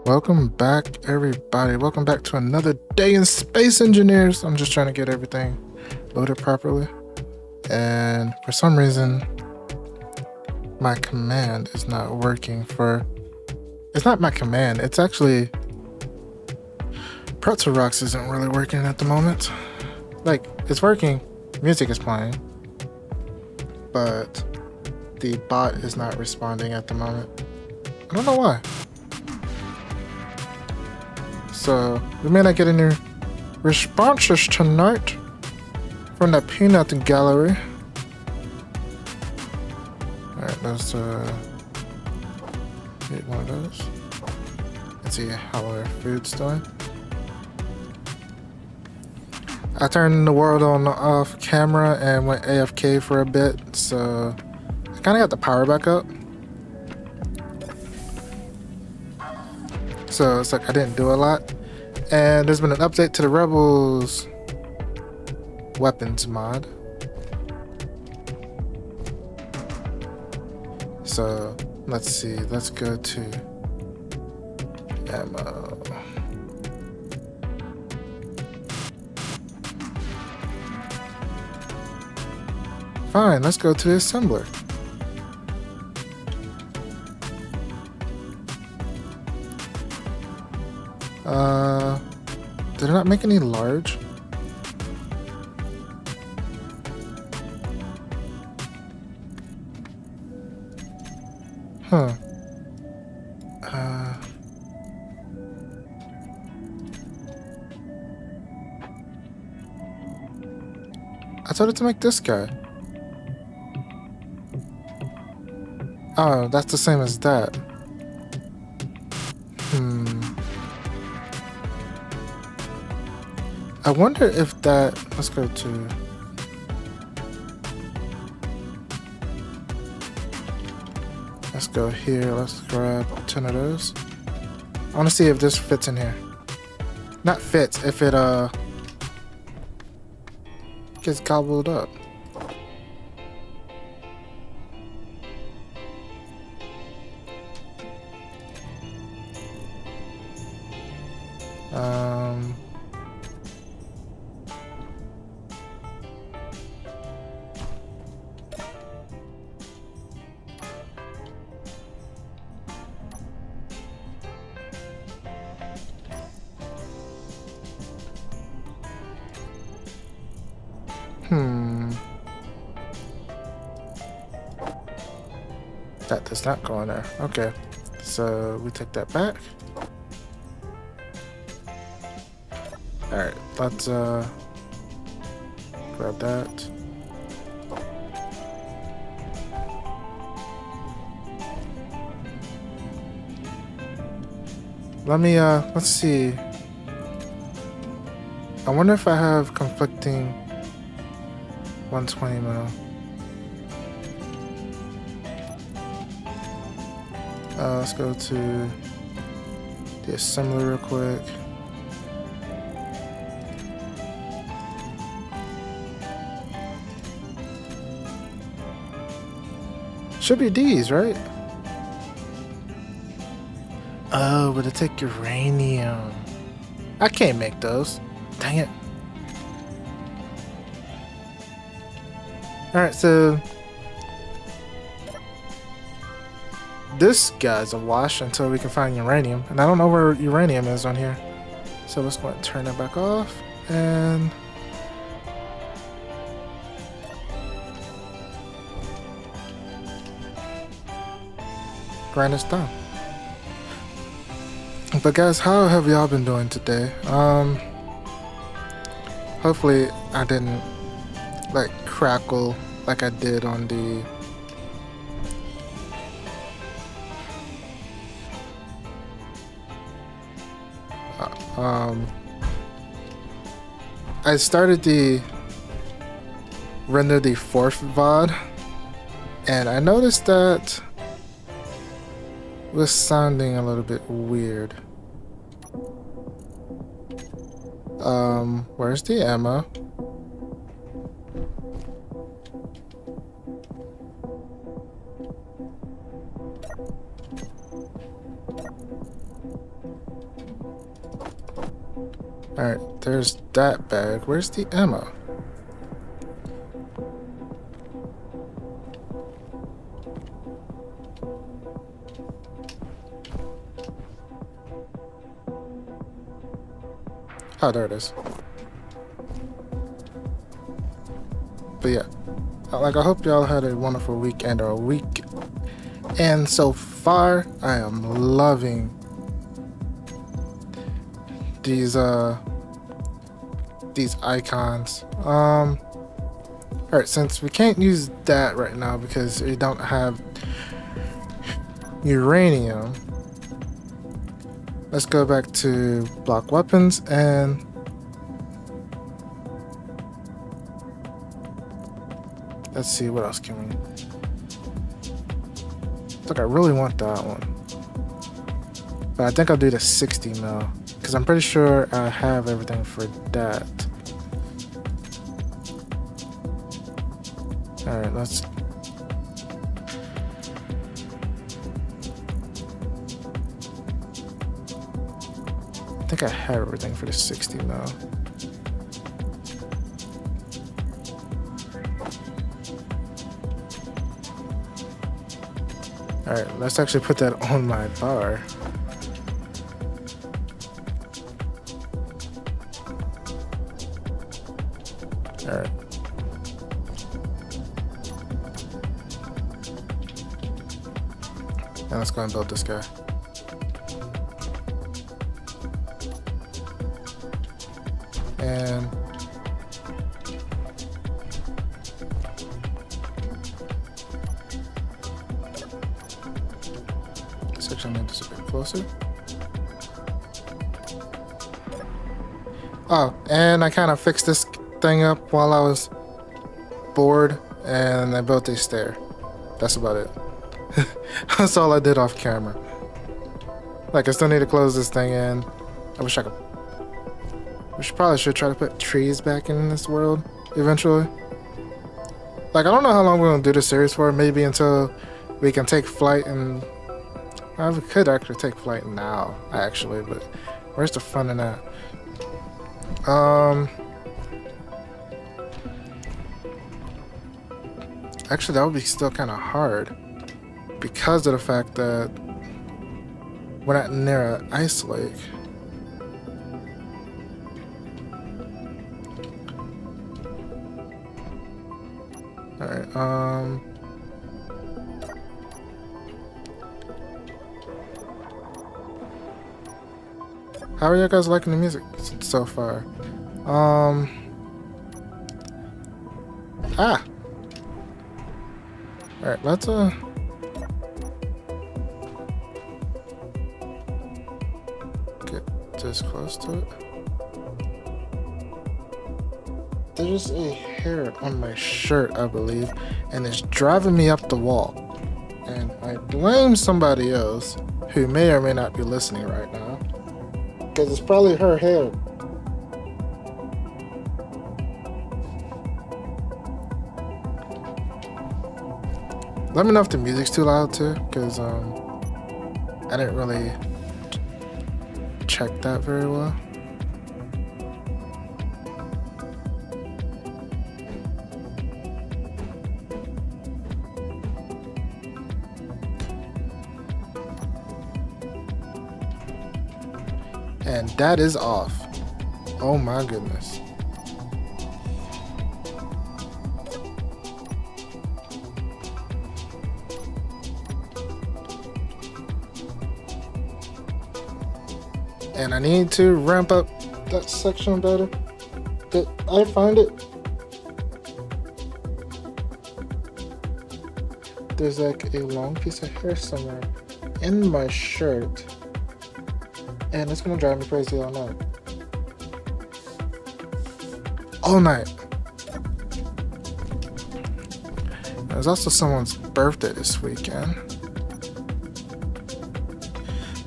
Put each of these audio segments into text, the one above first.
Welcome back, everybody. Welcome back to another day in Space Engineers. I'm just trying to get everything loaded properly. And for some reason, my command is not working for... It's not my command. It's actually... Pretzel Rocks isn't really working at the moment. Like, it's working. Music is playing. But the bot is not responding at the moment. I don't know why. So, we may not get any responses tonight from the peanut gallery. Alright, let's get one of those. Let's see how our food's doing. I turned the world on off camera and went AFK for a bit, so I kind of got the power back up. So it's like I didn't do a lot. And there's been an update to the Rebels weapons mod. So let's see, let's go to ammo. Fine, let's go to the assembler. Did it not make any large? Huh. I told it to make this guy. Oh, that's the same as that. I wonder if that... Let's go to... Let's go here. Let's grab 10 of those. I want to see if this fits in here. Not fits, if it gets gobbled up. That does not go in there. Okay. So we take that back. Alright, let's grab that. Let me let's see. I wonder if I have conflicting 120 mil. Let's go to the assembly real quick. Should be these, right? Oh, but it take uranium. I can't make those. Dang it. Alright, so this guy's a wash until we can find uranium. And I don't know where uranium is on here. So let's go ahead and turn that back off. And grind this down. But guys, how have y'all been doing today? Hopefully I didn't like crackle like I did on the I started the render the 4th VOD and I noticed that it was sounding a little bit weird. Where's the ammo? Alright, there's that bag. Where's the ammo? Oh, there it is. But yeah, like I hope y'all had a wonderful weekend or week. And so far, I am loving these icons. Alright, since we can't use that right now because we don't have uranium, let's go back to block weapons and let's see what else can we. Look, I really want that one, but I think I'll do the 60 mil because I'm pretty sure I have everything for that. All right, let's. I think I have everything for the 60 mil. Alright, let's actually put that on my bar. Alright. Now let's go and build this guy. And section made this a bit closer. Oh, and I kind of fixed this thing up while I was bored, and I built a stair. That's about it. That's all I did off camera. Like, I still need to close this thing in. I wish I could. We probably should try to put trees back in this world eventually. Like, I don't know how long we're gonna do this series for. Maybe until we can take flight, and we could actually take flight now, actually. But where's the fun in that? Actually, that would be still kind of hard because of the fact that we're not near an ice lake. Alright, how are you guys liking the music so far? Alright, let's get this close to it. There's a hair on my shirt, I believe, and it's driving me up the wall. And I blame somebody else who may or may not be listening right now, because it's probably her hair. Let me know if the music's too loud too, because I didn't really check that very well. And that is off. Oh my goodness. And I need to ramp up that section better. Did I find it? There's like a long piece of hair somewhere in my shirt. And it's gonna drive me crazy all night. All night. There's also someone's birthday this weekend.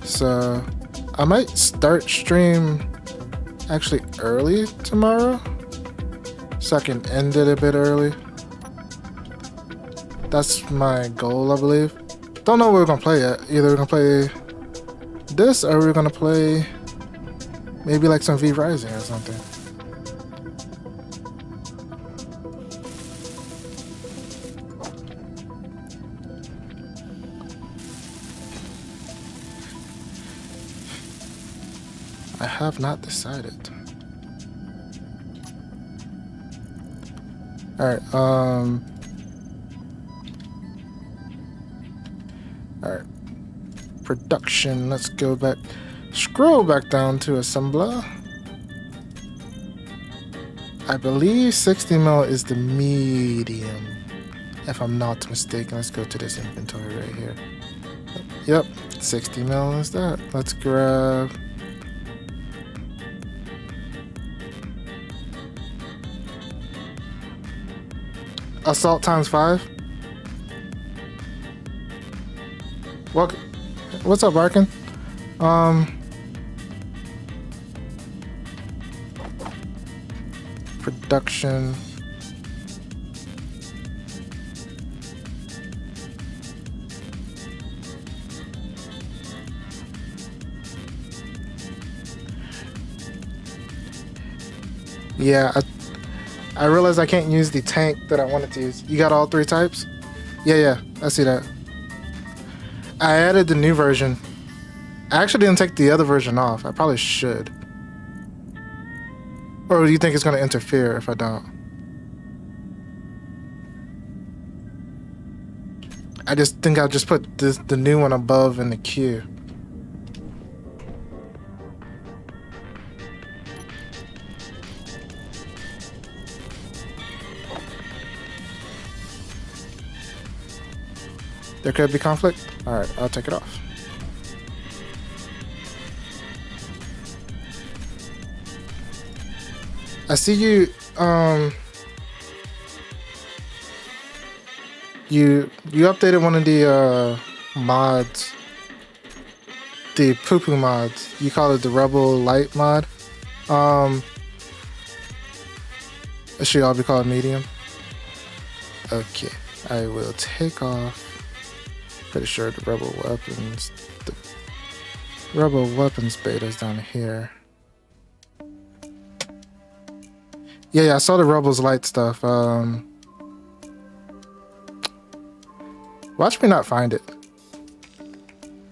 So I might start stream actually early tomorrow, so I can end it a bit early. That's my goal, I believe. Don't know what we're gonna play yet. Either we're gonna play this or we're gonna play Maybe like some V Rising or something. I have not decided. Alright, alright. Production, let's go back. Scroll back down to assembler. I believe 60 mil is the medium, if I'm not mistaken. Let's go to this inventory right here. Yep, 60 mil is that. Let's grab. Assault ×5. What's up, Arkin? Production. Yeah, I realized I can't use the tank that I wanted to use. You got all 3 types? Yeah, I see that. I added the new version. I actually didn't take the other version off. I probably should. Or do you think it's going to interfere if I don't? I just think I'll just put the new one above in the queue. There could be conflict? Alright, I'll take it off. I see you, you updated one of the, mods. The Poopoomod. You call it the Rebel Lite mod. It should all be called medium. Okay, I will take off. Pretty sure the Rebel Weapons beta is down here. Yeah, I saw the Rebels Lite stuff. Watch me not find it.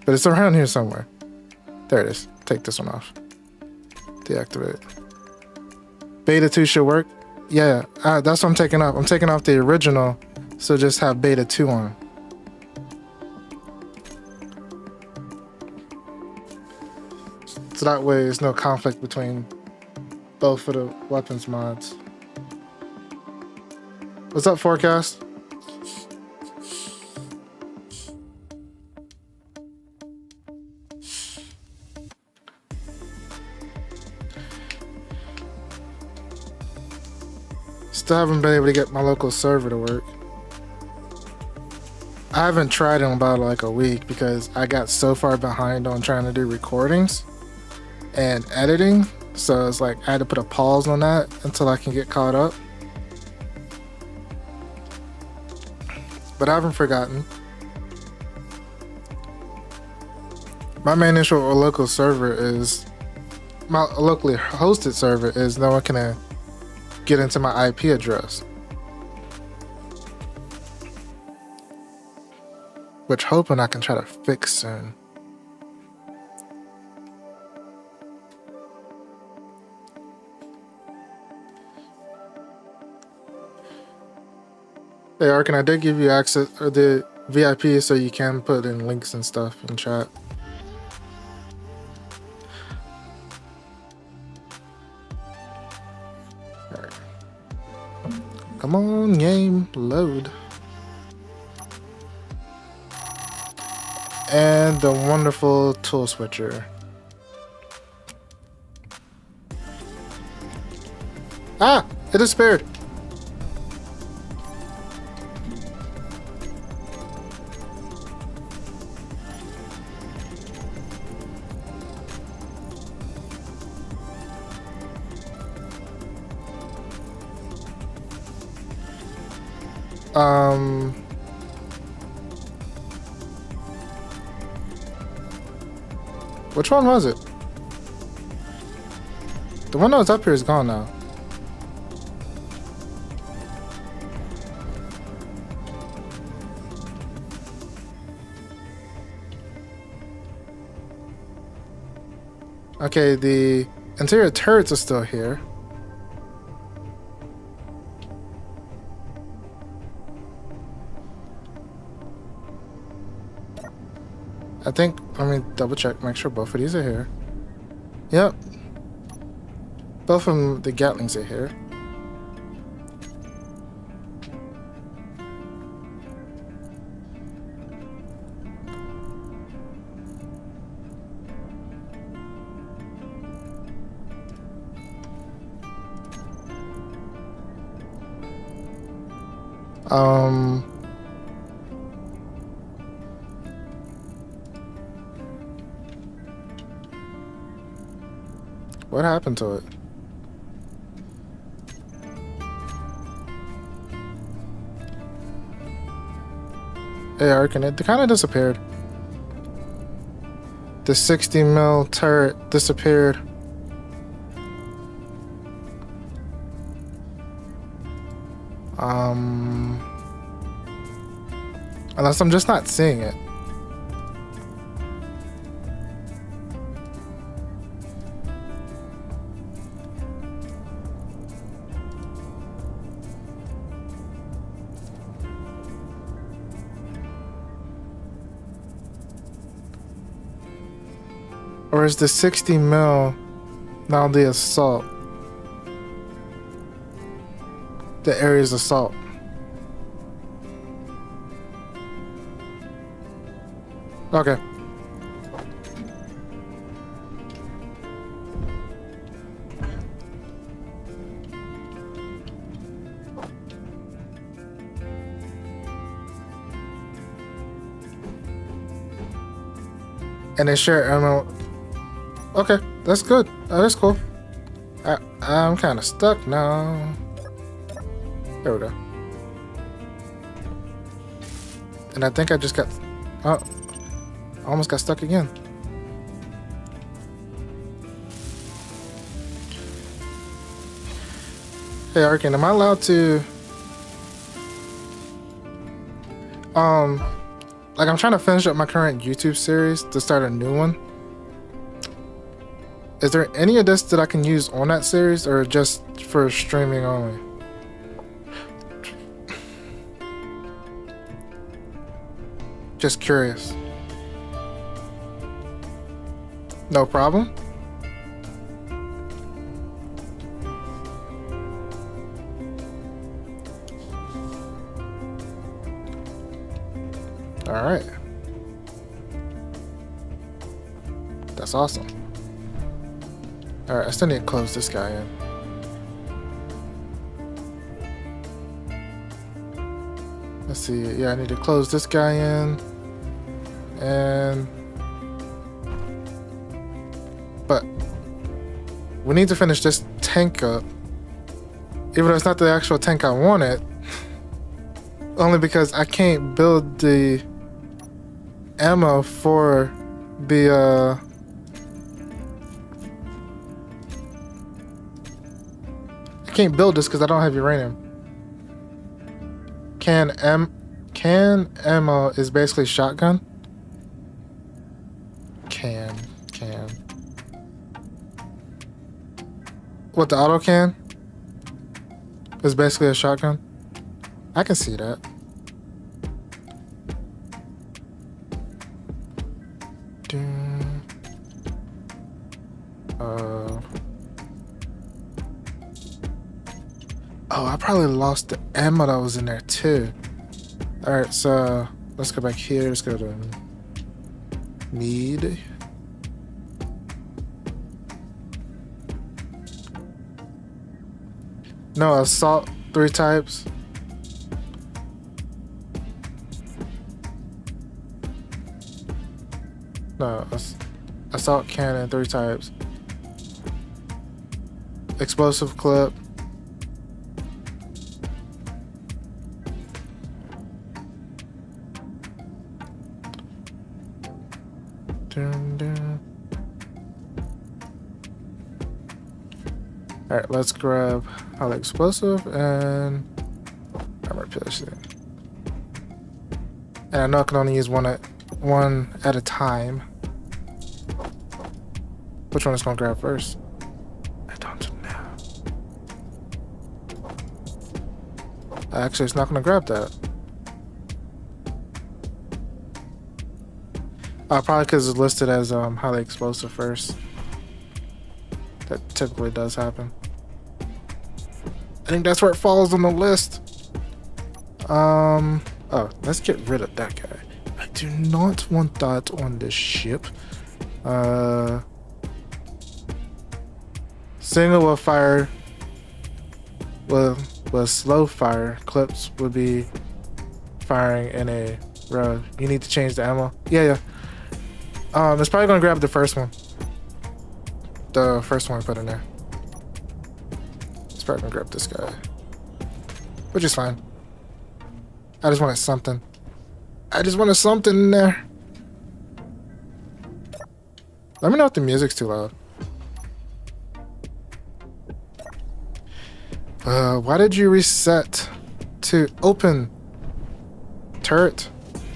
But it's around here somewhere. There it is. Take this one off. Deactivate. Beta 2 should work. Yeah, that's what I'm taking off. I'm taking off the original, so just have beta 2 on. So that way there's no conflict between both of the weapons mods. What's up, Forecast? Still haven't been able to get my local server to work. I haven't tried in about like a week because I got so far behind on trying to do recordings and editing, so it's like I had to put a pause on that until I can get caught up. But I haven't forgotten. My main issue with a local server is, my locally hosted server is no one can get into my IP address. Which hoping I can try to fix soon. Hey Arkin, I did give you access or the VIP so you can put in links and stuff in chat. Alright. Come on, game, load. And the wonderful tool switcher. Ah! It disappeared! Which one was it? The one that was up here is gone now. Okay, the interior turrets are still here. I think, let me double check, make sure both of these are here. Yep. Both of them, the Gatlings are here. What happened to it? Hey, Arkin, it kind of disappeared. The 60 mil turret disappeared. Unless I'm just not seeing it. Or is the 60 mil now the assault? The area's assault. Okay. And they share ammo. Okay, that's good. That's cool. I'm kind of stuck now. There we go. And I think I just got... Oh, I almost got stuck again. Hey, Arkin, am I allowed to... Like, I'm trying to finish up my current YouTube series to start a new one. Is there any of this that I can use on that series, or just for streaming only? Just curious. No problem. All right. That's awesome. All right, I still need to close this guy in. Let's see. Yeah, I need to close this guy in. And... But we need to finish this tank up. Even though it's not the actual tank I wanted. Only because I can't build the ammo for the I can't build this because I don't have uranium. Can ammo is basically shotgun. Can. What, the auto can is basically a shotgun. I can see that. Oh, I probably lost the ammo that was in there too. Alright, so let's go back here. Let's go to need. No, assault 3 types. No, assault cannon 3 types. Explosive clip. Alright, let's grab highly explosive and armor piercing. And I know I can only use one at a time. Which one is gonna grab first? I don't know. Actually, it's not gonna grab that. Probably because it's listed as highly explosive first. That typically does happen. I think that's where it falls on the list. Oh, let's get rid of that guy. I do not want that on this ship. Single will fire with slow fire clips would be firing in a row. You need to change the ammo. Yeah. It's probably gonna grab the first one. The first one I put in there. It's probably gonna grab this guy. Which is fine. I just wanted something. I just wanted something in there. Let me know if the music's too loud. Why did you reset to open? Turret?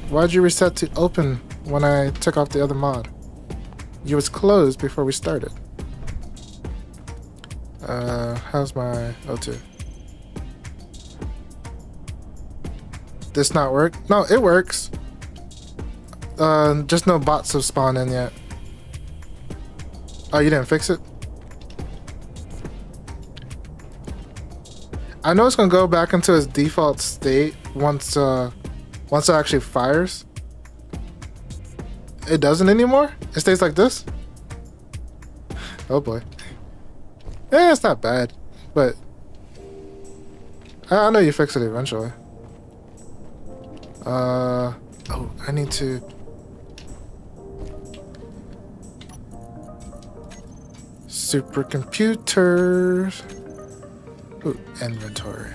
Why did you reset to open when I took off the other mod? You was closed before we started. How's my O2? This not work? No, it works. Just no bots have spawned in yet. Oh, you didn't fix it? I know it's gonna go back into its default state once it actually fires. It doesn't anymore? It stays like this? Oh boy. Yeah, it's not bad, but I know you fix it eventually. Oh, I need to. Supercomputers. Ooh, inventory.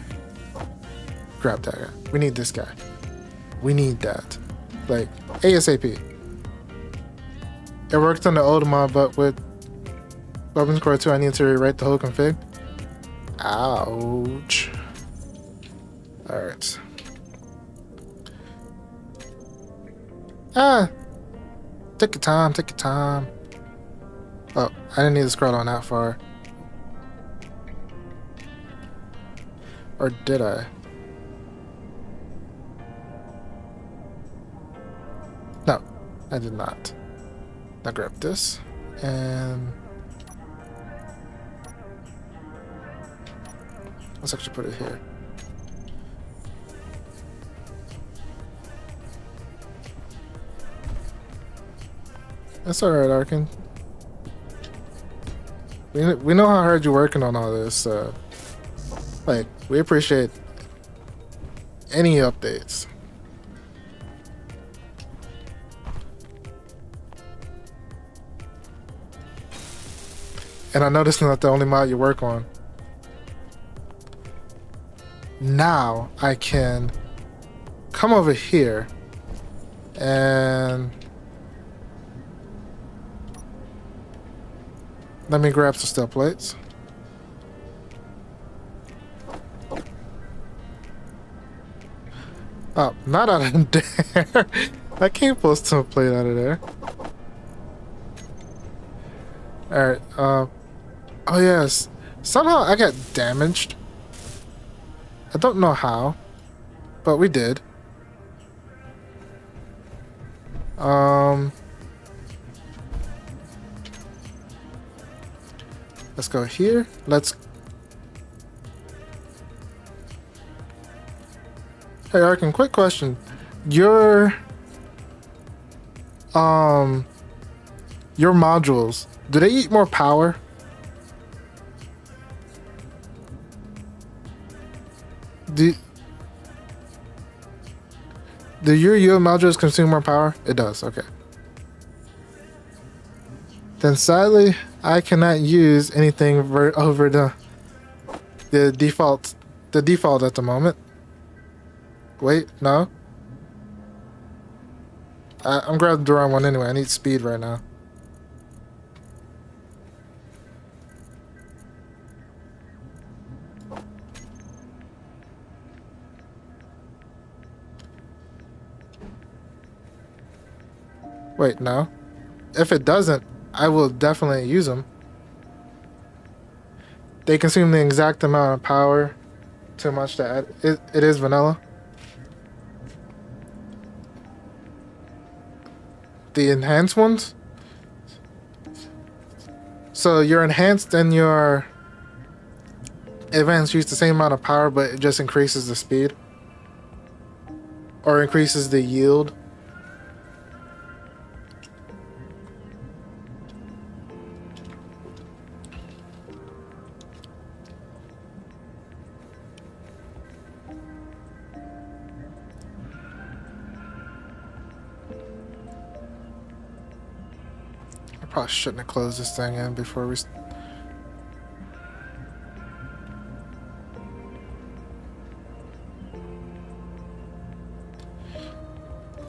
Grab that guy. We need this guy. We need that. Like, ASAP. It worked on the old mod, but with Weapons Core 2, I need to rewrite the whole config. Ouch. Alright. Take your time, take your time. Oh, I didn't need to scroll down that far. Or did I? No, I did not. Now grab this and let's actually put it here. That's alright, Arkin. We know how hard you're working on all this. Like, we appreciate any updates. And I know this is not the only mod you work on. Now I can come over here and let me grab some steel plates. Oh, not out of there. I can't pull steel plate out of there. Alright, oh yes. Somehow I got damaged. I don't know how, but we did. Let's go here. Hey Arkin, quick question. Your modules, do they eat more power? Do your modules consume more power? It does, okay. Then sadly, I cannot use anything over the default at the moment. Wait, no. I'm grabbing the wrong one anyway. I need speed right now. Wait, no. If it doesn't, I will definitely use them. They consume the exact amount of power. Too much to add. It is vanilla. The enhanced ones? So your enhanced and your advanced use the same amount of power, but it just increases the speed. Or increases the yield. I probably shouldn't have closed this thing in before we...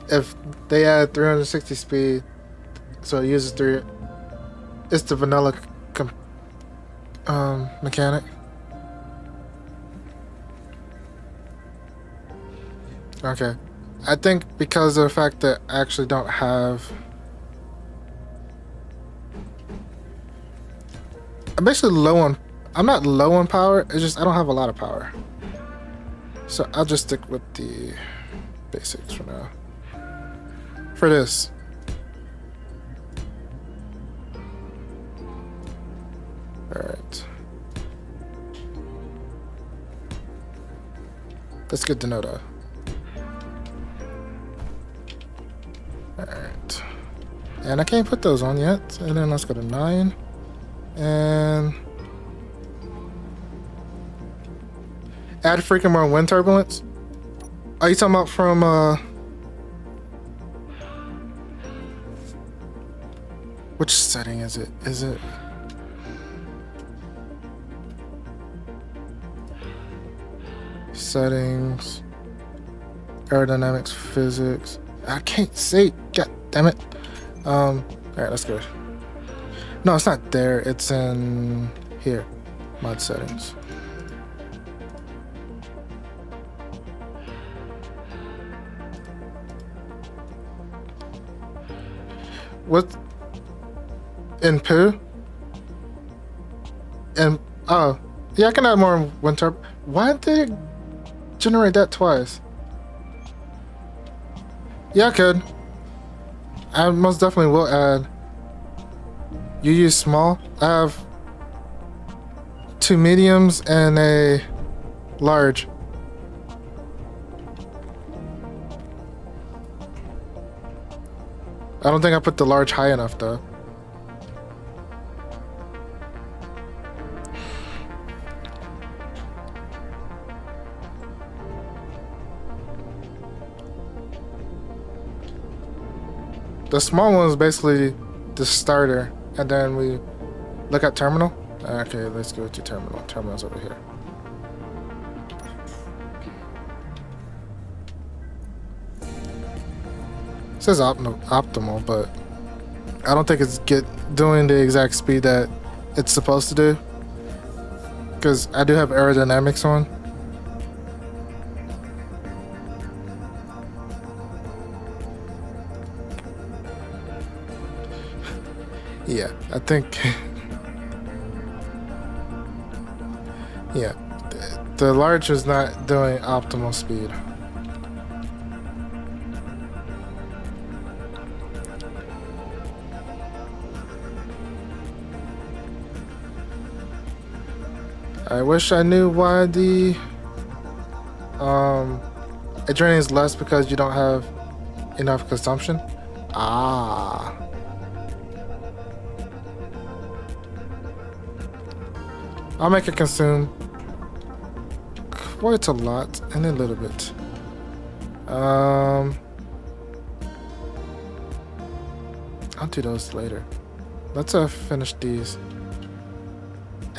If they add 360 speed, so it uses 3... It's the vanilla mechanic. Okay. I think because of the fact that I actually don't have... I'm basically low on... I'm not low on power, it's just I don't have a lot of power. So I'll just stick with the basics for now. For this. Alright. That's good to know though. Alright. And I can't put those on yet. And then let's go to 9. And add freaking more wind turbulence. Are you talking about from which setting is it? Is it settings, aerodynamics, physics? I can't see. God damn it. All right, let's go. No, it's not there. It's in here. Mod settings. What? In Pooh? And oh, yeah, I can add more wind turbine. Why did it generate that twice? Yeah, I could. I most definitely will add. You use small? I have 2 mediums and a large. I don't think I put the large high enough though. The small one is basically the starter, and then we look at terminal. Okay, let's go to terminal. Terminal's over here. It says optimal, but I don't think it's doing the exact speed that it's supposed to do. Because I do have aerodynamics on. Yeah, I think... yeah, the large is not doing optimal speed. I wish I knew why the it drains less because you don't have enough consumption. Ah. I'll make it consume quite a lot and a little bit. I'll do those later. Let's finish these.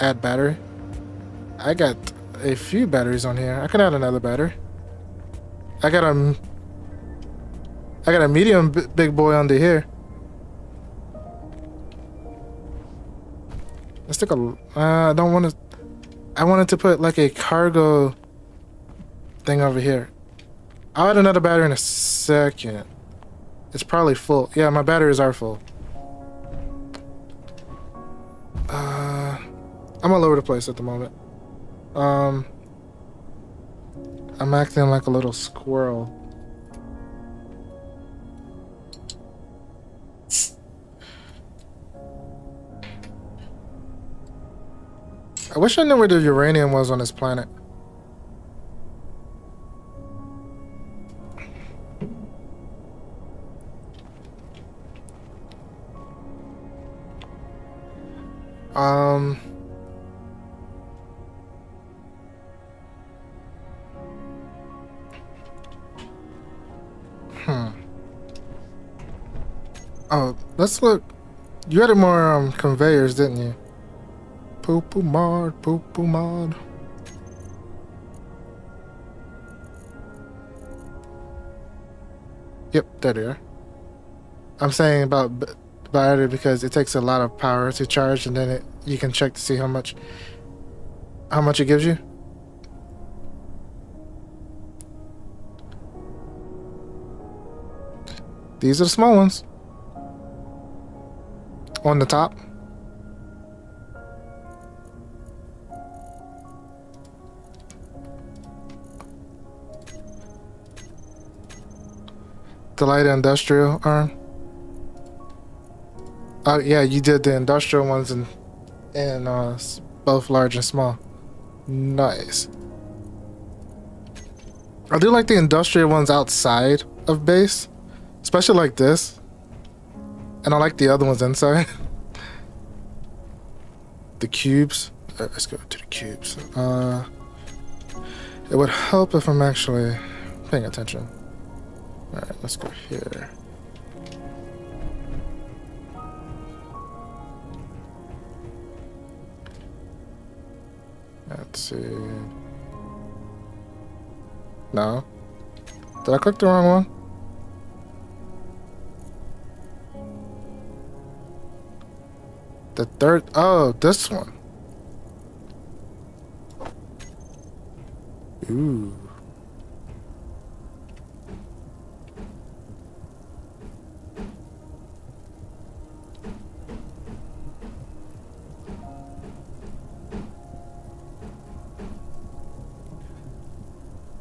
Add battery. I got a few batteries on here. I can add another battery. I got a medium big boy under here. Let's take a... I don't want to... I wanted to put like a cargo thing over here. I'll add another battery in a second. It's probably full. Yeah, my batteries are full. I'm all over the place at the moment. I'm acting like a little squirrel. I wish I knew where the uranium was on this planet. Oh, let's look. You added more conveyors, didn't you? Poopoomod, Poopoomod. Yep, there they are. I'm saying about it because it takes a lot of power to charge, and then you can check to see how much it gives you. These are the small ones. On the top. The light industrial arm. Oh yeah, you did the industrial ones in both large and small. Nice. I do like the industrial ones outside of base, especially like this. And I like the other ones inside. The cubes. Let's go to the cubes. It would help if I'm actually paying attention. Alright, let's go here. Let's see. No. Did I click the wrong one? The third, oh, this one. Ooh.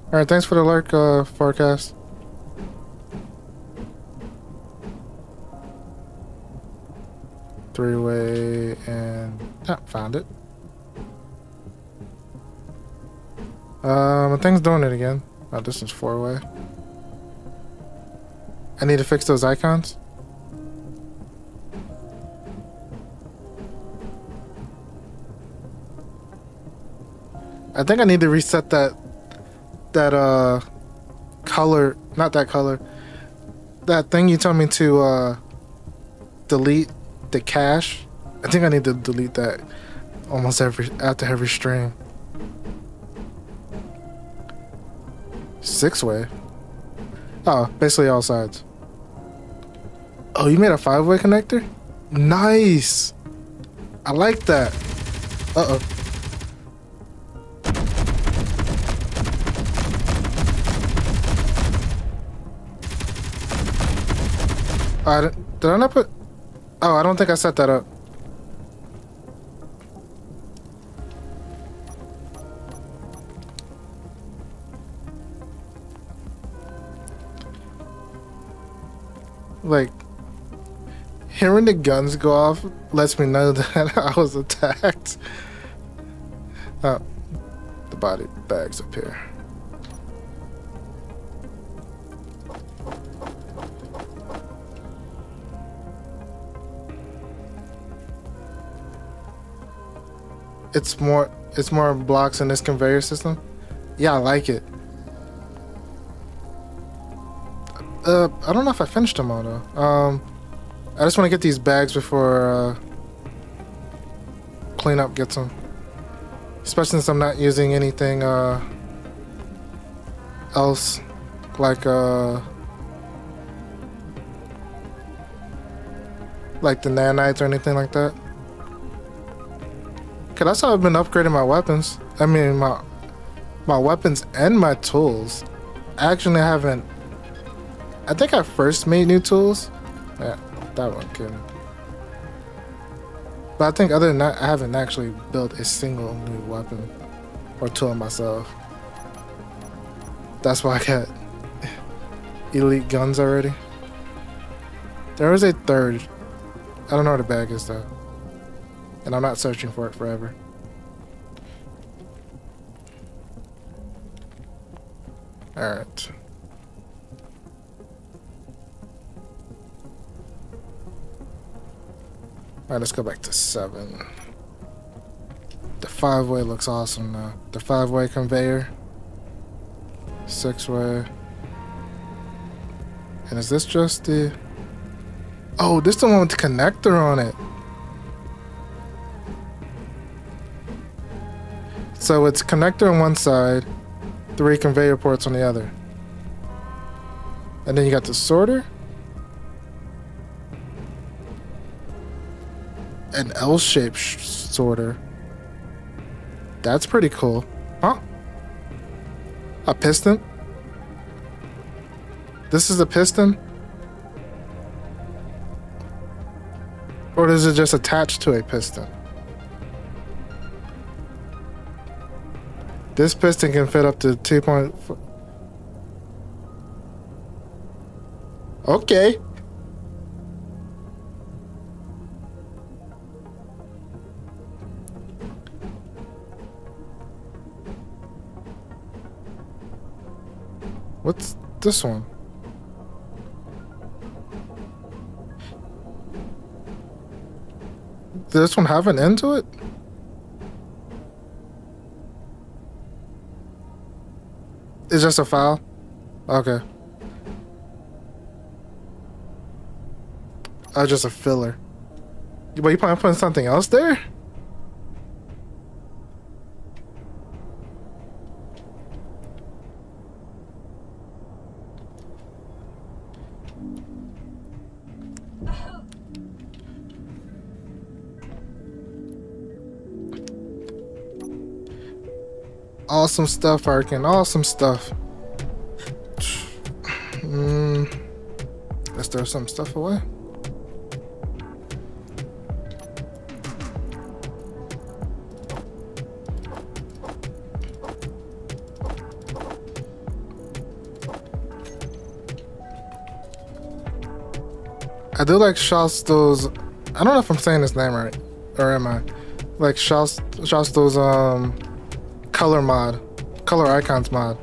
All right, thanks for the alert, forecast. Three-way and found it. My thing's doing it again. Oh, this is four-way. I need to fix those icons. I think I need to reset that color, not that color. That thing you told me to delete. The cache, I think I need to delete that almost after every stream. Six-way. Oh, basically all sides. Oh, you made a five-way connector? Nice. I like that. Uh-oh. Did I not put... Oh, I don't think I set that up. Like, hearing the guns go off lets me know that I was attacked. Oh, the body bag's up here. It's more blocks in this conveyor system. Yeah, I like it. I don't know if I finished them all though. I just want to get these bags before cleanup gets them. Especially since I'm not using anything else like the nanites or anything like that. Cause that's how I've been upgrading my weapons. I mean my weapons and my tools. Actually, I haven't I think I first made new tools. Yeah, that one can. But I think other than that, I haven't actually built a single new weapon or tool myself. That's why I got elite guns already. There was a third. I don't know where the bag is though. And I'm not searching for it forever. Alright. Alright, let's go back to 7. The 5-way looks awesome now. The 5-way conveyor. 6-way. And is this just the... Oh, this the one with the connector on it. So it's connector on one side, 3 conveyor ports on the other. And then you got the sorter. An L-shaped sorter. That's pretty cool. Huh? A piston? This is a piston? Or is it just attached to a piston? This piston can fit up to 2.4. Okay. What's this one? Does this one have an end to it? It's just a file? Okay. Oh, just a filler. But you plan on putting something else there? Awesome stuff, Arkin. Awesome stuff. Let's throw some stuff away. I do like Shastel's. I don't know if I'm saying his name right, or am I? Like Shastel's color mod, color icons mod.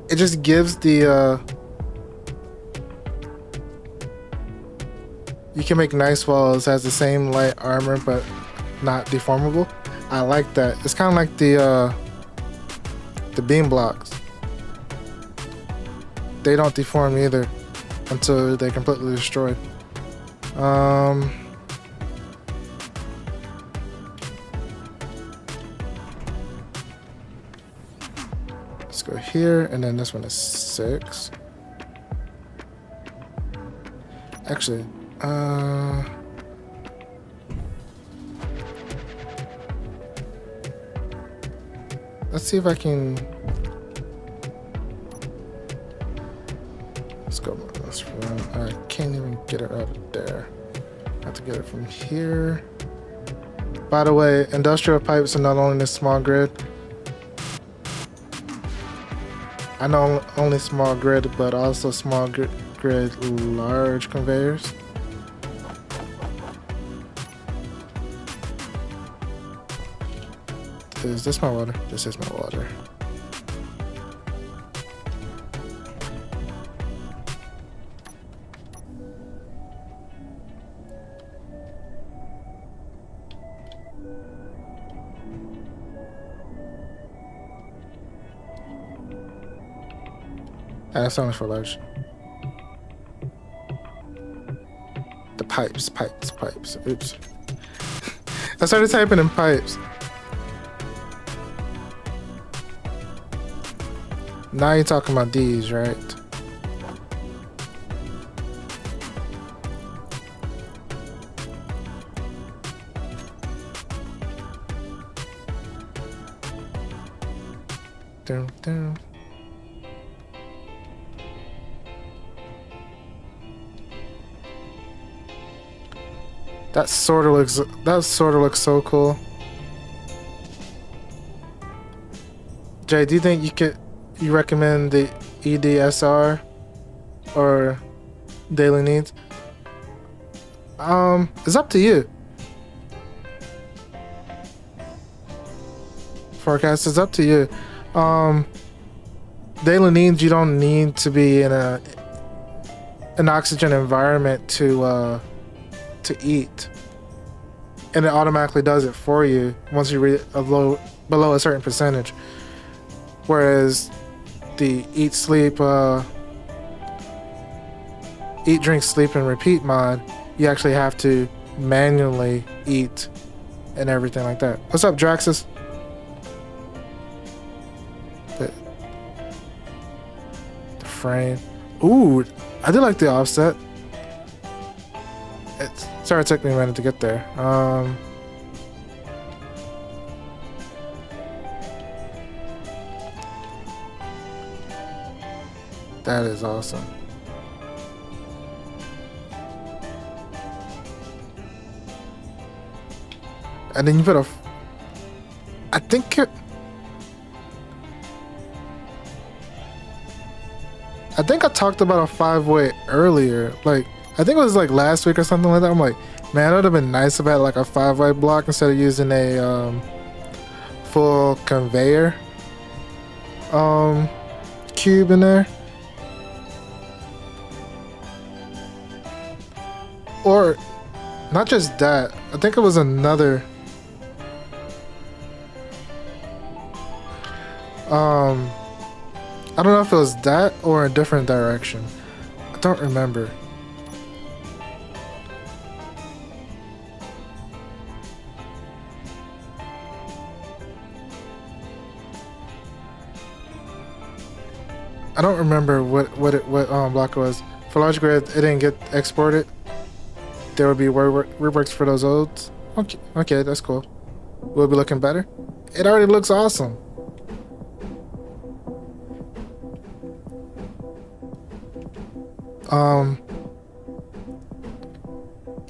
It just gives the you can make nice walls, has the same light armor but not deformable. I like that. It's kind of like the beam blocks. They don't deform either until they're completely destroyed. Let's go here, and then this one is 6. Actually, let's see if I can. Let's go. I can't even get it out of there. I have to get it from here. By the way, industrial pipes are not only the small grid. I know only small grid, but also small grid large conveyors. Is this my water? This is my water. That's only for large. The pipes. Oops. I started typing in pipes. Now you're talking about these, right? Dun, dun. That sort of looks so cool. Jay, do you think you recommend the EDSR or daily needs? It's up to you. Forecast is up to you. Daily needs, you don't need to be in an oxygen environment to eat, and it automatically does it for you once you reach below a certain percentage. Whereas the eat, drink, sleep, and repeat mod, you actually have to manually eat and everything like that. What's up, Draxus? The frame. Ooh, I do like the offset. Sorry, it took me a minute to get there. That is awesome. And then you put I think I talked about a 5-way earlier. Like, I think it was like last week or something like that. I'm like, man, it would have been nice if I had like a 5-way block instead of using a full conveyor cube in there. Or not just that, I think it was another I don't know if it was that or a different direction. I don't remember. I don't remember what block it was. For large grid, it didn't get exported. There would be reworks for those odes. Okay, that's cool. Will it be looking better? It already looks awesome.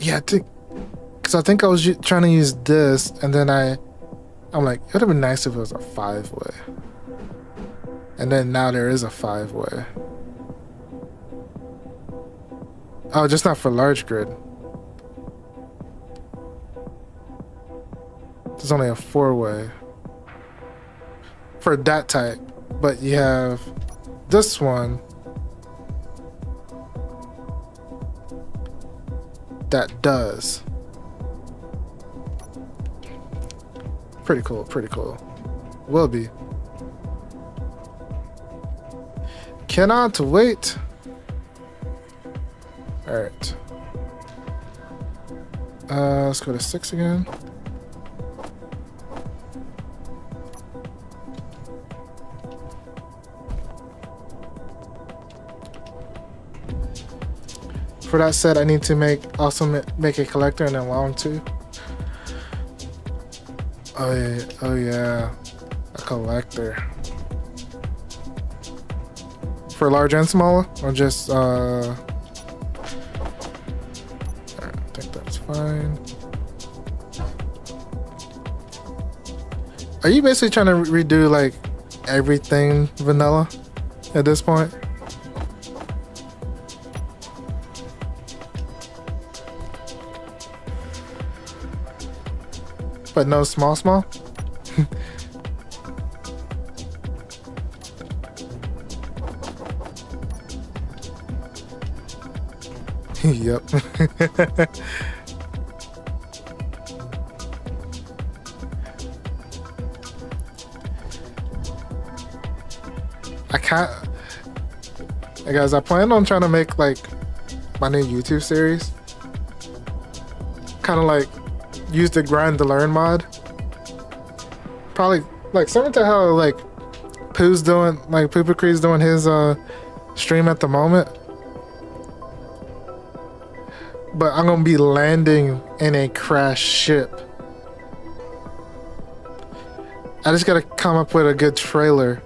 Yeah, I think I was trying to use this, and then I'm like, it would have been nice if it was a 5-way. And then now there is a 5-way. Oh, just not for large grid. There's only a 4-way for that type, but you have this one that does. Pretty cool, pretty cool. Will be. Cannot wait. All right. Let's go to 6 again. For that set, I need to make a collector and then long too. Oh yeah, a collector. For large and smaller, or just I think that's fine. Are you basically trying to redo like everything vanilla at this point? But no small? Yep. I can't. Hey guys, I plan on trying to make like my new YouTube series. Kind of like use the grind to learn mod. Probably like similar to how like Poo's doing, like Poopoomod's doing his stream at the moment. But I'm gonna be landing in a crashed ship. I just gotta come up with a good trailer.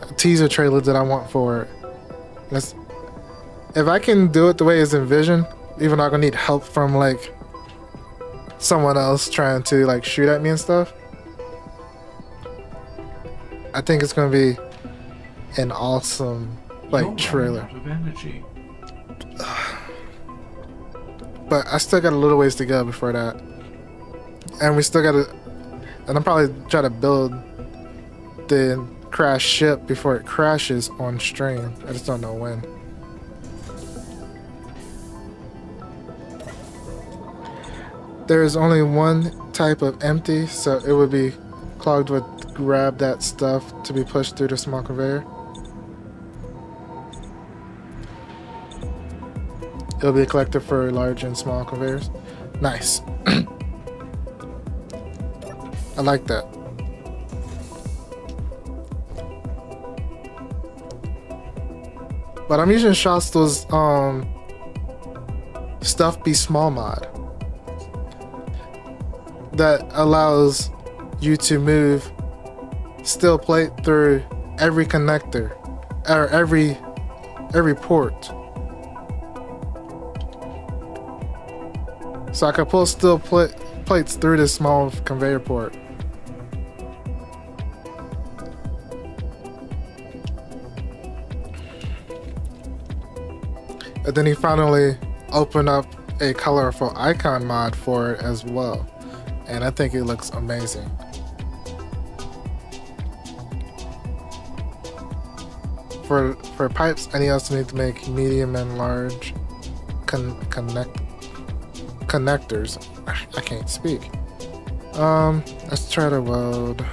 A teaser trailer that I want for it. If I can do it the way it's envisioned, Even though I'm gonna need help from like someone else trying to like shoot at me and stuff. I think it's gonna be an awesome like trailer. But I still got a little ways to go before that. And we still gotta, and I'm probably try to build the crash ship before it crashes on stream. I just don't know when. There is only one type of empty, so it would be clogged with grab that stuff to be pushed through the small conveyor. It'll be a collector for large and small conveyors. Nice. I like that. But I'm using Shastel's stuff be small mod that allows you to move steel plate through every connector or every port. So I can pull steel plates through this small conveyor port. And then he finally opened up a colorful icon mod for it as well. And I think it looks amazing. For pipes, I also need to make medium and large connectors. I can't speak. Let's try to weld.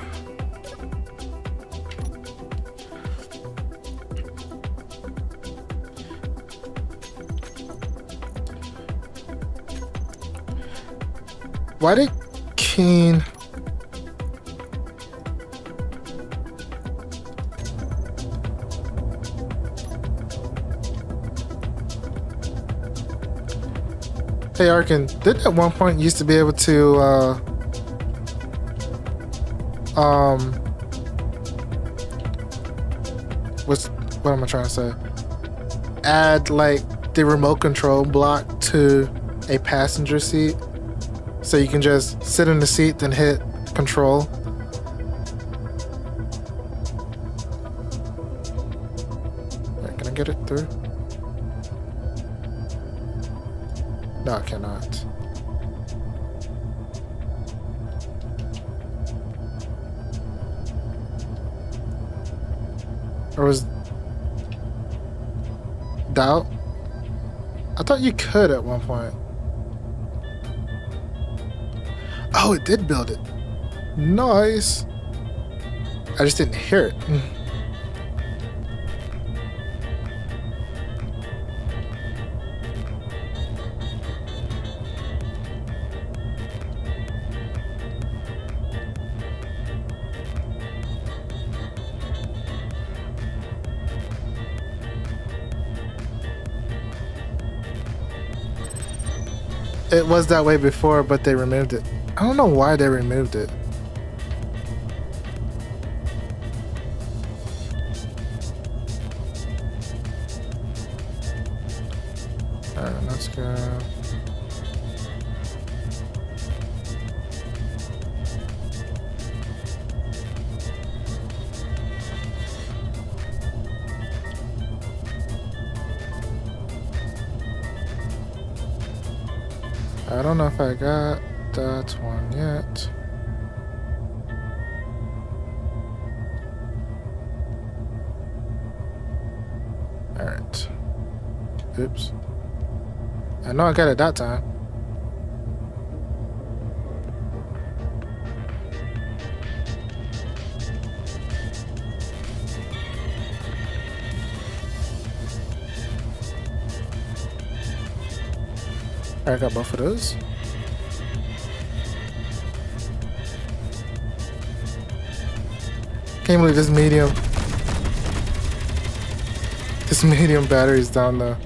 Why did Keen... Hey Arkin, did at one point used to be able to what am I trying to say? Add like the remote control block to a passenger seat, so you can just sit in the seat then hit control. Right, can I get it through? No, I cannot. Or was doubt? I thought you could at one point. Oh, it did build it. Nice. I just didn't hear it. It was that way before, but they removed it. I don't know why they removed it. Alright, let's go. I don't know if I got that one yet. Alright. Oops. I know I got it that time. I got both of those. Can't believe this medium battery is down though.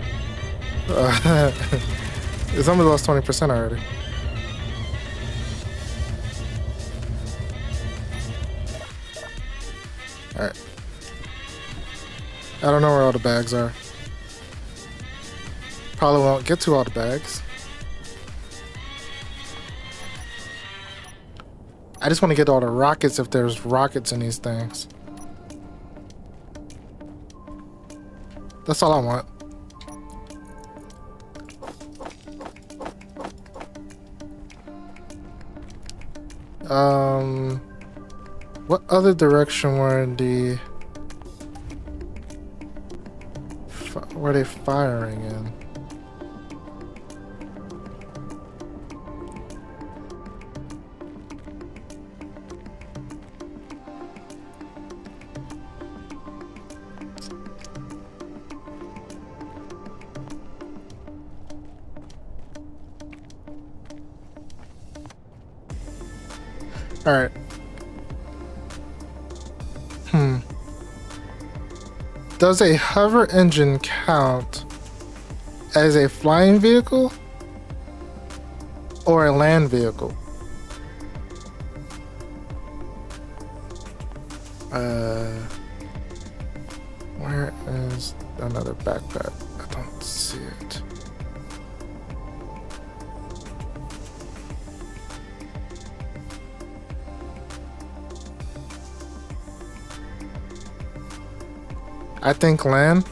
It's almost lost 20% already. Alright. I don't know where all the bags are. Probably won't get to all the bags. I just want to get all the rockets if there's rockets in these things. That's all I want. What other direction were they firing in? All right. Does a hover engine count as a flying vehicle or a land vehicle? Where is another backpack? I don't see it. I think land.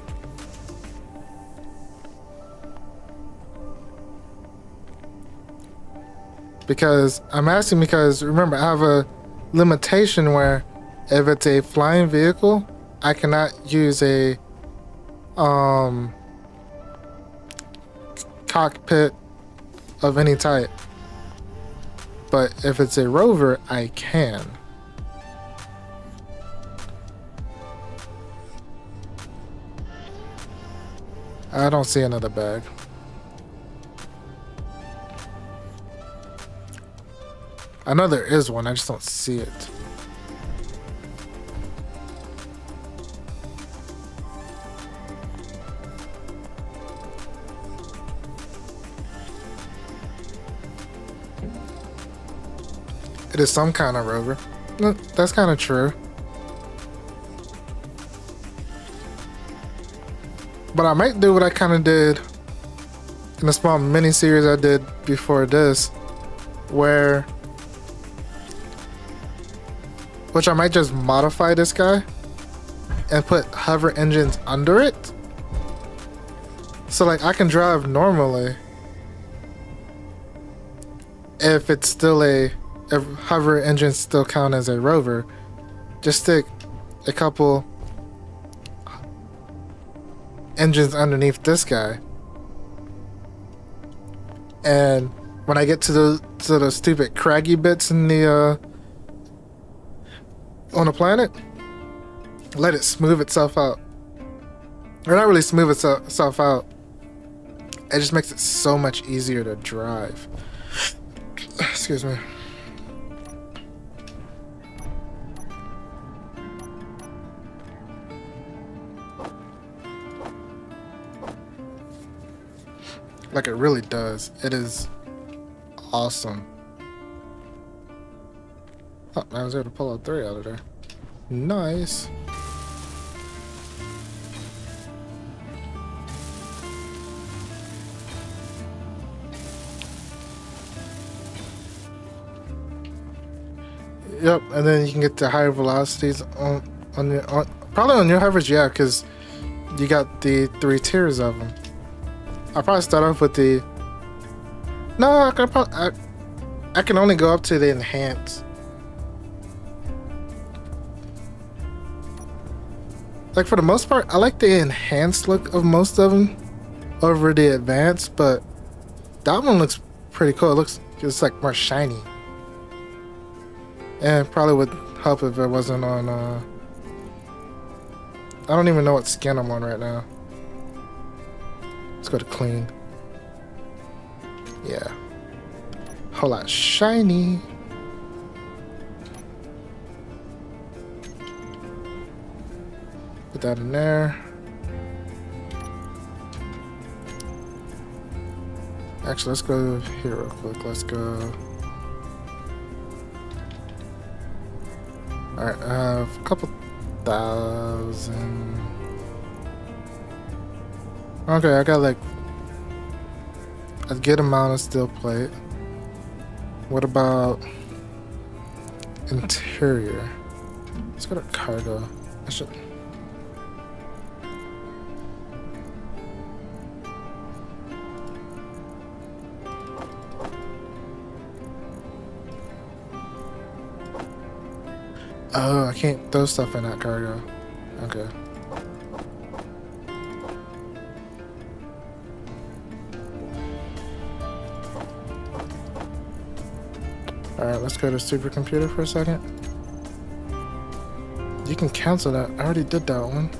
Because I'm asking because remember I have a limitation where if it's a flying vehicle, I cannot use a cockpit of any type. But if it's a rover, I can. I don't see another bag. I know there is one, I just don't see it. It is some kind of rover. No, that's kind of true. But I might do what I kind of did in a small mini series I did before this, which I might just modify this guy and put hover engines under it. So like I can drive normally if it's still if hover engines still count as a rover. Just stick a couple engines underneath this guy, and when I get to the stupid craggy bits in the on the planet, let it smooth itself out. Or not really smooth itself out. It just makes it so much easier to drive. Excuse me. Like it really does. It is awesome. Oh, I was able to pull a 3 out of there. Nice. Yep, and then you can get to higher velocities on probably on your hovers, yeah, because you got the 3 tiers of them. I'll probably start off with the. No, I can only go up to the enhanced. Like for the most part, I like the enhanced look of most of them over the advanced, but that one looks pretty cool. It looks just like more shiny, and probably would help if it wasn't on. I don't even know what skin I'm on right now. Let's go to clean. Yeah. Whole lot shiny. Put that in there. Actually, let's go here real quick. Let's go. Alright, I have a couple thousand. Okay, I got like a good amount of steel plate. What about interior? Let's go to cargo. I should. Oh, I can't throw stuff in that cargo. Okay. Alright, let's go to supercomputer for a second. You can cancel that. I already did that one.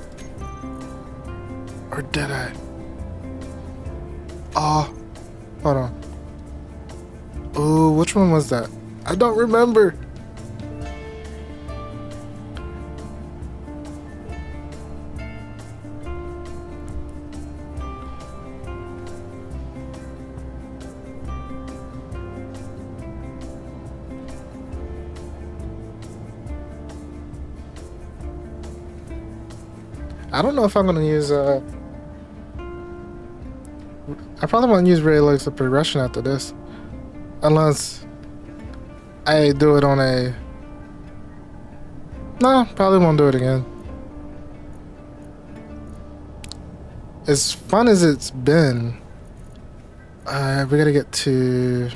Or did I? Oh, hold on. Oh, which one was that? I don't remember. I don't know if I'm gonna use I probably won't use Rayleig's progression after this. Unless I do it on a... No, probably won't do it again. As fun as it's been, we gotta get to...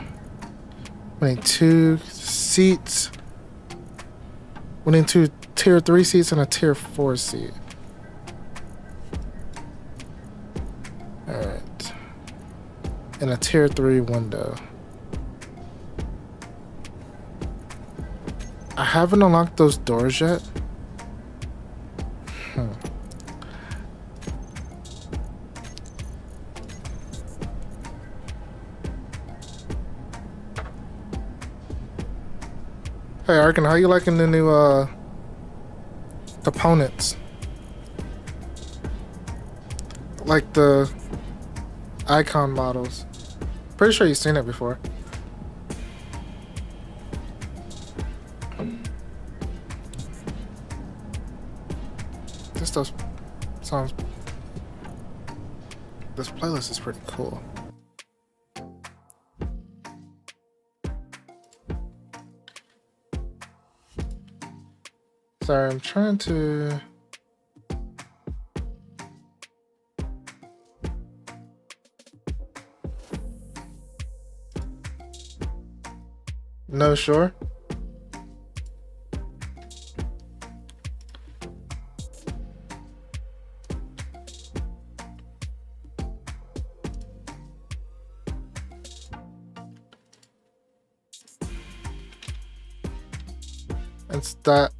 We need 2 seats. We need 2 tier 3 seats and a tier 4 seat. Alright. And a tier 3 window. I haven't unlocked those doors yet. Hey Arkin, how you liking the new opponents? Like the icon models. Pretty sure you've seen it before. This stuff sounds... This playlist is pretty cool. Sorry, I'm trying to... No, sure. It's that.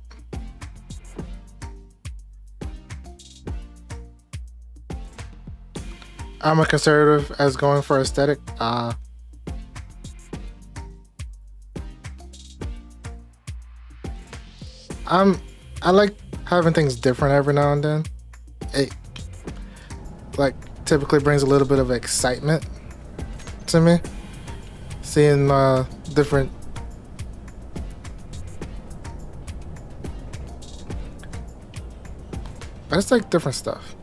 I'm a conservative as going for aesthetic. I like having things different every now and then. It like typically brings a little bit of excitement to me. Seeing different I just like different stuff.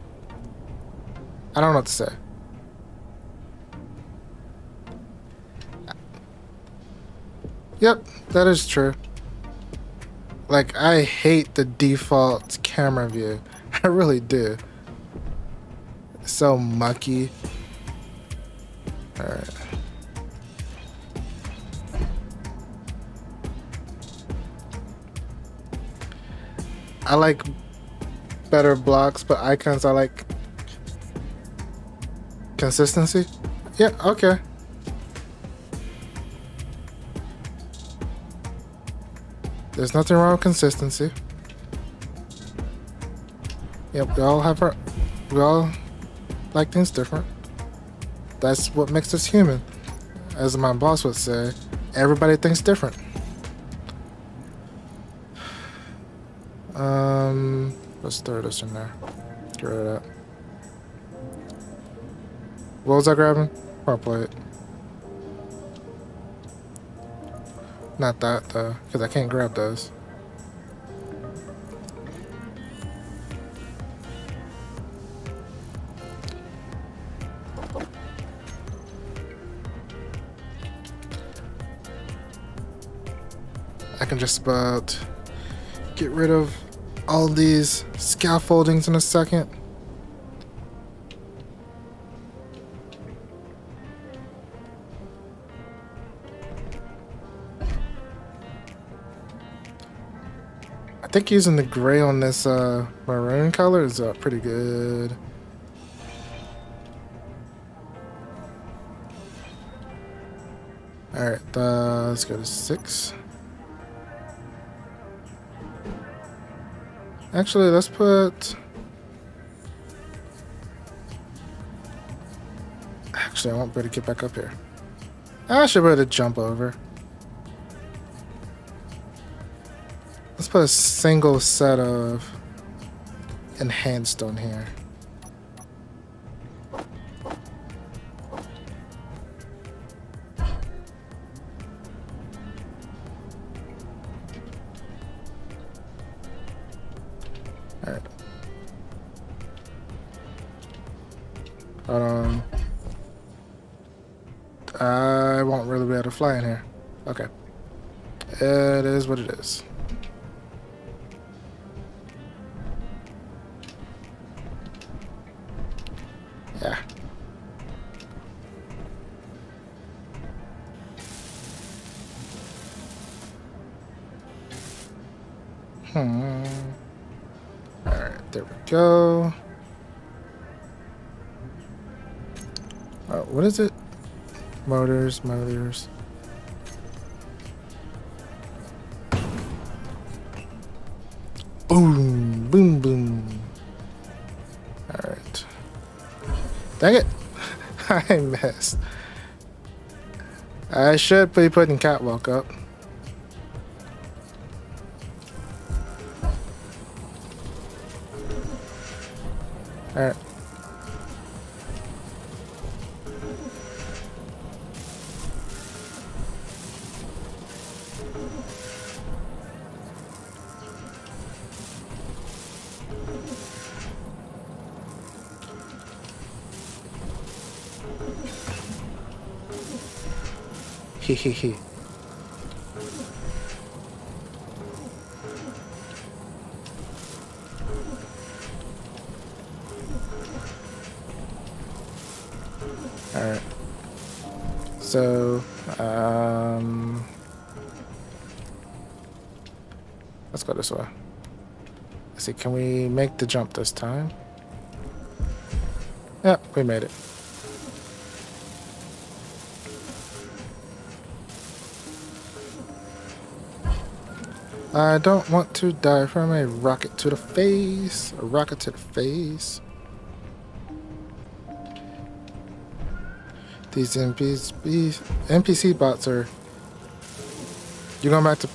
I don't know what to say. Yep, that is true. Like, I hate the default camera view. I really do. It's so mucky. Alright. I like better blocks, but icons I like consistency. Yeah, okay. There's nothing wrong with consistency. Yep, we all like things different. That's what makes us human. As my boss would say, everybody thinks different. Let's throw this in there. Get rid of that. What was I grabbing? Power plate. Not that though, because I can't grab those. I can just about get rid of all these scaffoldings in a second. I think using the gray on this maroon color is pretty good. Alright, let's go to 6. Actually, let's put... Actually, I won't be able to get back up here. I should be able to jump over. Let's put a single set of enhanced on here. Alright. Hold on. I won't really be able to fly in here. Okay. It is what it is. Yeah. Alright, there we go. What is it? Motors. Boom, boom, boom. Alright. Dang it! I missed. I should be putting catwalk up. Alright. Hehehe. Alright. So, let's go this way. Let's see, can we make the jump this time? Yep, we made it. I don't want to die from a rocket to the face. A rocket to the face. These NPC bots are... You going back to...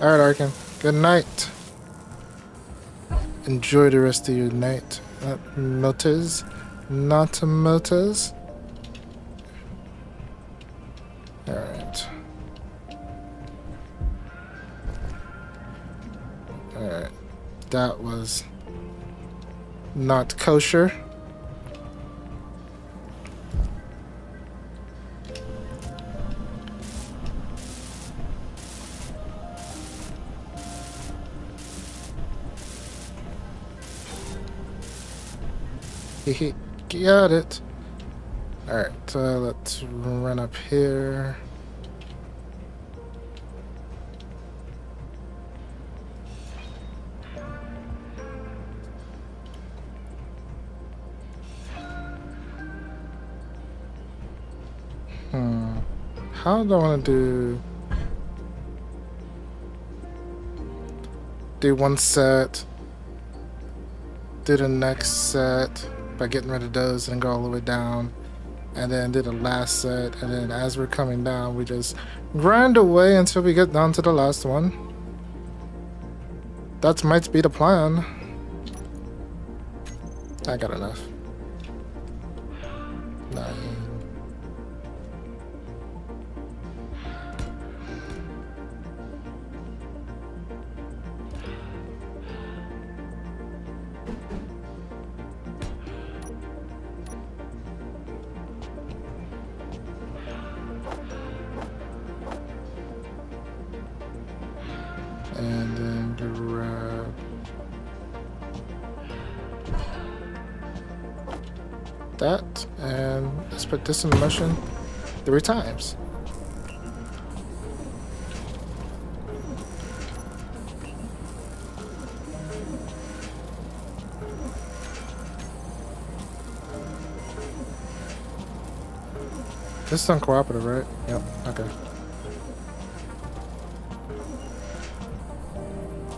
Alright, Arkin. Good night. Enjoy the rest of your night. Motors. Not motors. Alright. Alright. That was not kosher. Got it. Alright, let's run up here. How do I want to do one set, do the next set by getting rid of those and go all the way down, and then do the last set, and then as we're coming down we just grind away until we get down to the last one. That might be the plan. I got enough. 9. that, and let's put this in motion 3 times. This is uncooperative, right? Yep, okay.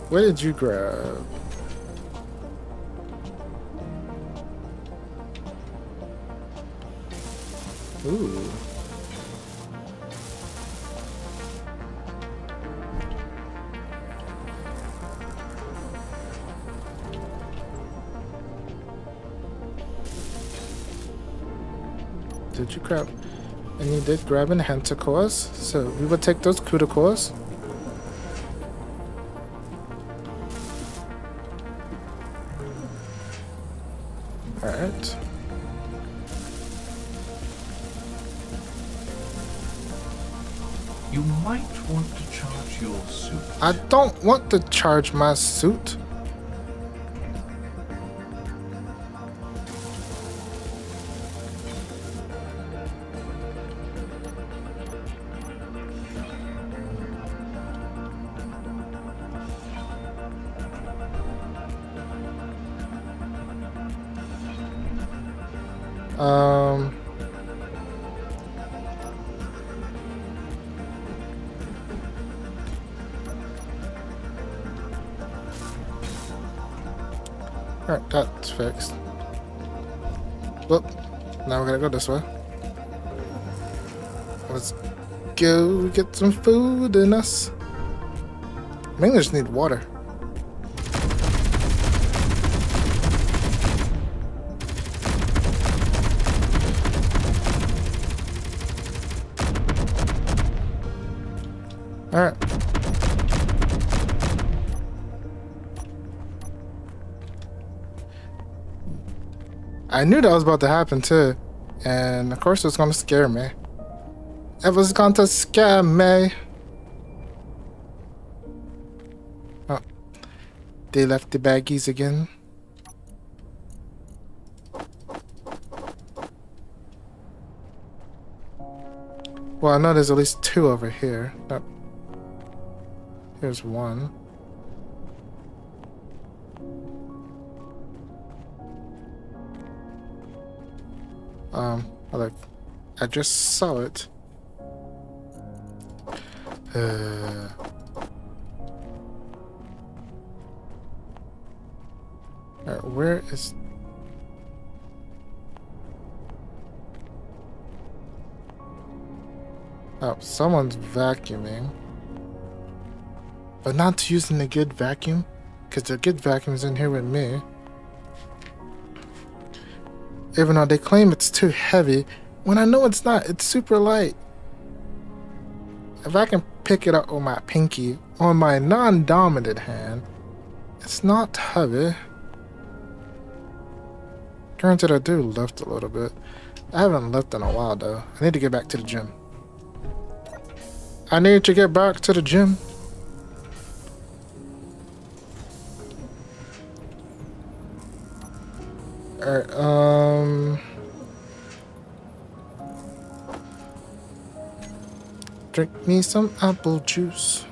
What did you grab? Ooh. Did you grab? And you did grab enhanticores, so we would take those cuticores. Alright. You might want to charge your suit. I don't want to charge my suit. Alright, that's fixed. Well, now we're gonna go this way. Let's go get some food in us. Mainly just need water. Alright. I knew that was about to happen too. And of course it was gonna scare me. It was going to scare me. Oh. They left the baggies again. Well, I know there's at least 2 over here. Oh. Here's 1. I just saw it. Alright, where is... Oh, someone's vacuuming. But not using the good vacuum, because the good vacuum is in here with me. Even though they claim it's too heavy, when I know it's not, it's super light. If I can pick it up with my pinky on my non-dominant hand, it's not heavy. Granted, I do lift a little bit. I haven't lifted in a while though. I need to get back to the gym. I need to get back to the gym. Alright, drink me some apple juice.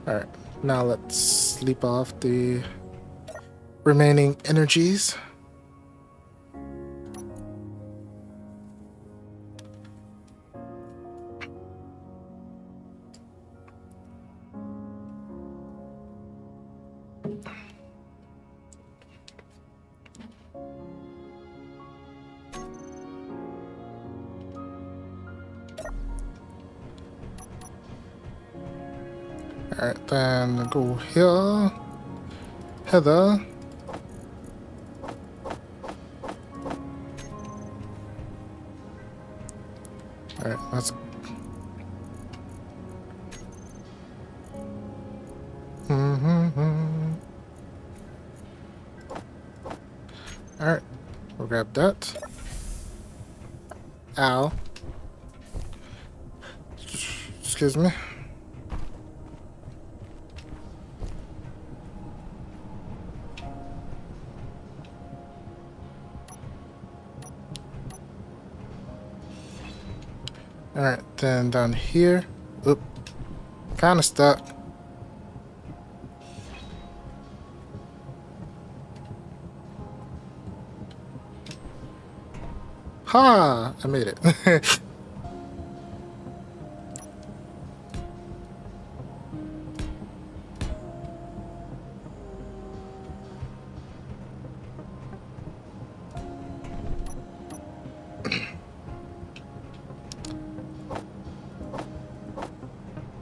Alright, now let's sleep off the remaining energies. Alright, then go here. Heather. Alright, let's... Alright, we'll grab that. Ow. Excuse me. Alright, then down here. Oop. Kinda stuck. Ha! I made it.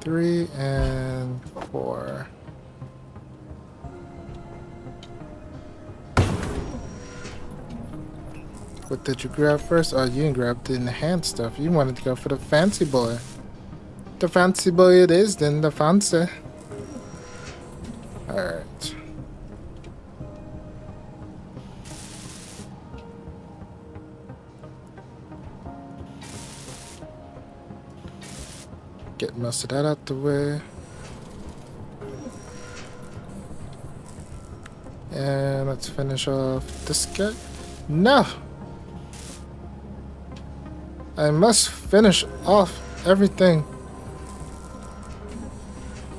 Three and 4. What did you grab first? Oh, you didn't grab the enhanced stuff. You wanted to go for the fancy boy. The fancy boy it is, then the fancy. Alright. Get most of that out the way. And let's finish off this guy. No! I must finish off everything.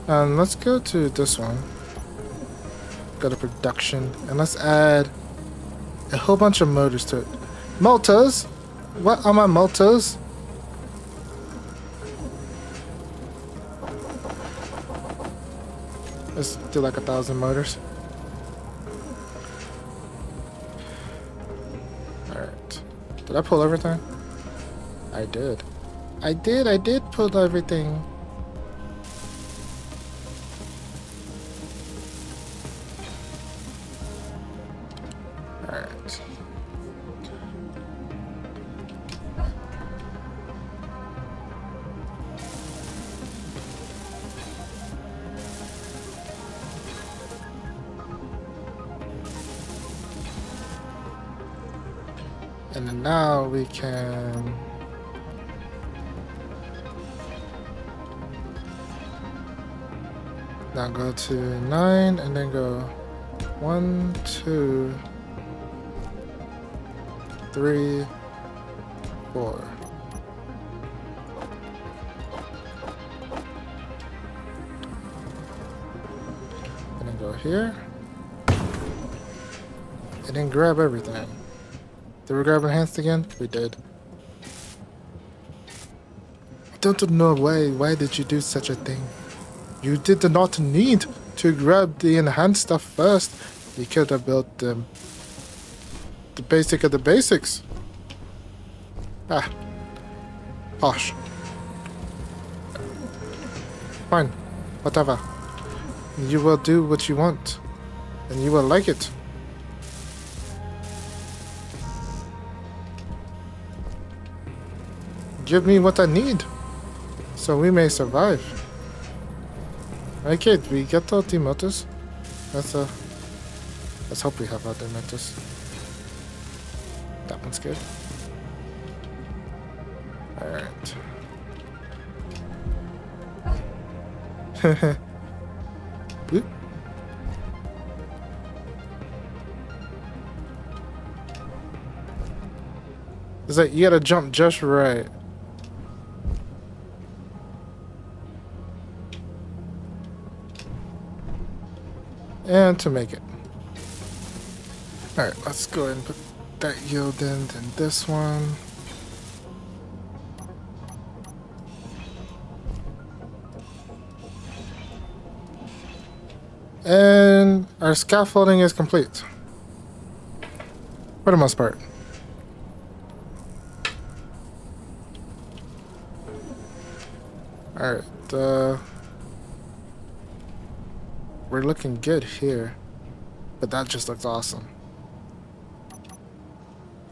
And let's go to this one. Go to production. And let's add a whole bunch of motors to it. Motors? What are my motors? Let's do like 1,000 motors. Alright. Did I pull everything? I did. I did pull everything. Alright. And then now we can now go to 9 and then go 1, 2, 3, 4. And then go here. And then grab everything. Did we grab enhanced again? We did. I don't know why. Why did you do such a thing? You did not need to grab the enhanced stuff first. You could have built the basic of the basics. Ah. Posh. Fine. Whatever. You will do what you want. And you will like it. Give me what I need, so we may survive. Okay, we get all the motors. Let's hope we have other motors. That one's good. Alright. Boop. It's like you gotta jump just right. And to make it. Alright, let's go ahead and put that yield in, then this one. And our scaffolding is complete. For the most part. Alright, we're looking good here, but that just looks awesome.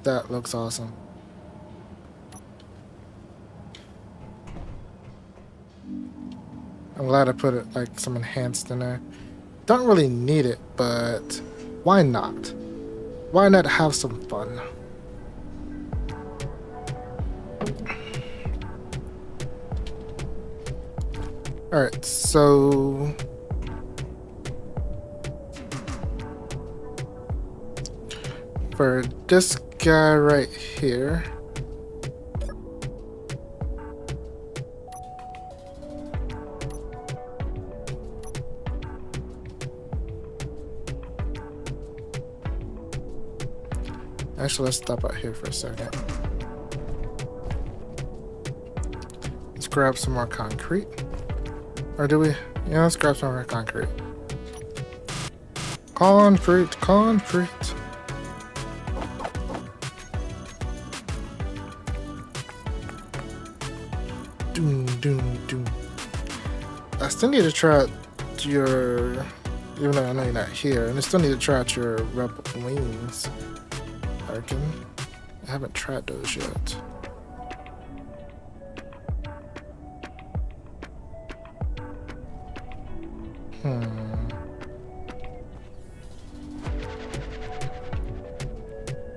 That looks awesome. I'm glad I put it like some enhanced in there. Don't really need it, but why not? Why not have some fun? Alright, so for this guy right here, actually let's stop out here for a second. Let's grab some more concrete. Or do we? Yeah, let's grab some more concrete. Concrete. Doom. I still need to try out your, even though I know you're not here, and I still need to try out your rebel wings. I haven't tried those yet.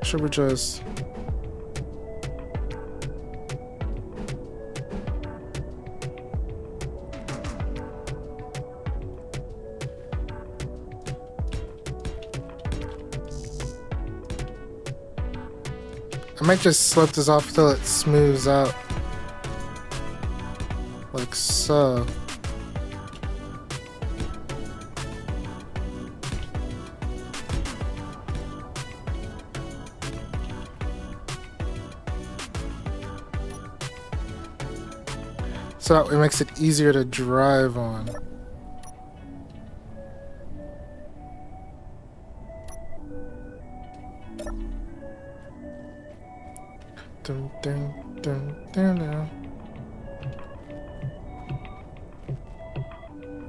Should we just... I might just slip this off till it smooths out. Like so. So it makes it easier to drive on. Dun.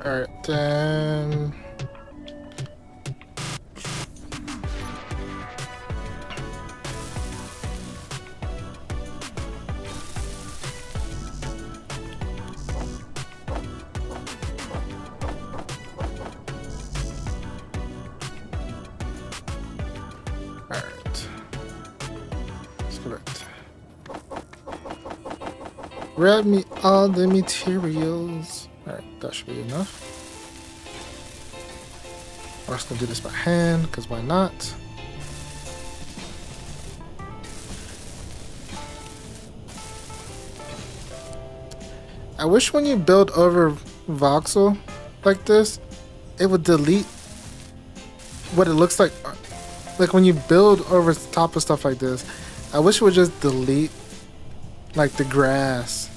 Alright, then... Alright. Let's go back. Grab me all the materials. Alright, that should be enough. We're just gonna do this by hand, because why not? I wish when you build over voxel like this, it would delete what it looks like. Like when you build over top of stuff like this, I wish it would just delete like the grass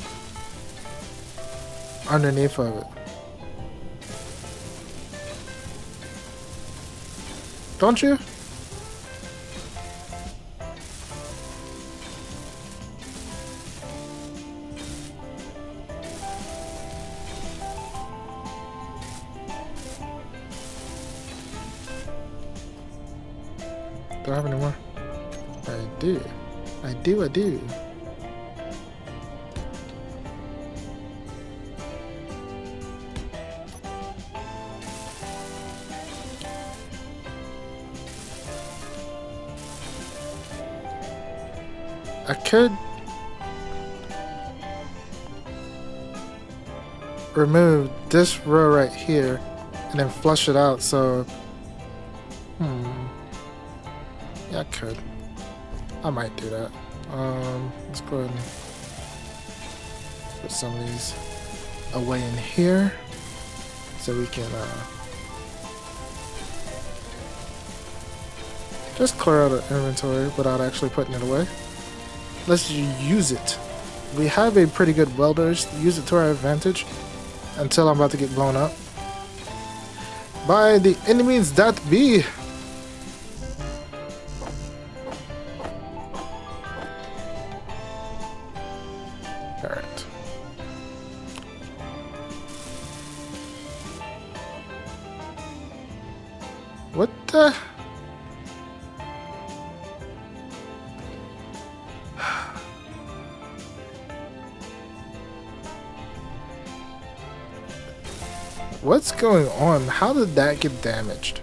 underneath of it. Don't you? Do I have any more? I do. I do. I could remove this row right here and then flush it out, so yeah, I could. I might do that. Let's go ahead and put some of these away in here so we can just clear out the inventory without actually putting it away. Let's use it. We have a pretty good welders. Use it to our advantage until I'm about to get blown up by the enemies that be. Alright. What the? What's going on? How did that get damaged?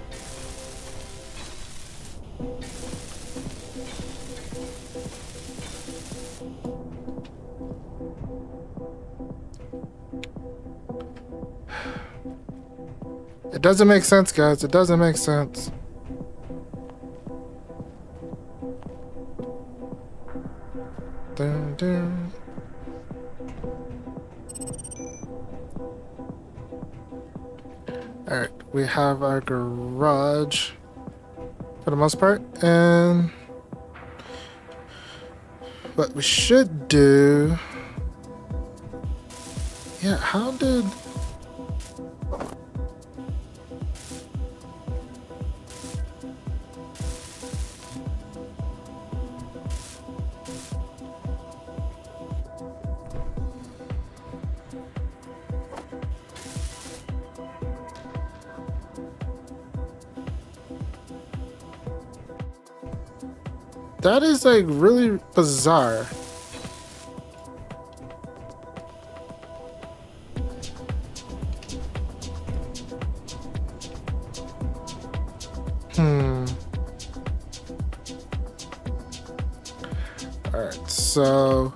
It doesn't make sense, guys. It doesn't make sense. Dun, dun. Alright, we have our garage for the most part, and what we should do... Yeah, how did... That is like really bizarre. Alright, so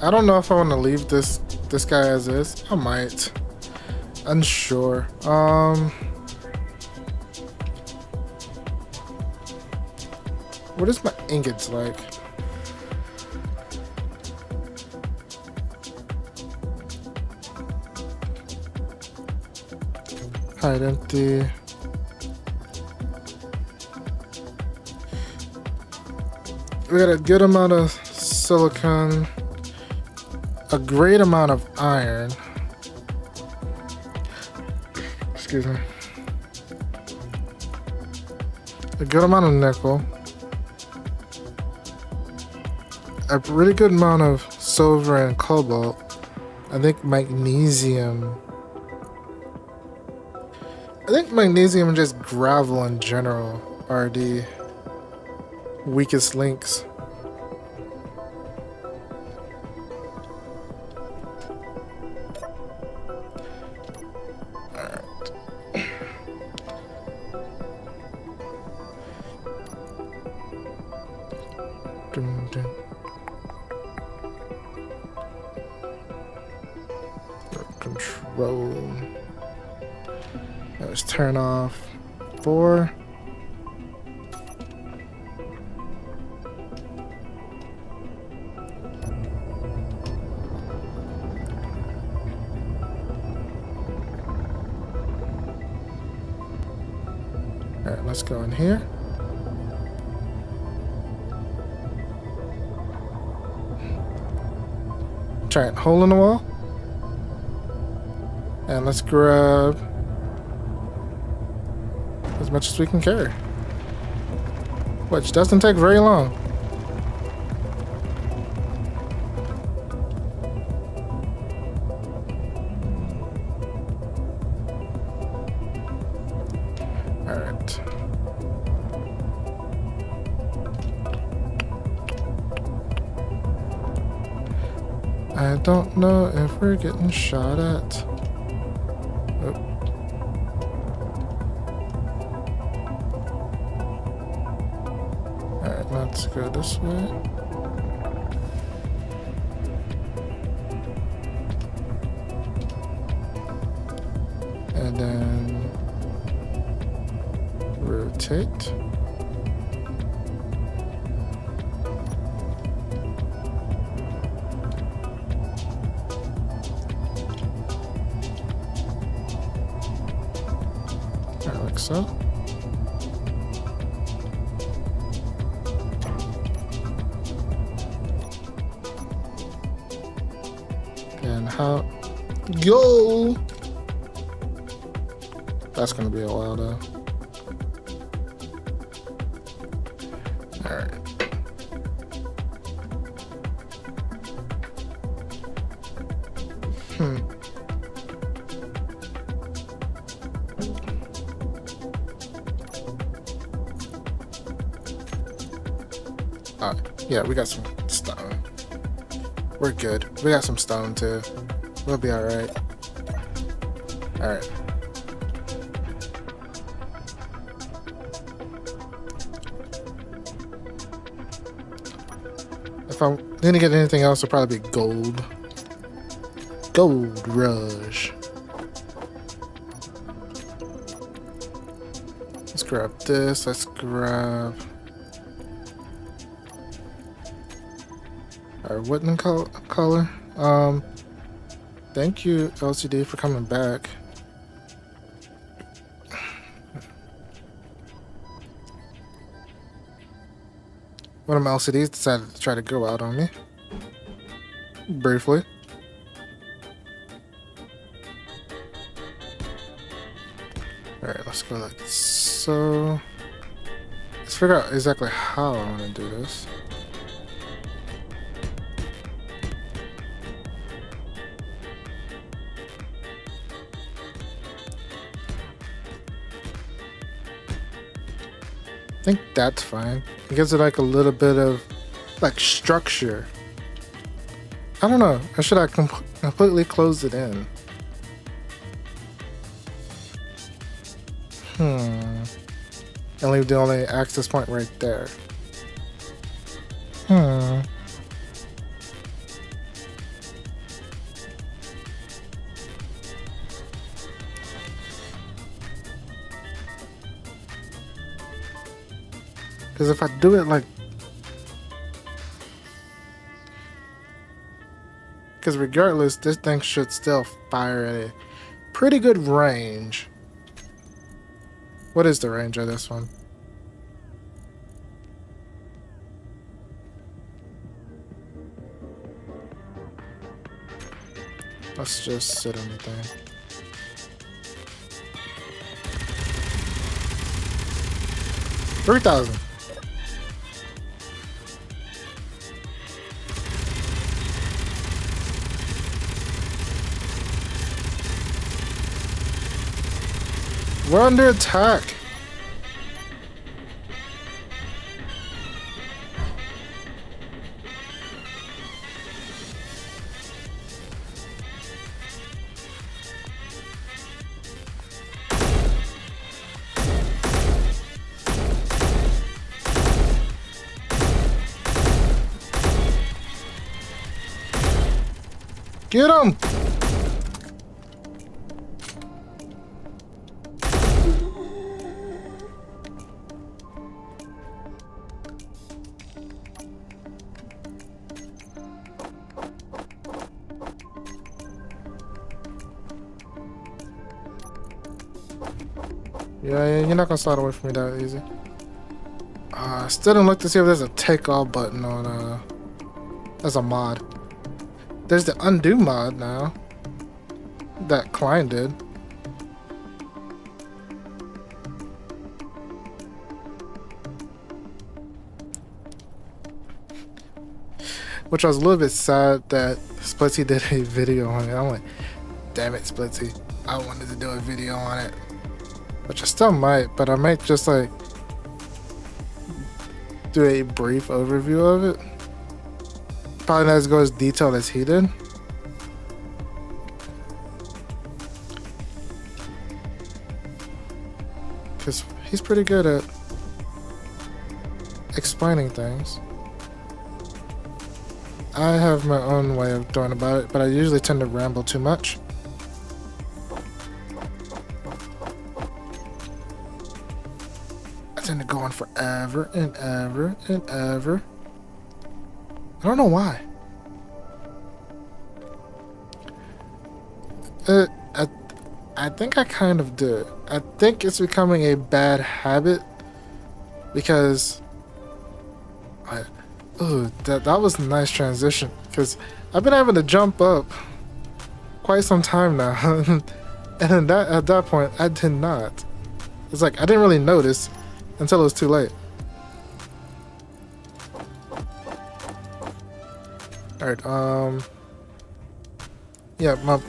I don't know if I want to leave this guy as is. I might. Unsure. What is my ingots like? Hide empty. We got a good amount of silicon. A great amount of iron. Excuse me. A good amount of nickel. A really good amount of silver and cobalt. I think magnesium. I think magnesium and just gravel in general are the weakest links. Control. Let's turn off 4. Alright, let's go in here. Giant hole in the wall. And let's grab as much as we can carry. Which doesn't take very long. Alright. I don't know if we're getting shot at. Alright, let's go this way. And then rotate. Like so. And how? Yo! That's gonna be a while though. Alright. Yeah, we got some stone. We're good. We got some stone too. We'll be alright. Alright. if I need to get anything else, it'll probably be gold. Gold rush. Let's grab this. Let's grab our wooden color. Thank you, LCD, for coming back. One of my LCDs decided to try to go out on me. Briefly. Alright, let's go like so. Let's figure out exactly how I want to do this. I think that's fine. It gives it like a little bit of like structure. I don't know. Or should I completely close it in? And leave the only access point right there. Because if I do it like... Because regardless, this thing should still fire at a pretty good range. What is the range of this one? Let's just sit on the thing. $3,000. We're under attack. Get him! Yeah, you're not gonna slide away from me that easy. Still didn't look to see if there's a take all button on as a mod. There's the undo mod now that Klein did. Which I was a little bit sad that Splitsy did a video on it. I'm like, damn it, Splitsy. I wanted to do a video on it. Which I still might, but I might just like do a brief overview of it. Probably not as go as detailed as he did. Because he's pretty good at explaining things. I have my own way of doing about it, but I usually tend to ramble too much. I tend to go on forever and ever and ever. I don't know why. I think I kind of do. I think it's becoming a bad habit because that was a nice transition because I've been having to jump up quite some time now. And at that point I did not. It's like I didn't really notice until it was too late. Alright, yeah, my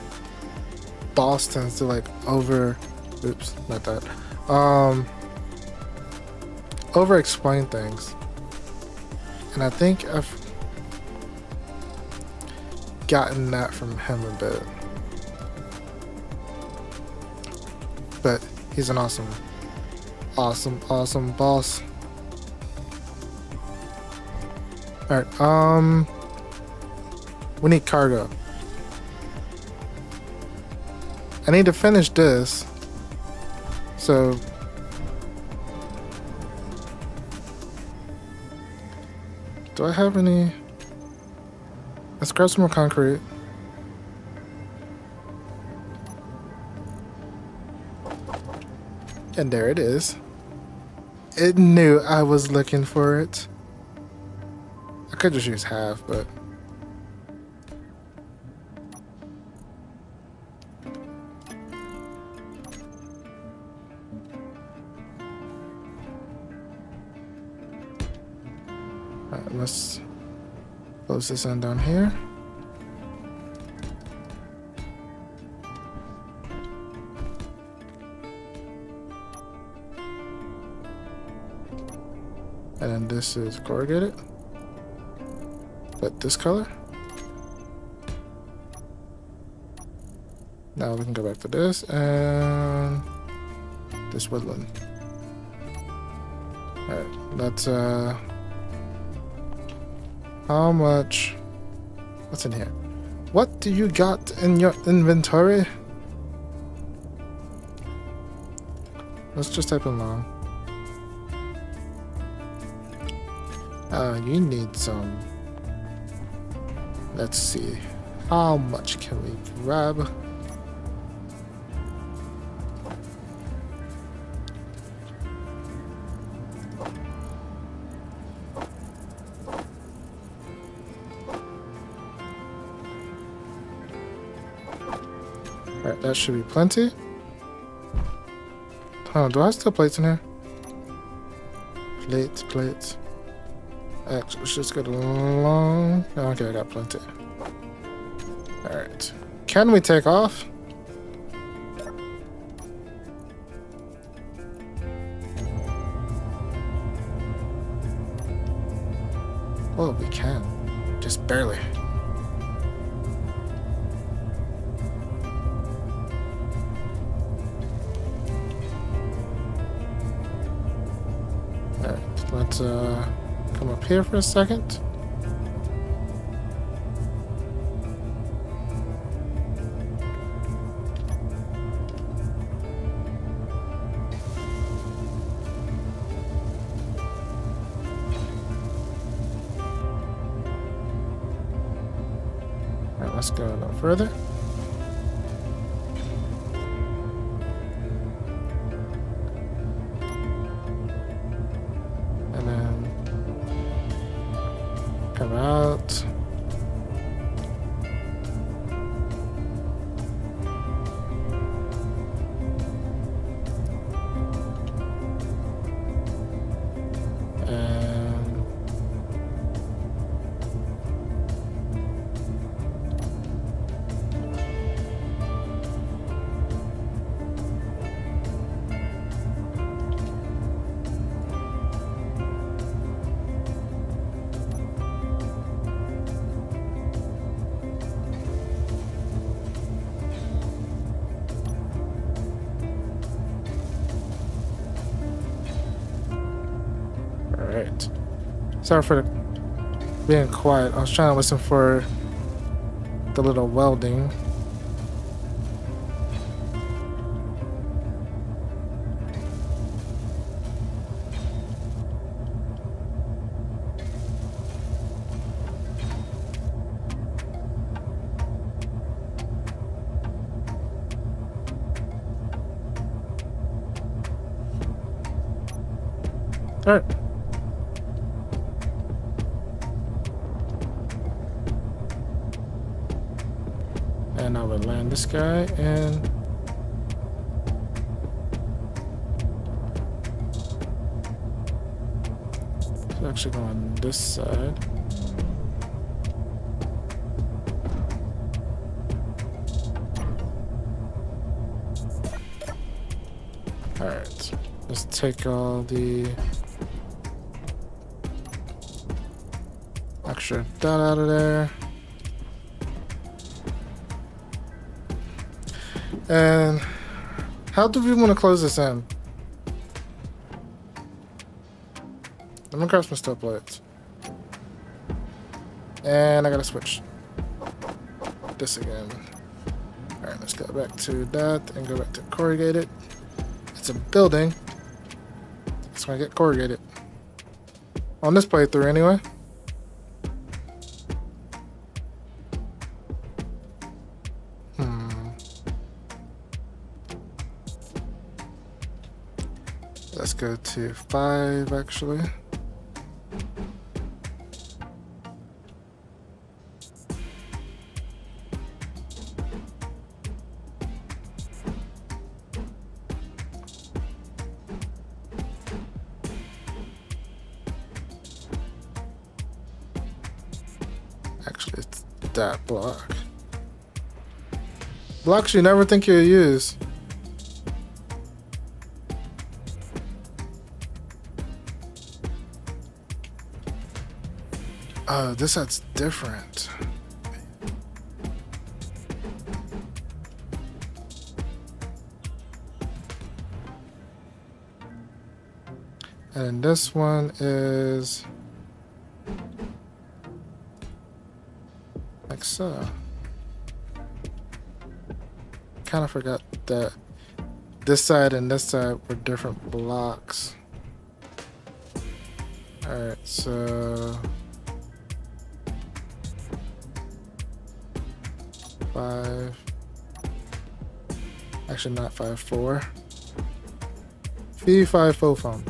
boss tends to like oops, not that. Over explain things. And I think I've gotten that from him a bit. But he's an awesome boss. Alright, we need cargo. I need to finish this. So do I have any? Let's grab some more concrete. And there it is. It knew I was looking for it. I could just use half, but alright, let's close this end down here. And then this is corrugated, but this color. Now we can go back to this and this woodland. Alright, that's how much? What's in here? What do you got in your inventory? Let's just type in long. You need some. Let's see. How much can we grab? Alright, that should be plenty. Oh, do I have still plates in here? Plates. Actually, let's just go long. Okay, I got plenty. Alright. Can we take off? Oh, we can. Just barely. Alright, let's come up here for a second. Alright, let's go a little further. And then come out. And alright. Sorry for being quiet. I was trying to listen for the little welding. Alright. And I will land this guy and it's actually go on this side. Alright. Let's take all the extra that out of there. And how do we want to close this in? I'm gonna grab some step plates. And I gotta switch this again. Alright, let's go back to that and go back to corrugated. It's a building. It's gonna get corrugated. On this playthrough anyway. Let's go to 5 actually. Actually, it's that block. Blocks you never think you'll use. Oh, this side's different. And this one is like so. Kind of forgot that this side and this side were different blocks. Alright, so 5. Actually, not 5, 4. Fee 5 full phone.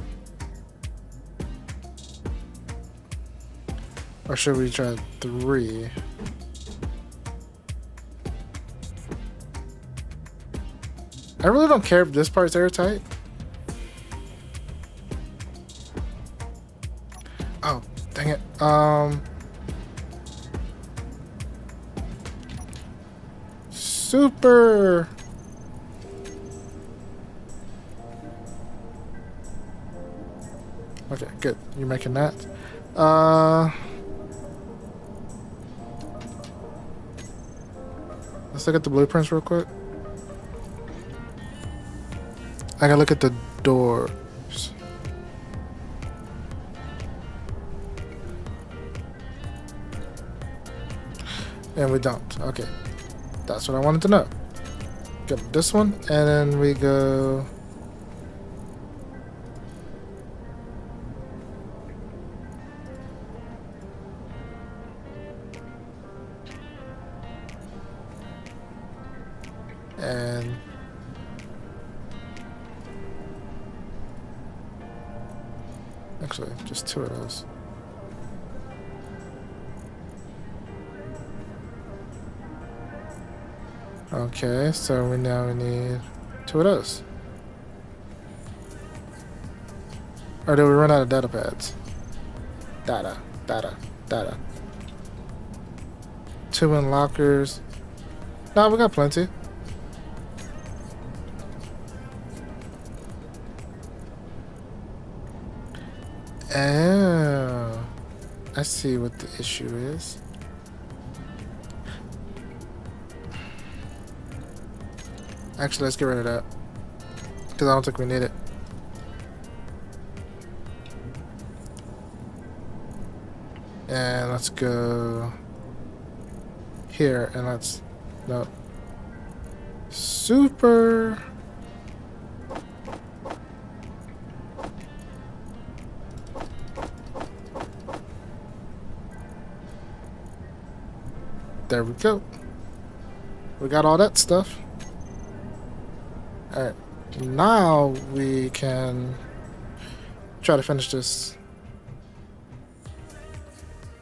Or should we try 3? I really don't care if this part's airtight. Oh, dang it. Super. Okay, good. You're making that. Let's look at the blueprints real quick. I gotta look at the doors. And we don't. Okay. That's what I wanted to know. Get this one, and then we go. And actually, just 2 of those. Okay, so we need 2 of those. Or did we run out of data pads? Data. 2 in lockers. No, we got plenty. Oh, I see what the issue is. Actually, let's get rid of that. Because I don't think we need it. And let's go here and let's, no. Super. There we go. We got all that stuff. Alright. Now we can try to finish this.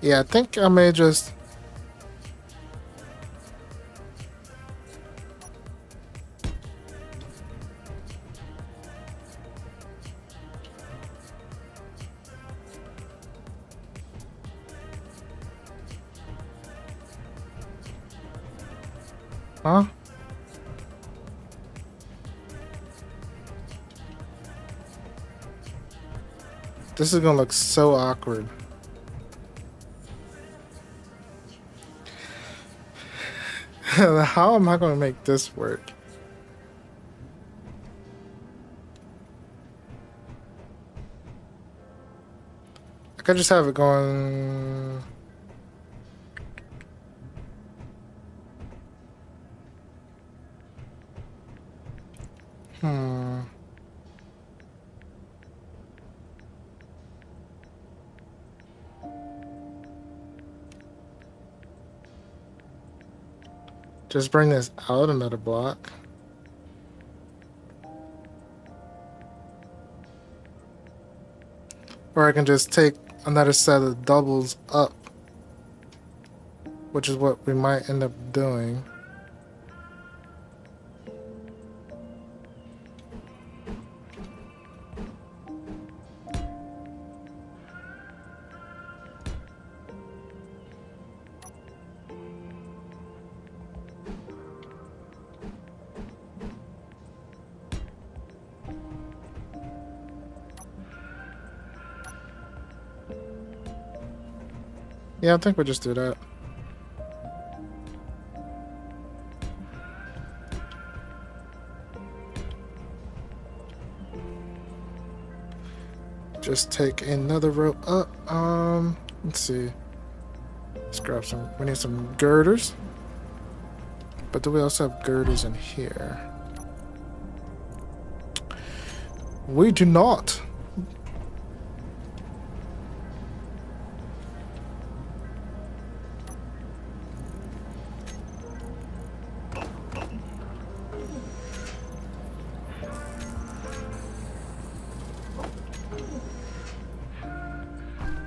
Yeah, I think I may just... Huh? This is gonna look so awkward. How am I gonna make this work? I could just have it going... Hmm. Just bring this out another block. Or I can just take another set of doubles up, which is what we might end up doing. Yeah, I think we'll just do that. Just take another row up. Let's see. Let's grab some. We need some girders. But do we also have girders in here? We do not.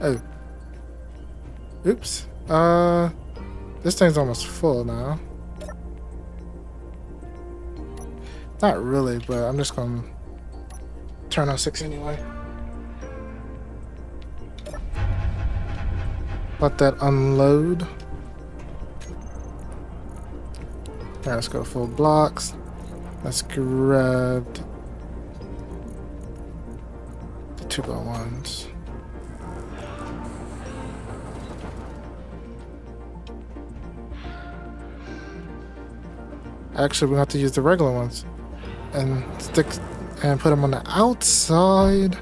Oh. Oops. This thing's almost full now. Not really, but I'm just gonna turn on 6 anyway. Let that unload. Alright, let's go full blocks. Let's grab the 2x1s. Actually, we have to use the regular ones and stick and put them on the outside.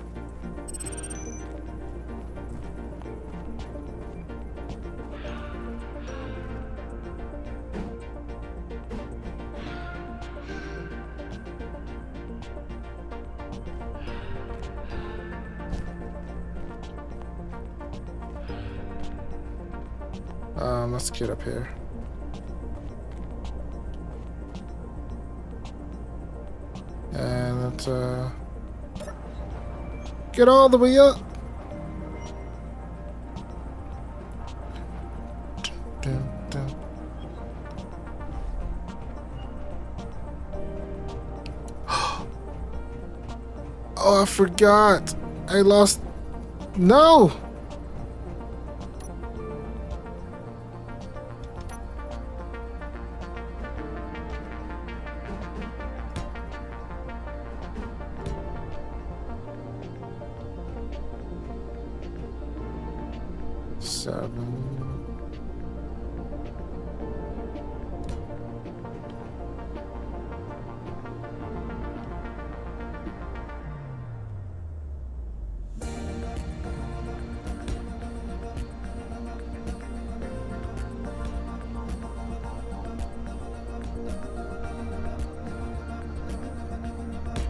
Let's get up here. And let's get all the way up. Dun, dun. Oh, I forgot. I lost. No.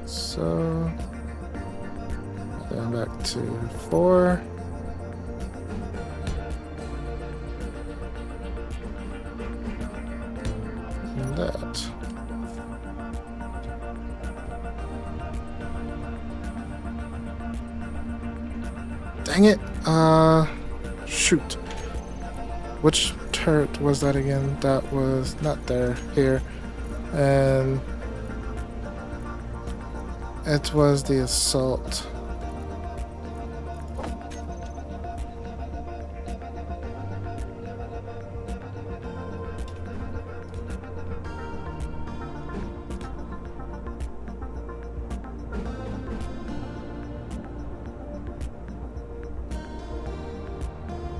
So then back to 4. And that. Dang it. Shoot. Which turret was that again? That was not there. Here. And it was the assault.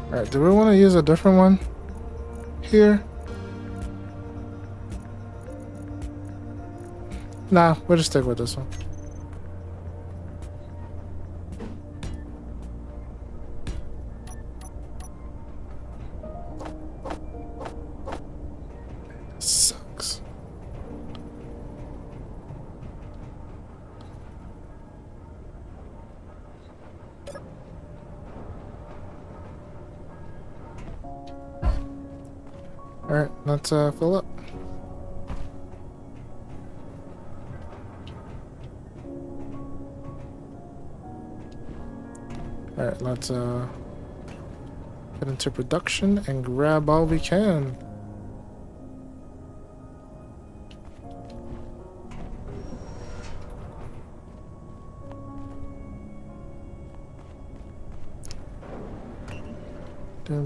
Alright, do we want to use a different one here? Nah, we'll just stick with this one. Sucks. Alright, let's fill up. Alright, let's get into production and grab all we can.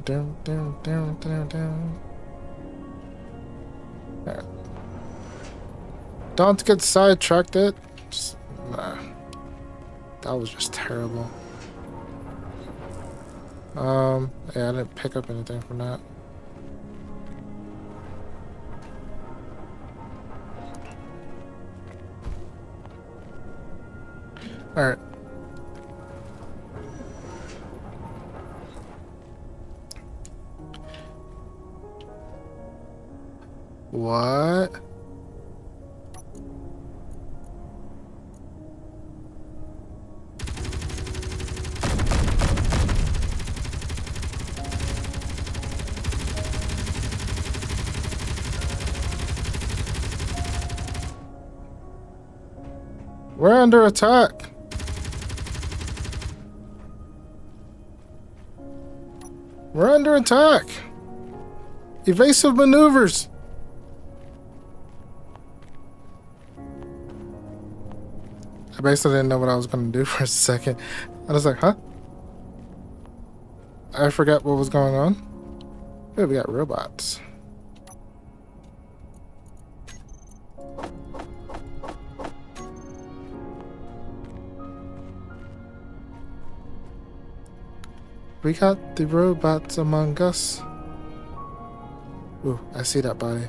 Down. Alright. Don't get sidetracked. Nah. That was just terrible. Yeah, I didn't pick up anything from that. Alright. What? We're under attack. We're under attack. Evasive maneuvers. I basically didn't know what I was going to do for a second. I was like, huh? I forgot what was going on. Yeah, we got robots. We got the robots among us. Ooh, I see that body.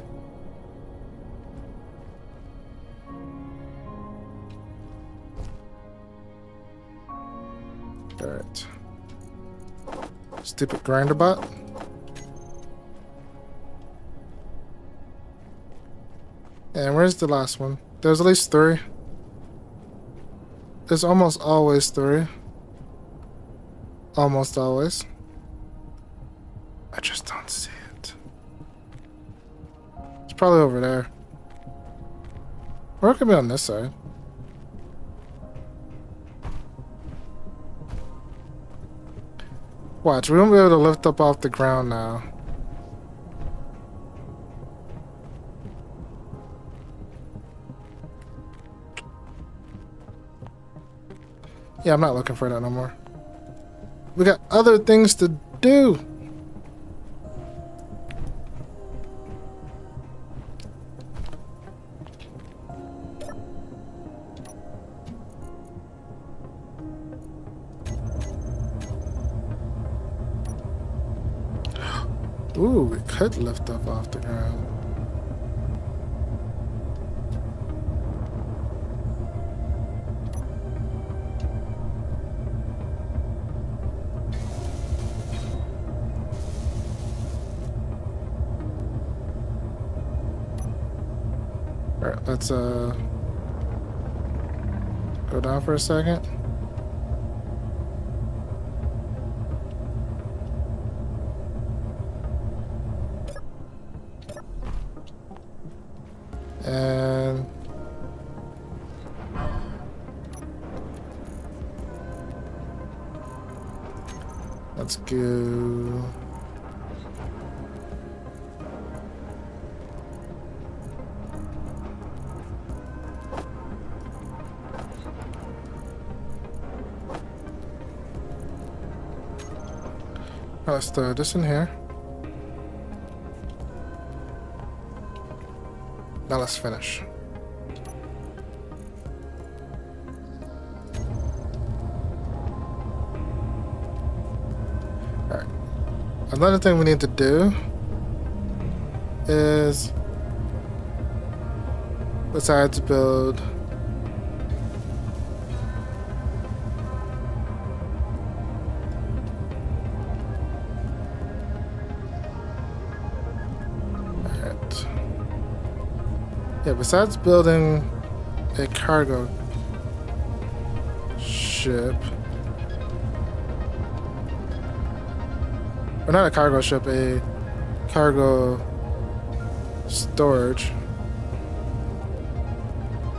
Alright. Stupid grinder bot. And where's the last one? There's at least 3. There's almost always 3. Almost always. I just don't see it. It's probably over there. Or it could be on this side. Watch, we won't be able to lift up off the ground now. Yeah, I'm not looking for that no more. We got other things to do. Ooh, we could lift up off the ground. Alright, let's go down for a second. And let's go. Let's throw this in here. Now let's finish. Alright. Another thing we need to do is, besides build, yeah, besides building a cargo ship, or not a cargo ship, a cargo storage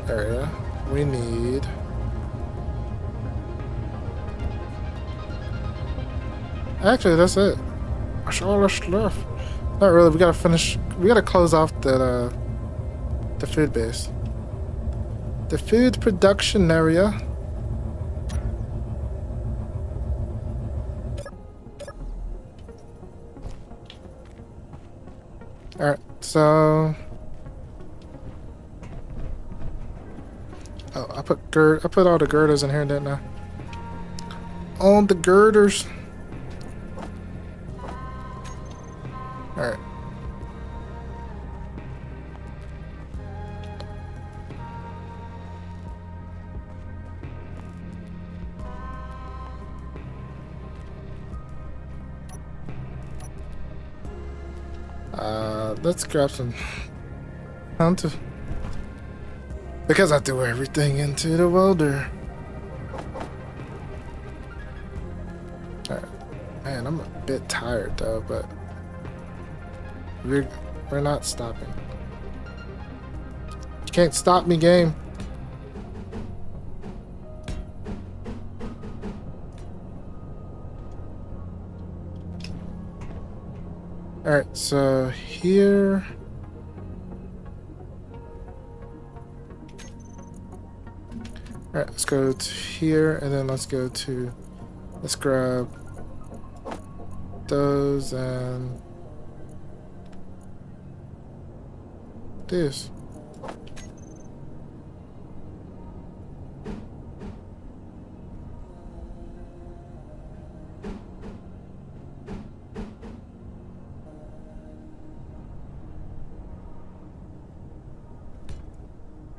area, we need actually that's it. That's all that's left. Not really, we gotta close off the food base. The food production area. Alright, so oh, I put all the girders in here, didn't I? All the girders. Alright. Let's grab some because I threw everything into the welder. Alright. Man, I'm a bit tired though, but we're not stopping. You can't stop me, game. Alright, so here. Alright, let's go to here and then let's grab those and this.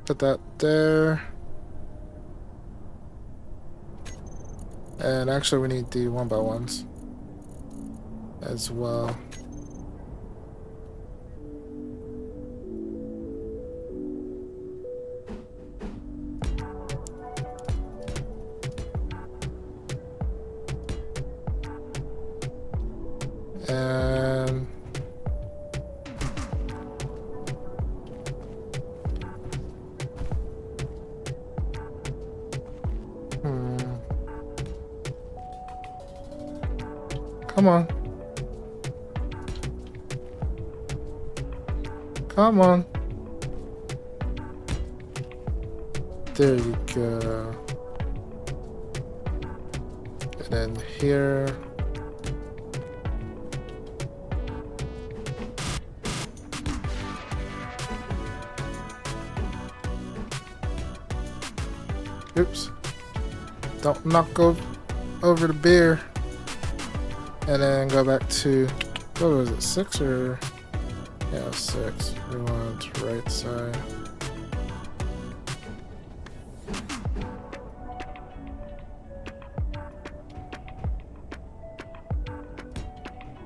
Put that there. And actually we need the 1x1s as well. And come on. Come on. There you go. And then here. Oops. Don't knock over the beer. And then go back to, what was it, 6 or? Yeah, 6. We want right side.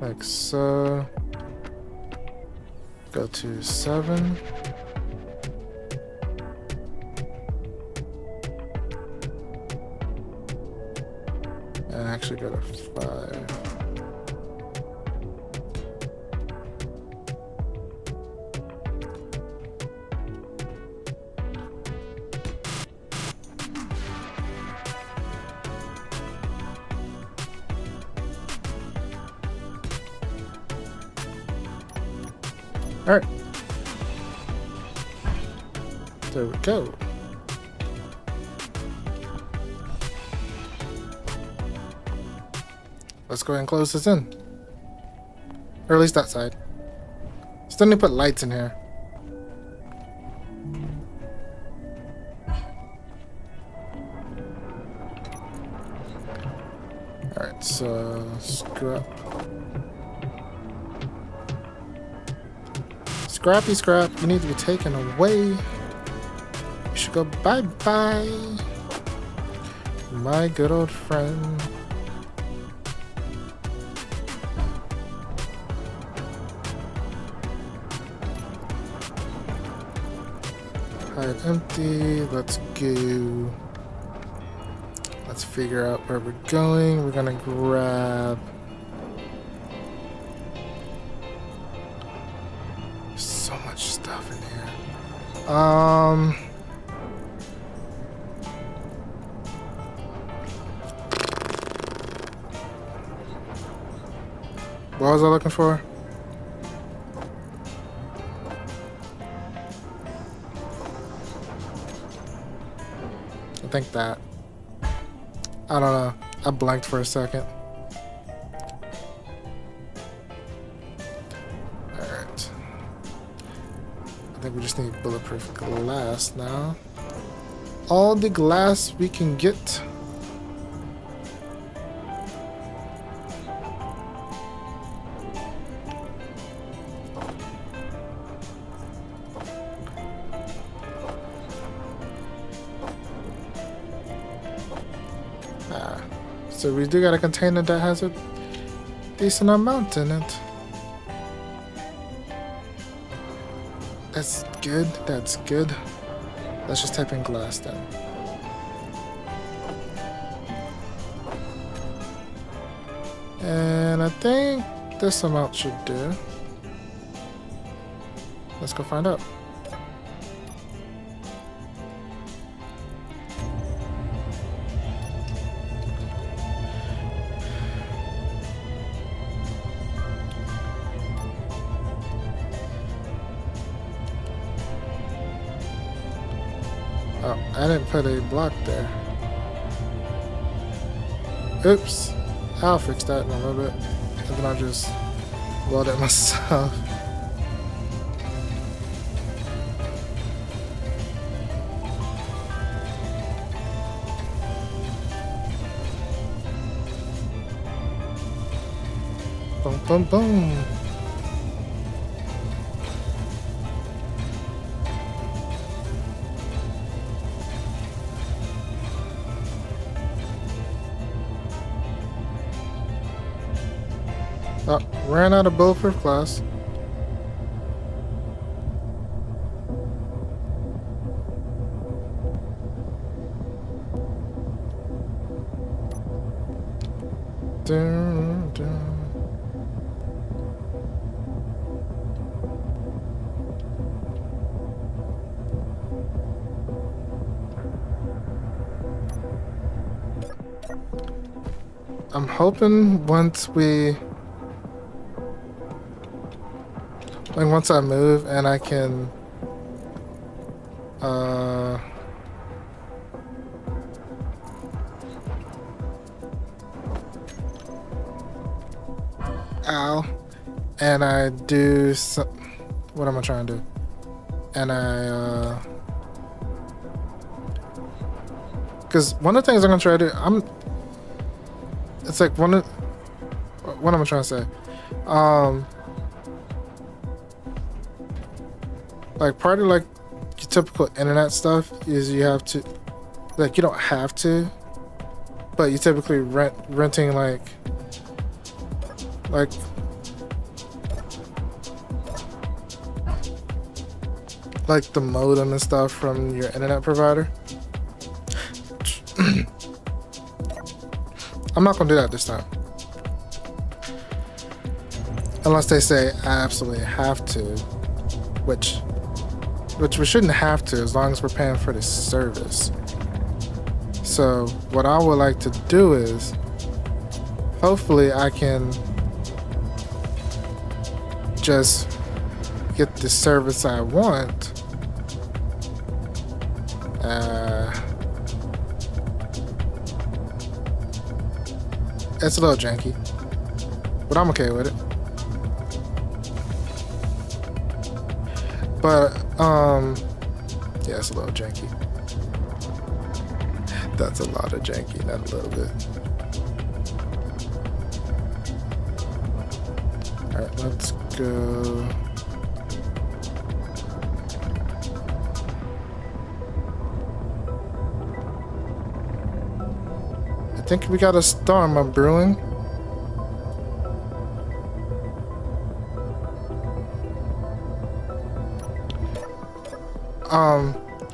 Like so. Go to 7. And actually go to 5. Alright. There we go. Let's go ahead and close this in. Or at least that side. Still need to put lights in here. Alright, so scrap. Scrap, you need to be taken away. You should go bye-bye. My good old friend. Hide empty, let's go. Let's figure out where we're going. We're gonna grab so much stuff in here. What was I looking for? I think that. I don't know. I blanked for a second. Alright. I think we just need bulletproof glass now. All the glass we can get. So we do got a container that has a decent amount in it. That's good, that's good. Let's just type in glass then. And I think this amount should do. Let's go find out. Oh, I didn't put a block there. Oops. I'll fix that in a little bit. And then I'll just weld it myself. Boom, boom, boom. Oh, ran out of bulletproof glass. Dun, dun. I'm hoping once I move and I can ow, and I do some, what am I trying to do? And I because one of the things I'm gonna try to do, it's like what am I trying to say? Like part of like your typical internet stuff is you have to, like, you don't have to, but you typically renting like the modem and stuff from your internet provider. I'm not gonna do that this time. Unless they say I absolutely have to, which we shouldn't have to as long as we're paying for the service. So what I would like to do is, hopefully I can just get the service I want. It's a little janky, but I'm okay with it. But yeah, it's a little janky. That's a lot of janky, not a little bit. All right, let's go. I think we got a storm brewing.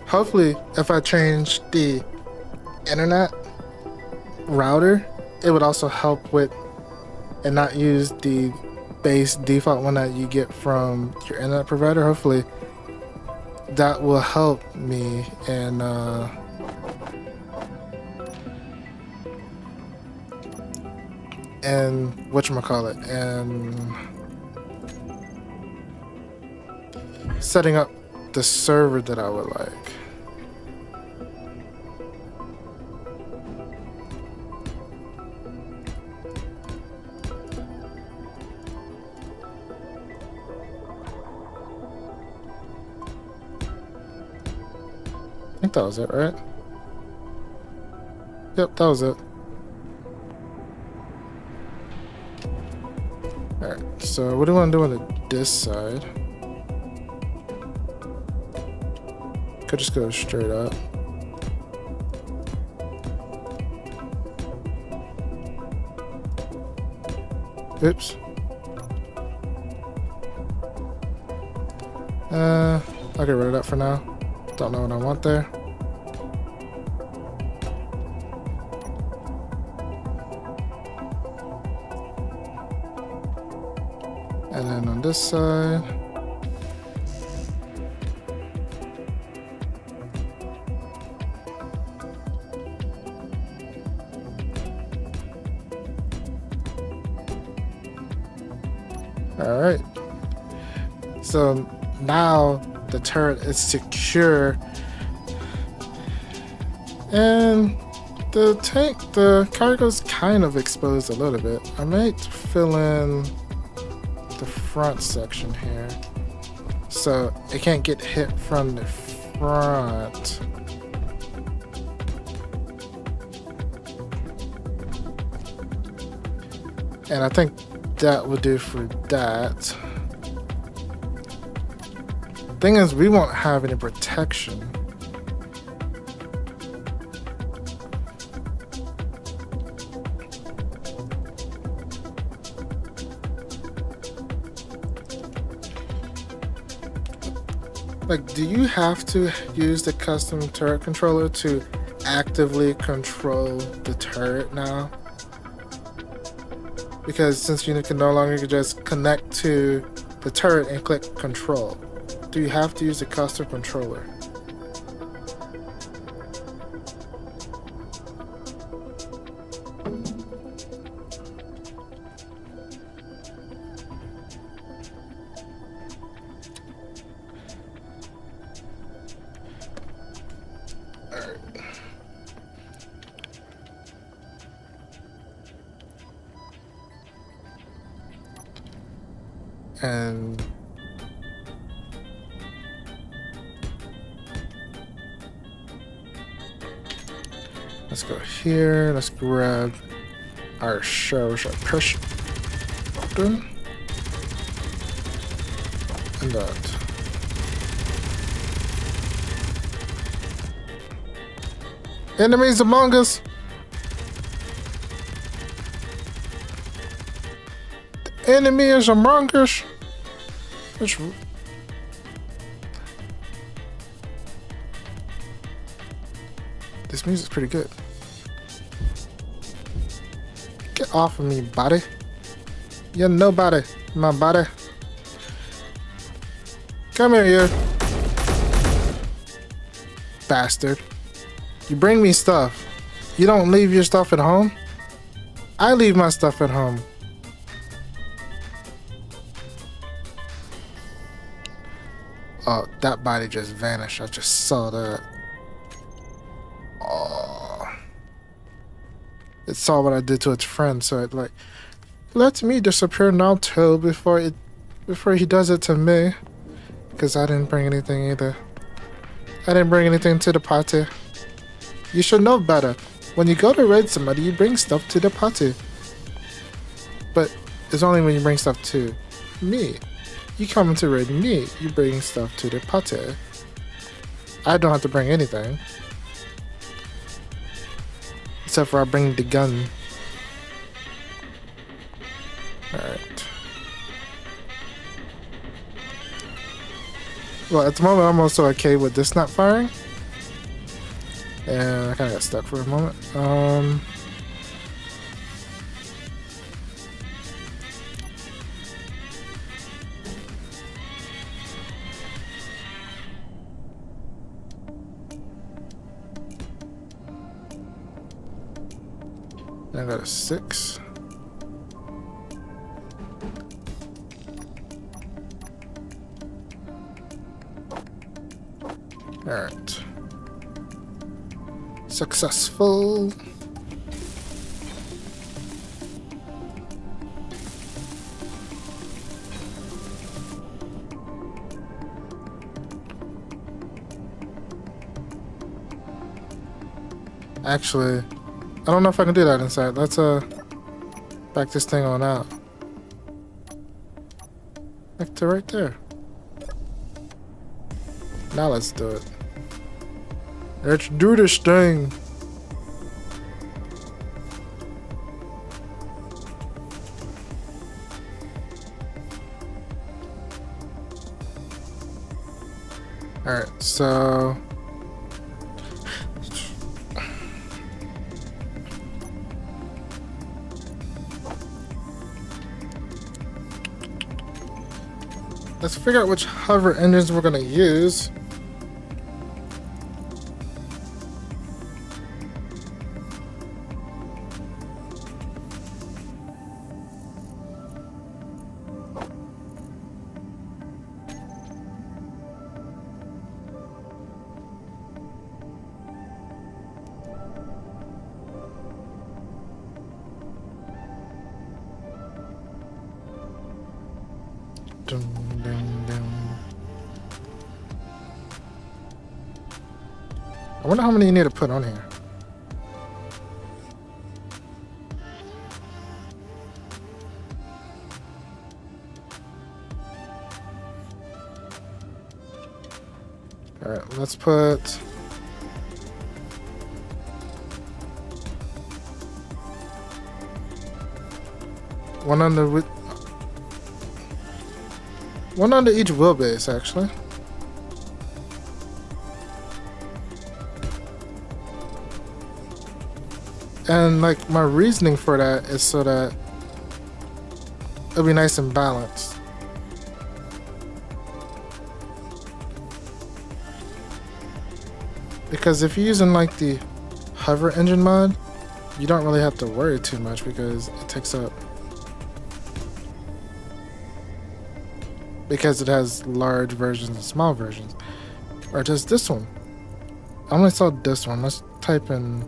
Hopefully if I change the internet router, it would also help with and not use the base default one that you get from your internet provider. Hopefully that will help me in and whatchamacallit, and setting up the server that I would like. I think that was it, right? Yep, that was it. Alright, so what do you want to do on this side? Could just go straight up. Oops. I'll get rid of that for now. Don't know what I want there. And then on this side. All right. So now the turret is secure. And the cargo's kind of exposed a little bit. I might fill in the front section here so it can't get hit from the front. And I think that will do for that. Thing is, we won't have any protection. Like, do you have to use the custom turret controller to actively control the turret now? Because since you can no longer just connect to the turret and click control, do you have to use the custom controller? And let's go here. Let's grab our pressure button and that. Enemies among us. The enemy is among us. Which this music's pretty good. Get off of me, body. You're nobody, my body. Come here, you bastard. You bring me stuff. You don't leave your stuff at home? I leave my stuff at home. Oh, that body just vanished. I just saw that. Oh. It saw what I did to its friend, so it like let me disappear now too before he does it to me. Because I didn't bring anything either. I didn't bring anything to the party. You should know better. When you go to raid somebody, you bring stuff to the party. But it's only when you bring stuff to me. You come to raid me, you bring stuff to the party. I don't have to bring anything. Except for I bring the gun. Alright. Well, at the moment I'm also okay with this not firing. And I kinda got stuck for a moment. Then I got a 6. Alright. Successful. Actually, I don't know if I can do that inside. Let's back this thing on out. Back to right there. Now let's do it. Let's do this thing. Alright, so let's figure out which hover engines we're gonna use. Dun, dun, dun. I wonder how many you need to put on here. Alright, let's put one under each wheelbase, actually. And like my reasoning for that is so that it'll be nice and balanced. Because if you're using like the hover engine mod, you don't really have to worry too much because it takes up, because it has large versions and small versions. Or just this one. I only saw this one. Let's type in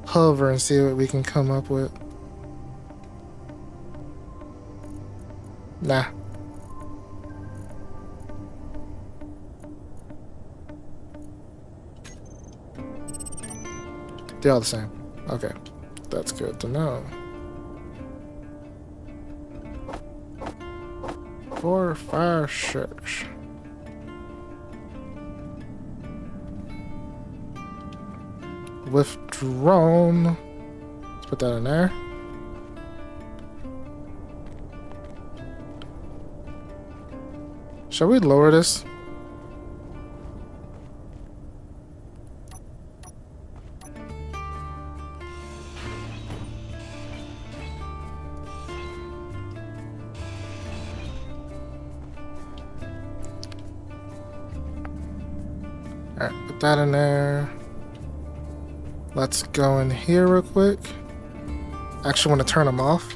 hover and see what we can come up with. Nah. They're all the same. Okay. That's good to know. For fire search. With drone. Let's put that in there. Shall we lower this? Alright, put that in there. Let's go in here real quick. Actually want to turn them off.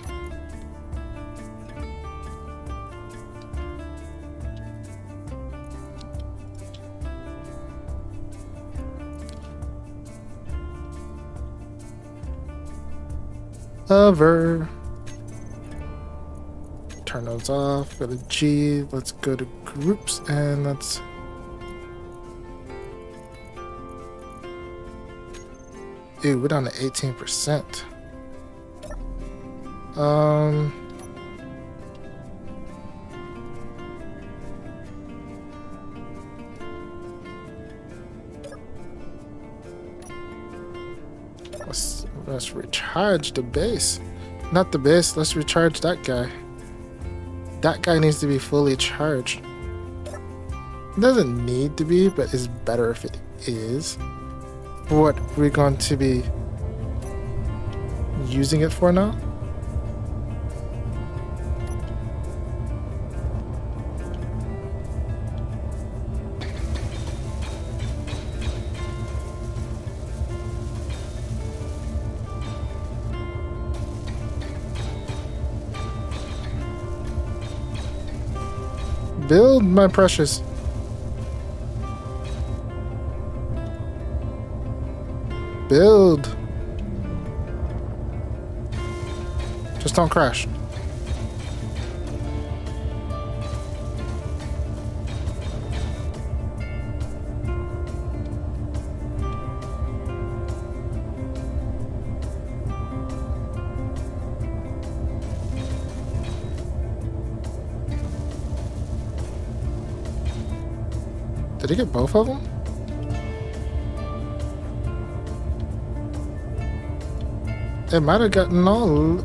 Hover. Turn those off. Go to G. Let's go to groups and let's. Dude, we're down to 18%. Let's recharge the base. Not the base, let's recharge that guy. That guy needs to be fully charged. It doesn't need to be, but it's better if it is. What we're going to be using it for now. Build, my precious. Build. Just don't crash. Did he get both of them? It might have gotten all.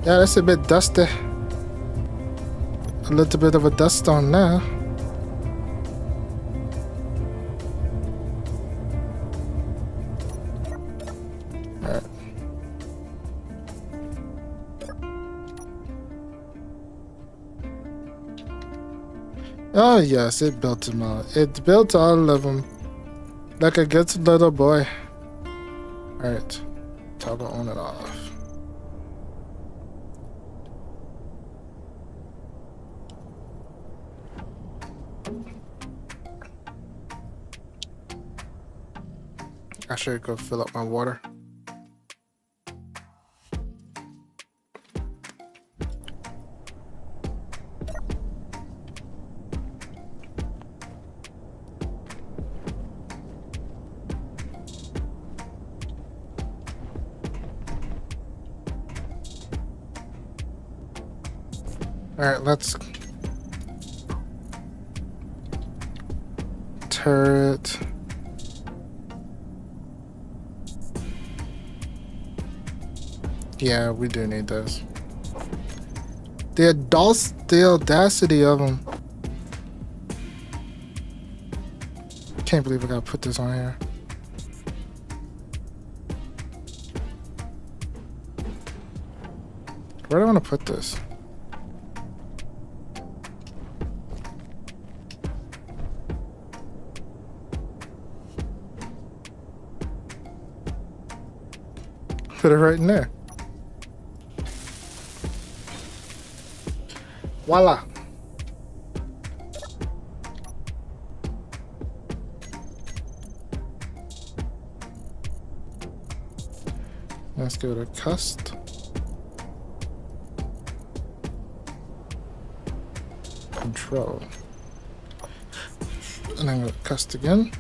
Yeah, that's a bit dusty. A little bit of a dust on there. Alright. Oh yes, it built them all. It built all of them. Like a good little boy. Alright. Toggle on and off. I should go fill up my water. All right, let's turret. Yeah, we do need those. The audacity of them. Can't believe I gotta put this on here. Where do I want to put this? Put it right in there. Voila. Let's go to cust. Control. And then go to cust again.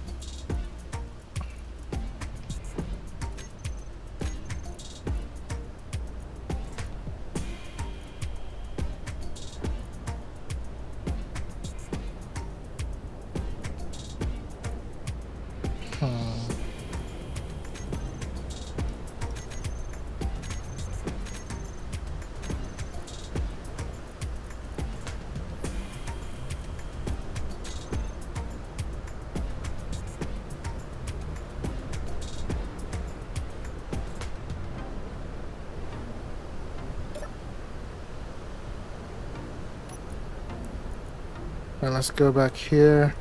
And let's go back here.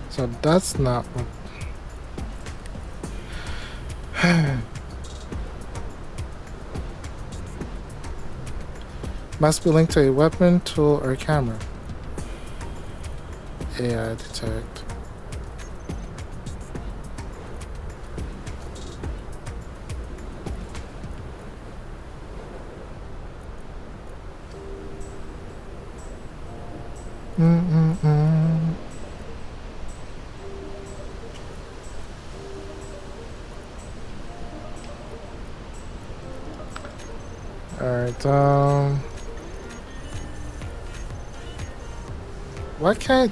So that's not what. Must be linked to a weapon, tool, or camera. AI detect. Alright, why can't...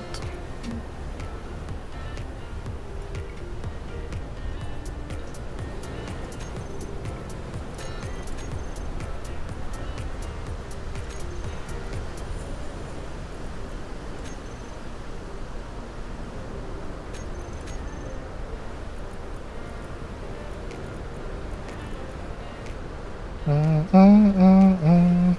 Mm-mm-mm.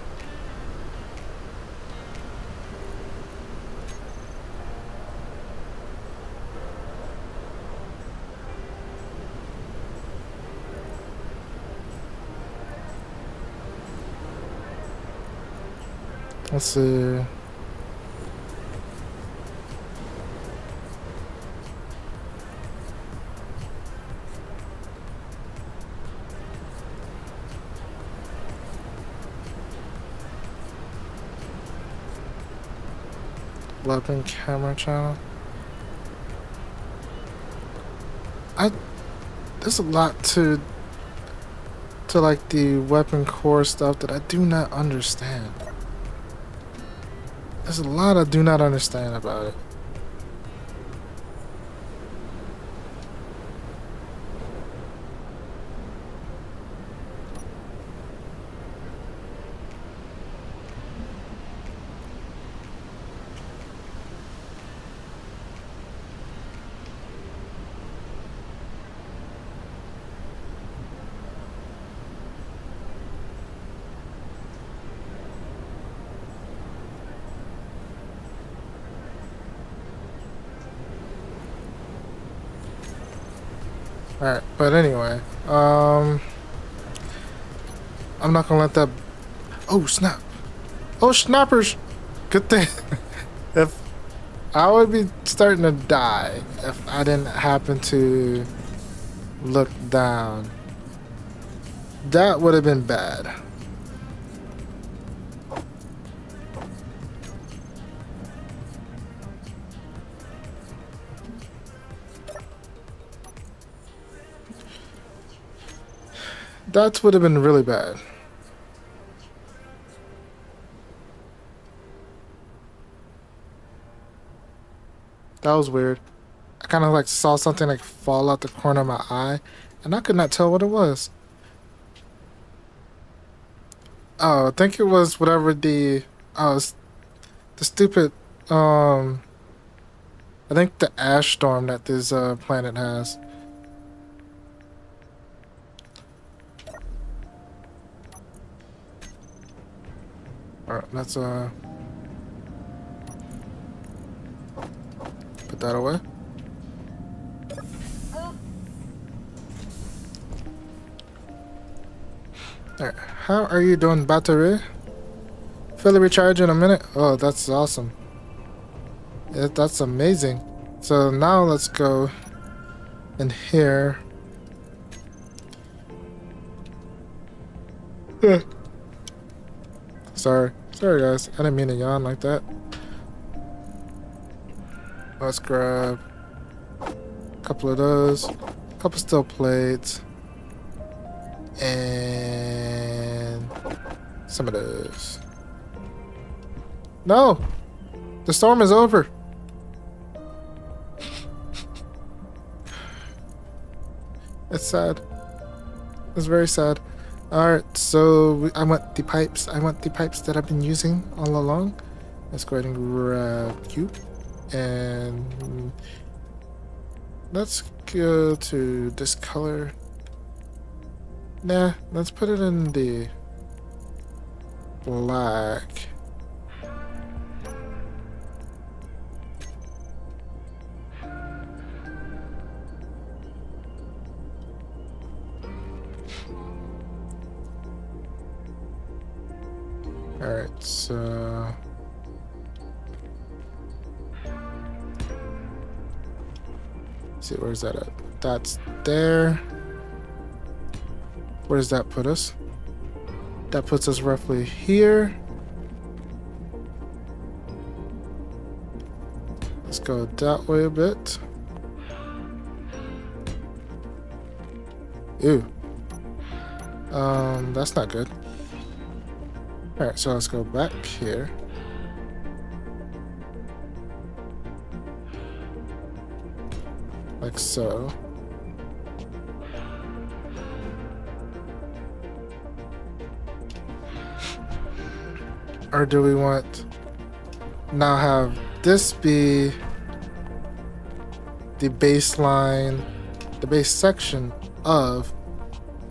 Let's see. Weapon camera channel. There's a lot to like the weapon core stuff that I do not understand. There's a lot I do not understand about it. Alright, but anyway, I'm not gonna let that. Oh snap! Oh snappers! Good thing. If I would be starting to die if I didn't happen to look down. That would have been bad. That would have been really bad. That was weird. I kind of like saw something like fall out the corner of my eye, and I could not tell what it was. Oh, I think it was whatever the stupid I think the ash storm that this planet has. All right, let's put that away. All right, how are you doing, battery? Fully recharge in a minute. Oh, that's awesome. Yeah, that's amazing. So now let's go in here. Sorry guys, I didn't mean to yawn like that. Let's grab a couple of those, a couple steel plates, and some of those. No! The storm is over! It's sad. It's very sad. Alright, so I want the pipes. I want the pipes that I've been using all along. Let's go ahead and grab you. And let's go to this color. Nah, let's put it in the black. Alright, so see, where's that at? That's there. Where does that put us? That puts us roughly here. Let's go that way a bit. Ew. That's not good. Alright, so let's go back here. Like so. Or do we want now have this be the baseline, the base section of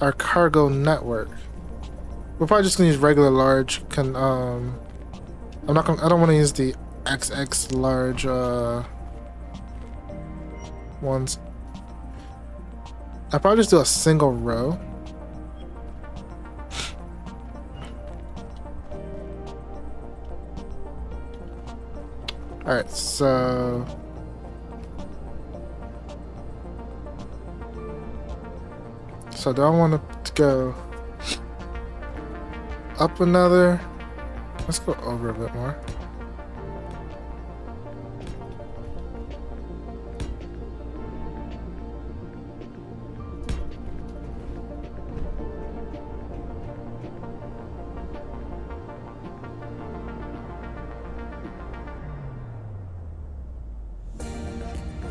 our cargo network? We're probably just gonna use regular large. I don't want to use the XX large ones. I'll probably just do a single row. Alright, so do I want to go up another? Let's go over a bit more.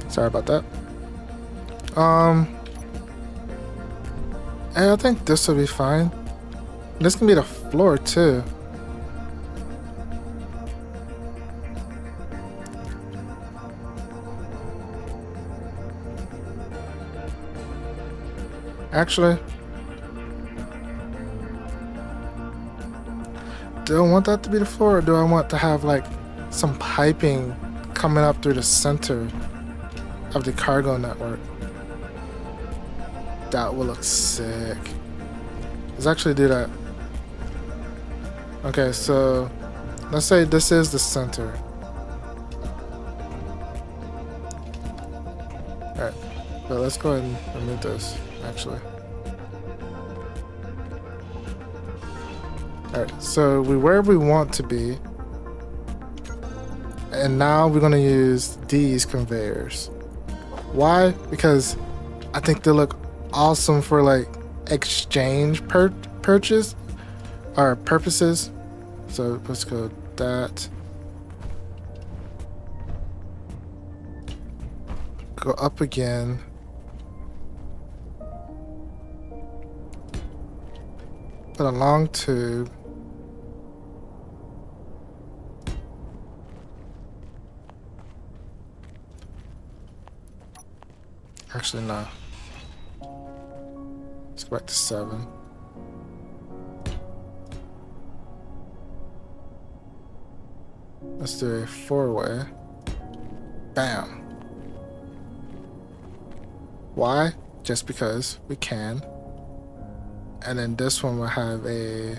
Sorry about that. And I think this will be fine. This can be the floor too. Actually, do I want that to be the floor, or do I want to have like some piping coming up through the center of the cargo network? That will look sick. Let's actually do that. Okay, so let's say this is the center. Alright, but let's go ahead and remove this, actually. Alright, so wherever we want to be. And now we're gonna use these conveyors. Why? Because I think they look awesome for like exchange purchase or purposes. So let's go that. Go up again. Put a long tube. Actually, no. Let's go back to 7. Let's do a 4-way. Bam. Why? Just because we can. And then this one will have a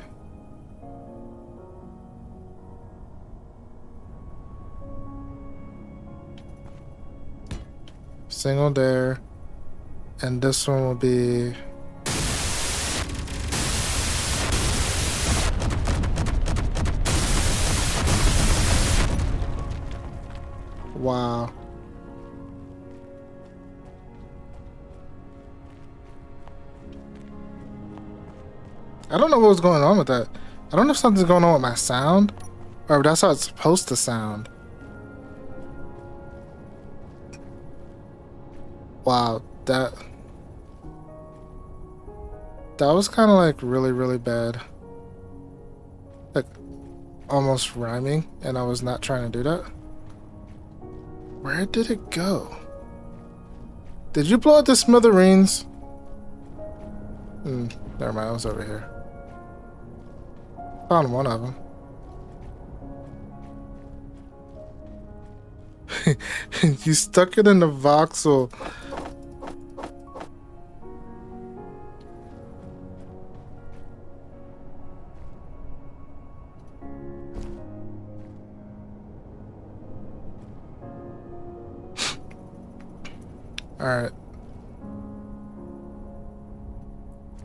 single there. And this one will be wow. I don't know what was going on with that. I don't know if something's going on with my sound, or if that's how it's supposed to sound. Wow, that was kind of like really bad. Like almost rhyming, and I was not trying to do that. Where did it go? Did you blow out the smithereens? Never mind, I was over here. Found one of them. You stuck it in the voxel. Alright.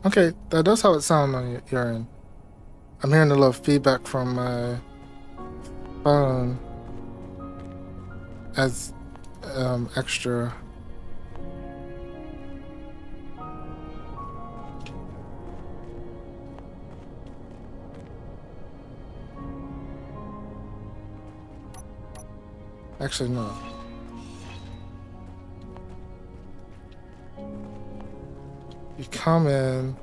Okay, that does how it sounds on your end. I'm hearing a little feedback from my phone as extra. Actually, no. You come in.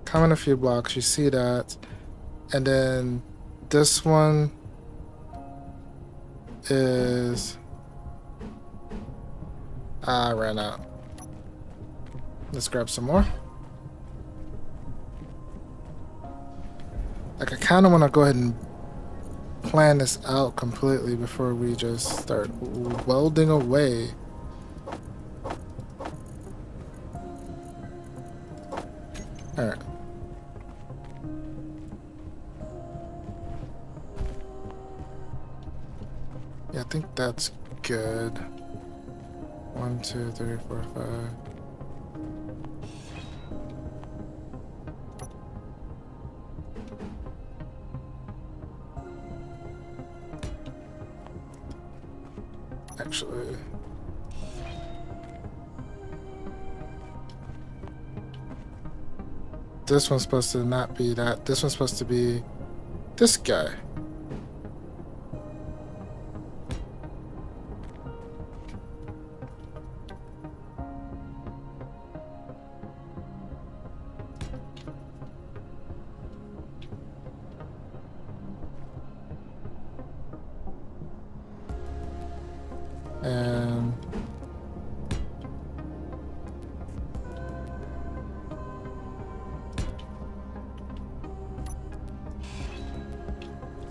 Come in a few blocks, you see that. And then this one is... I ran out. Let's grab some more. Like, I kind of want to go ahead and plan this out completely before we just start welding away. Alright. Yeah, I think that's good. 1, 2, 3, 4, 5. Actually, this one's supposed to not be that. This one's supposed to be this guy. And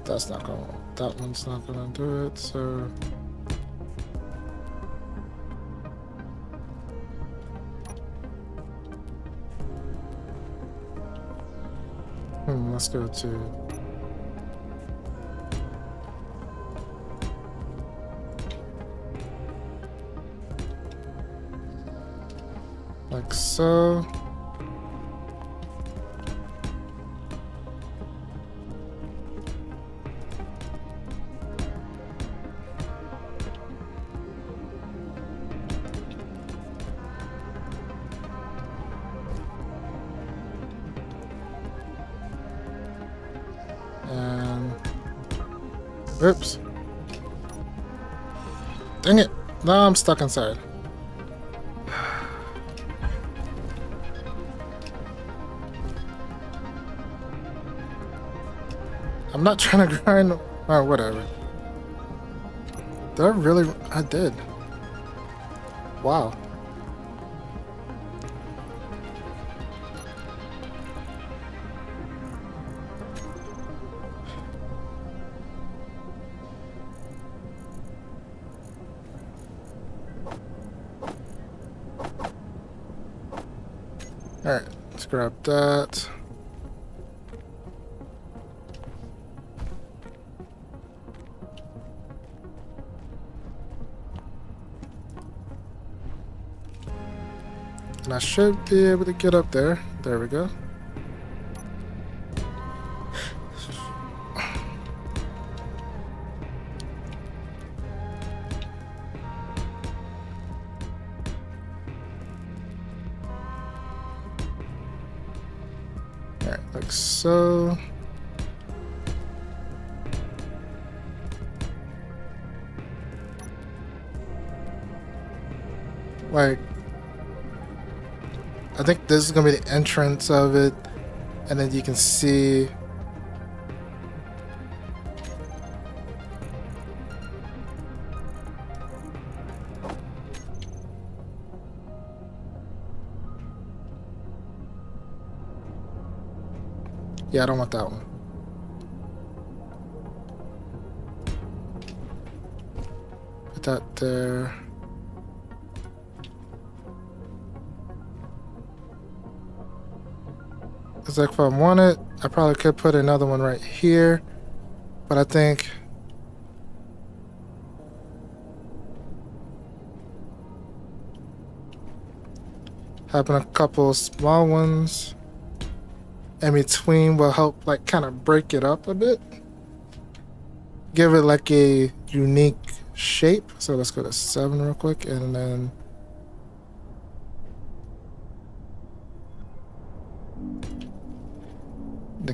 that's not gonna, that one's not gonna do it, so let's go to like so. And oops. Dang it. Now I'm stuck inside. I'm not trying to grind. Oh, whatever. Did I really? I did. Wow. Alright, let's grab that. And I should be able to get up there. There we go. Alright, like so. Like, I think this is gonna be the entrance of it, and then you can see yeah, I don't want that one. Put that there. It's like if I wanted, I probably could put another one right here, but I think having a couple small ones in between will help, like, kind of break it up a bit, give it like a unique shape. So let's go to 7 real quick, and then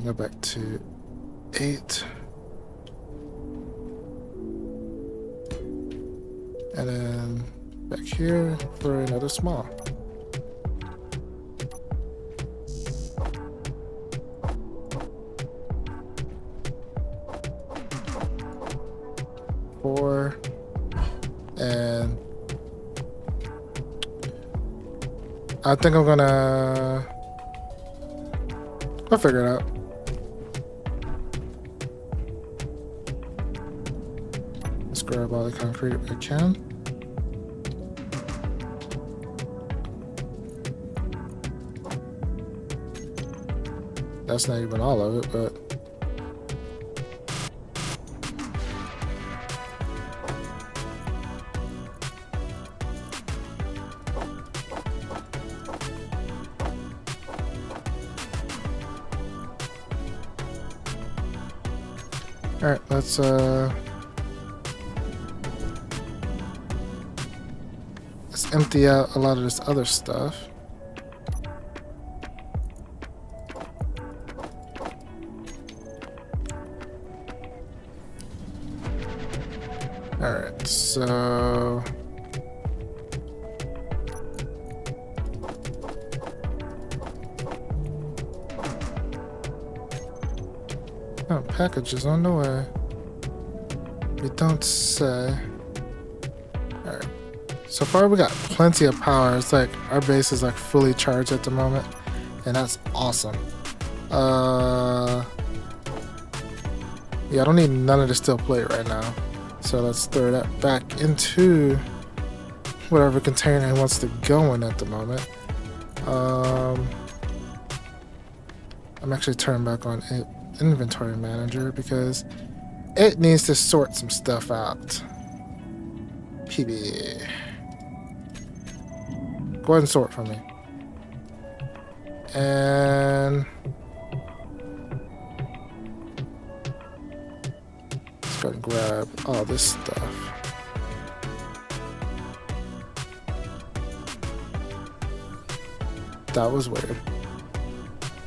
go back to 8, and then back here for another small. 4. And I think I'm gonna... I'll figure it out. Let's grab all the concrete if I can. That's not even all of it, but... Alright, let's empty out a lot of this other stuff. Alright, so... Oh, packages on the way. You don't say. Alright. So far we got plenty of power. It's like our base is like fully charged at the moment. And that's awesome. Yeah, I don't need none of the steel plate right now. So let's throw that back into whatever container it wants to go in at the moment. I'm actually turning back on inventory manager because it needs to sort some stuff out. PB. Go ahead and sort for me. And let's go and grab all this stuff. That was weird.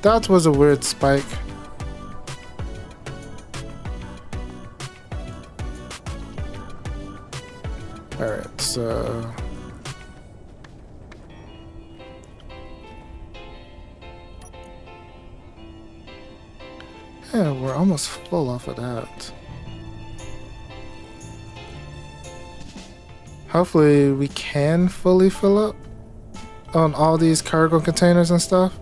That was a weird spike. Alright, so... yeah, we're almost full off of that. Hopefully we can fully fill up on all these cargo containers and stuff.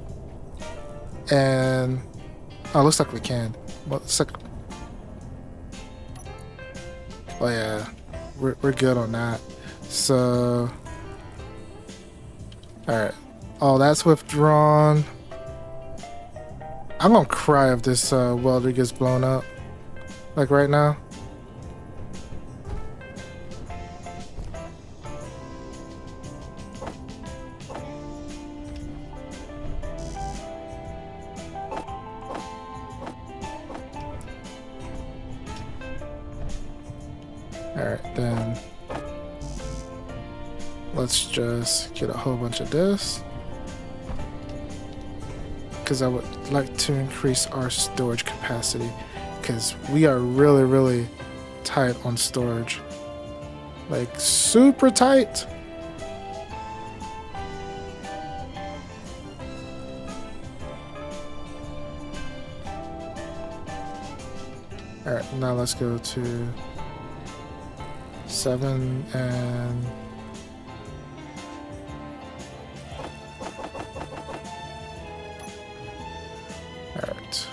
And... oh, looks like we can. Well, it's like... oh yeah. We're good on that. So... alright. Oh, that's withdrawn. I'm gonna cry if this welder gets blown up. Like right now. Alright, then let's just get a whole bunch of this. Because I would like to increase our storage capacity. Because we are really, really tight on storage. Like, super tight. Alright, now let's go to 7 and... alright,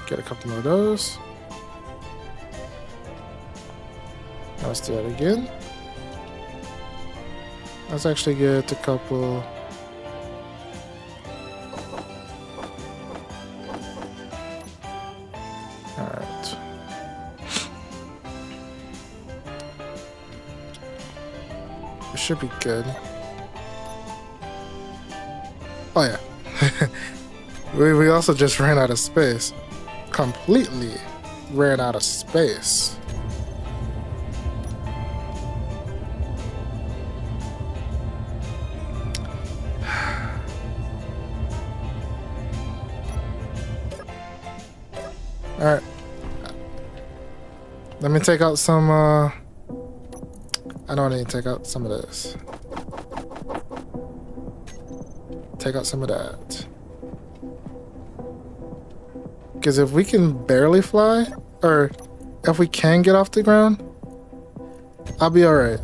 get a couple more of those. Now let's do that again. Let's actually get a couple... alright. It should be good. Oh yeah. We also just ran out of space. Completely ran out of space. Alright. Let me take out some, I know I need to take out some of this. Take out some of that. Because if we can barely fly, or if we can get off the ground, I'll be alright.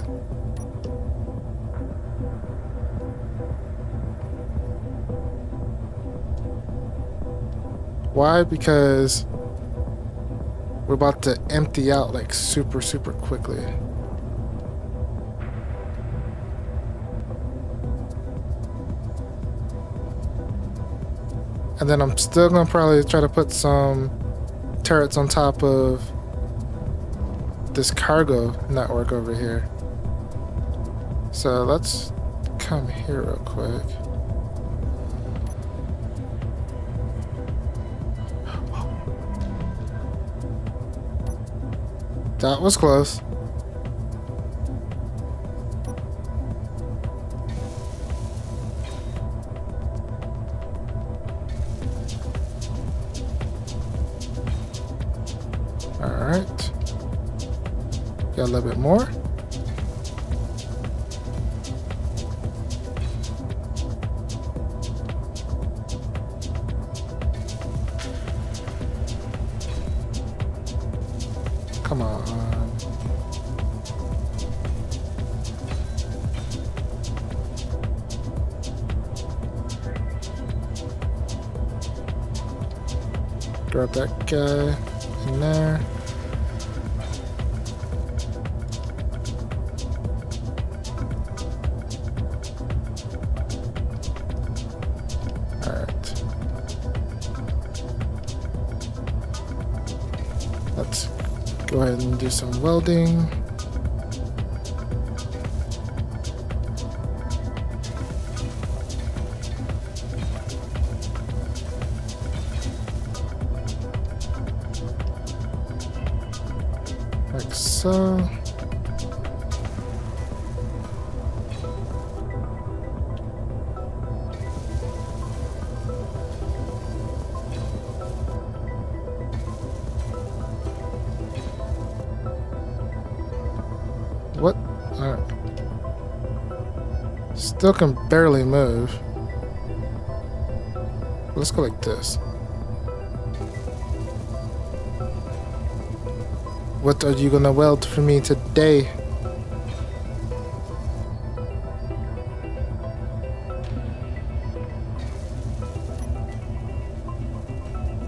Why? Because we're about to empty out like super quickly. And then I'm still gonna probably try to put some turrets on top of this cargo network over here. So let's come here real quick. That was close. All right. Got a little bit more. Come on. Grab that guy in there. Alright. Let's go ahead and do some welding. Like so. What? Still can barely move. Let's go like this. What are you gonna weld for me today?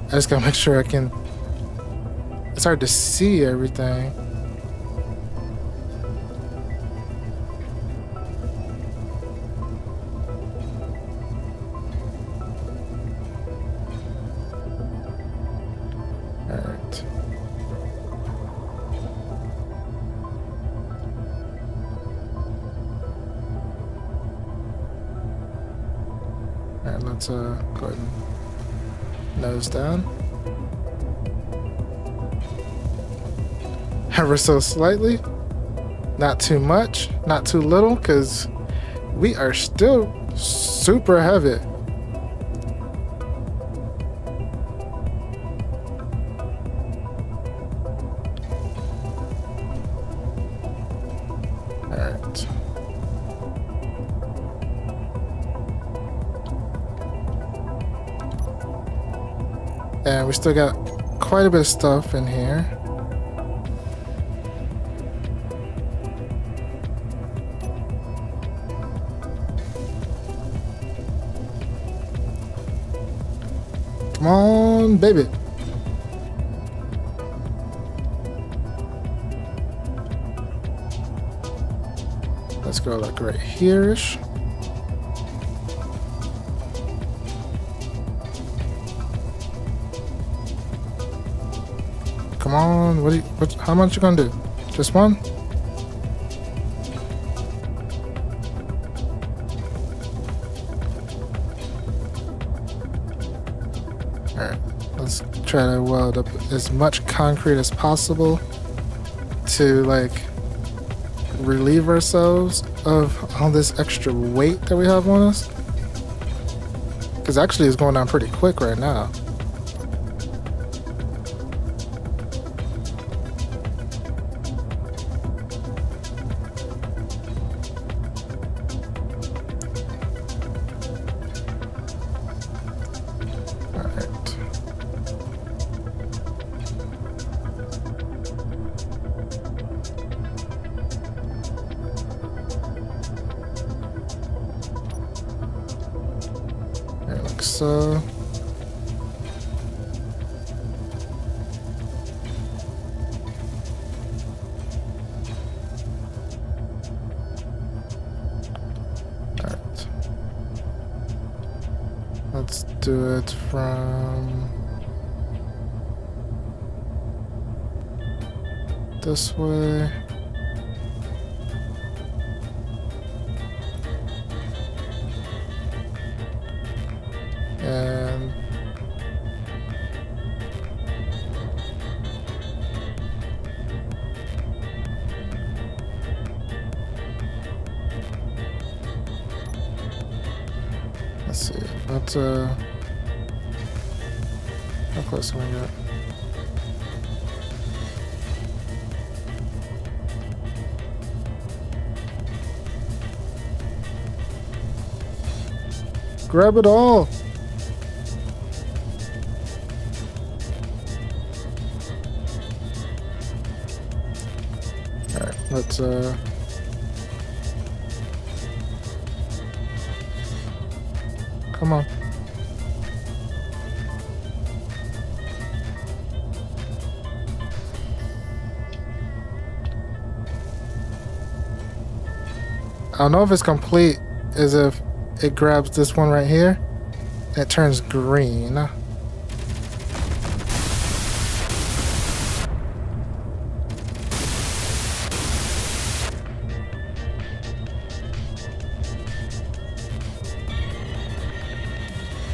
I just gotta make sure I can. It's hard to see everything. Alright. Alright, let's go ahead and nose down. Ever so slightly. Not too much, not too little, because we are still super heavy. Alright. And we still got quite a bit of stuff in here. Come on, baby. Let's go like right here-ish. Come on, how much you gonna do? Just one? Alright, let's try to weld up as much concrete as possible to like relieve ourselves of all this extra weight that we have on us. Because actually it's going down pretty quick right now. so. Alright. Let's do it from this way. And let's see. Let's how close can we get? Grab it all. Alright, let's come on. I don't know if it's complete as if it grabs this one right here and it turns green.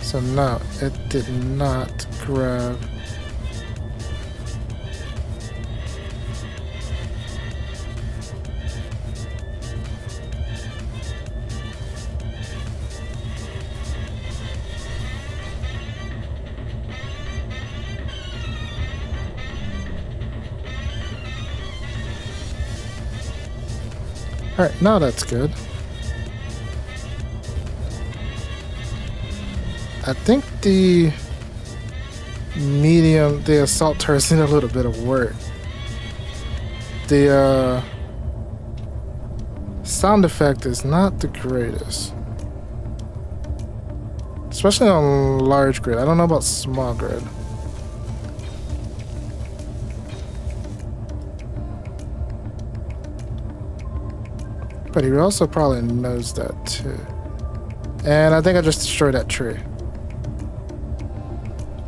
So no, it did not grab. Alright, now that's good. I think the assault turrets need a little bit of work. The sound effect is not the greatest. Especially on large grid. I don't know about small grid. But he also probably knows that too. And I think I just destroyed that tree.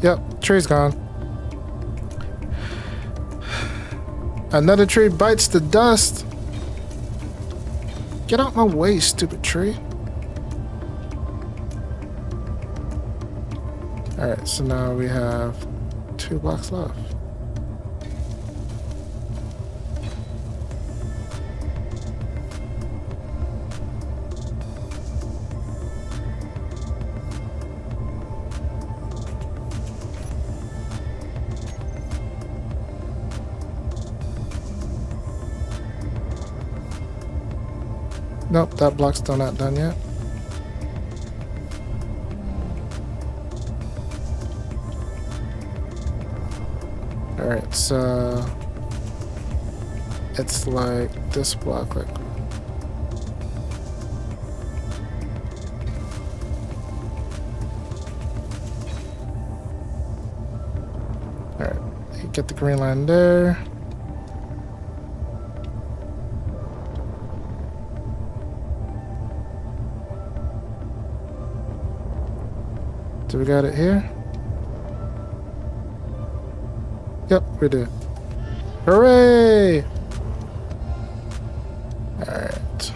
Yep, tree's gone. Another tree bites the dust. Get out my way, stupid tree. Alright, so now we have 2 blocks left. Nope, that block's still not done yet. Alright, so it's like this block, like alright, you get the green line there. Do we got it here? Yep, we do. Hooray! Alright.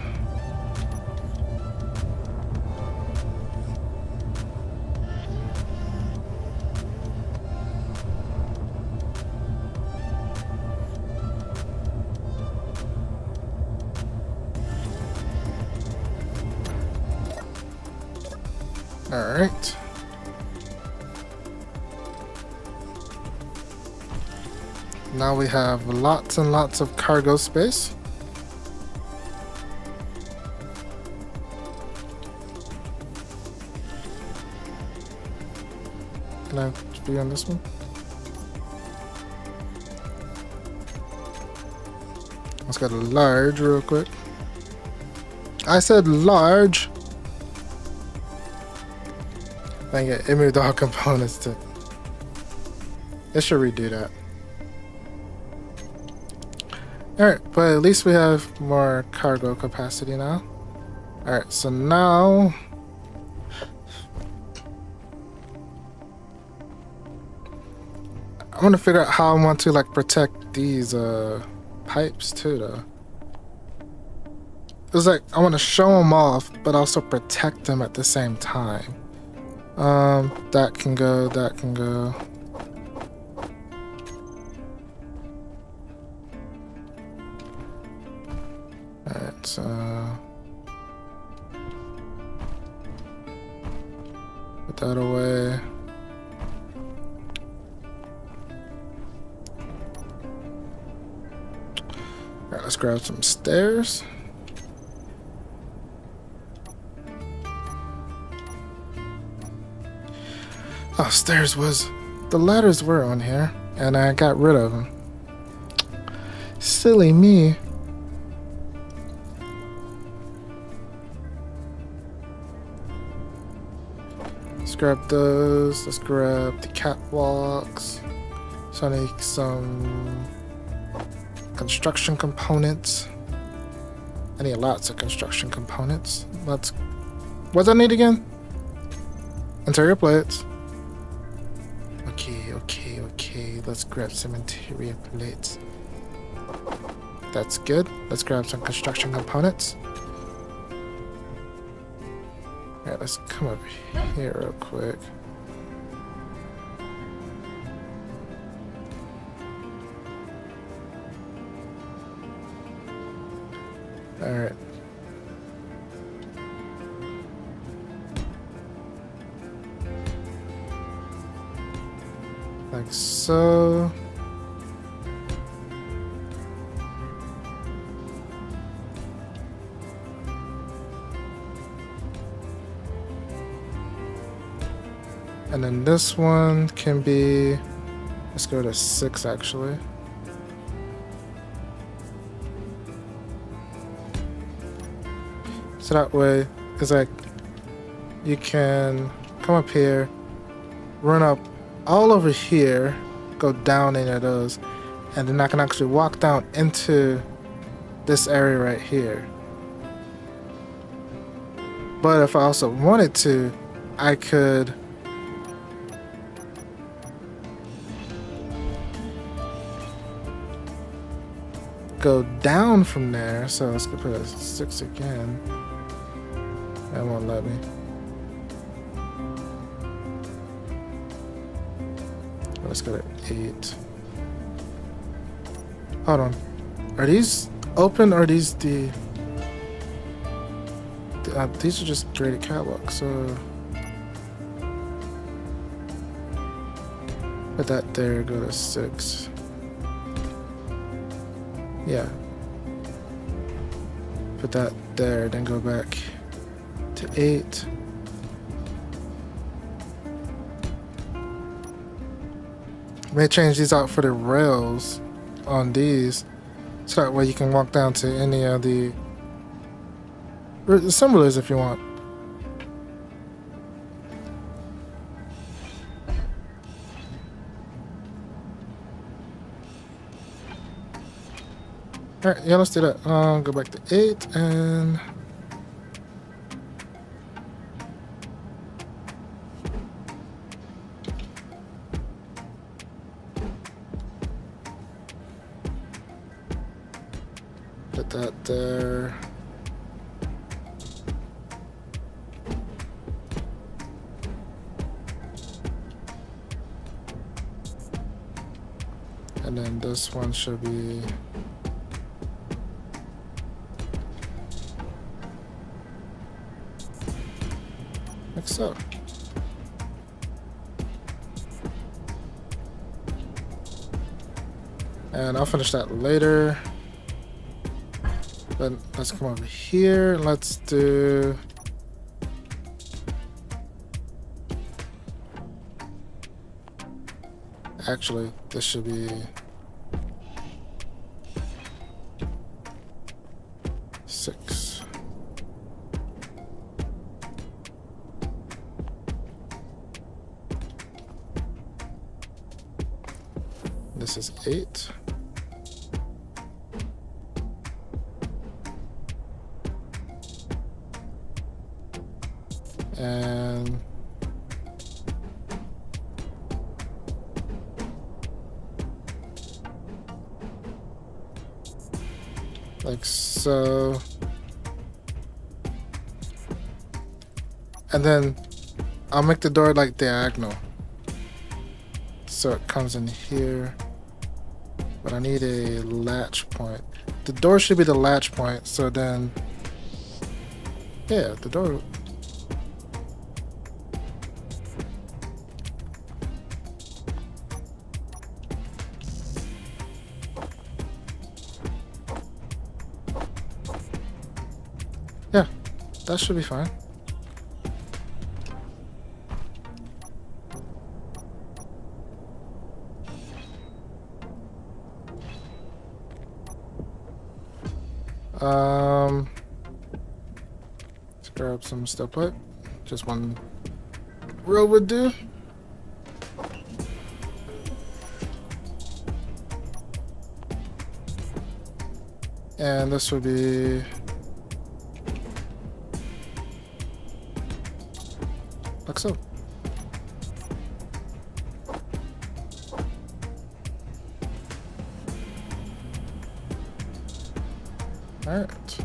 Alright. Now we have lots and lots of cargo space. Can I be on this one? Let's get a large real quick. I said large. Dang it, it moved all components to... It should redo that. Alright, but at least we have more cargo capacity now. Alright, so now... I want to figure out how I want to like protect these pipes too though. It's like I want to show them off but also protect them at the same time. That can go, that can go. Alright, so put that away. Alright, let's grab some stairs. Oh, stairs was... The ladders were on here, and I got rid of them. Silly me. Let's grab those. Let's grab the catwalks. So I need some... construction components. I need lots of construction components. Let's... What do I need again? Interior plates. Okay. Let's grab some interior plates. That's good. Let's grab some construction components. Alright, let's come over here real quick. Alright. Like so. And then this one can be, let's go to 6 actually. So that way, it's like, you can come up here, run up all over here, go down any of those, and then I can actually walk down into this area right here. But if I also wanted to, I could go down from there. So let's go put a 6 again. That won't let me. Let's go to 8. Hold on. Are these open or are these the... these are just graded catwalks, so... Put that there, go to 6. Yeah. Put that there, then go back to 8. May change these out for the rails on these, so that way you can walk down to any of the assemblers if you want. Alright, yeah, let's do that. Go back to 8 and... put that there. And then this one should be... like so. And I'll finish that later. But let's come over here. Let's do... Actually, this should be... 6. This is 8. And like so. And then I'll make the door like diagonal. So it comes in here. But I need a latch point. The door should be the latch point, so then yeah, the door. Yeah, that should be fine. Let's grab some steel plate. Just one row would do. And this would be like so. Alright.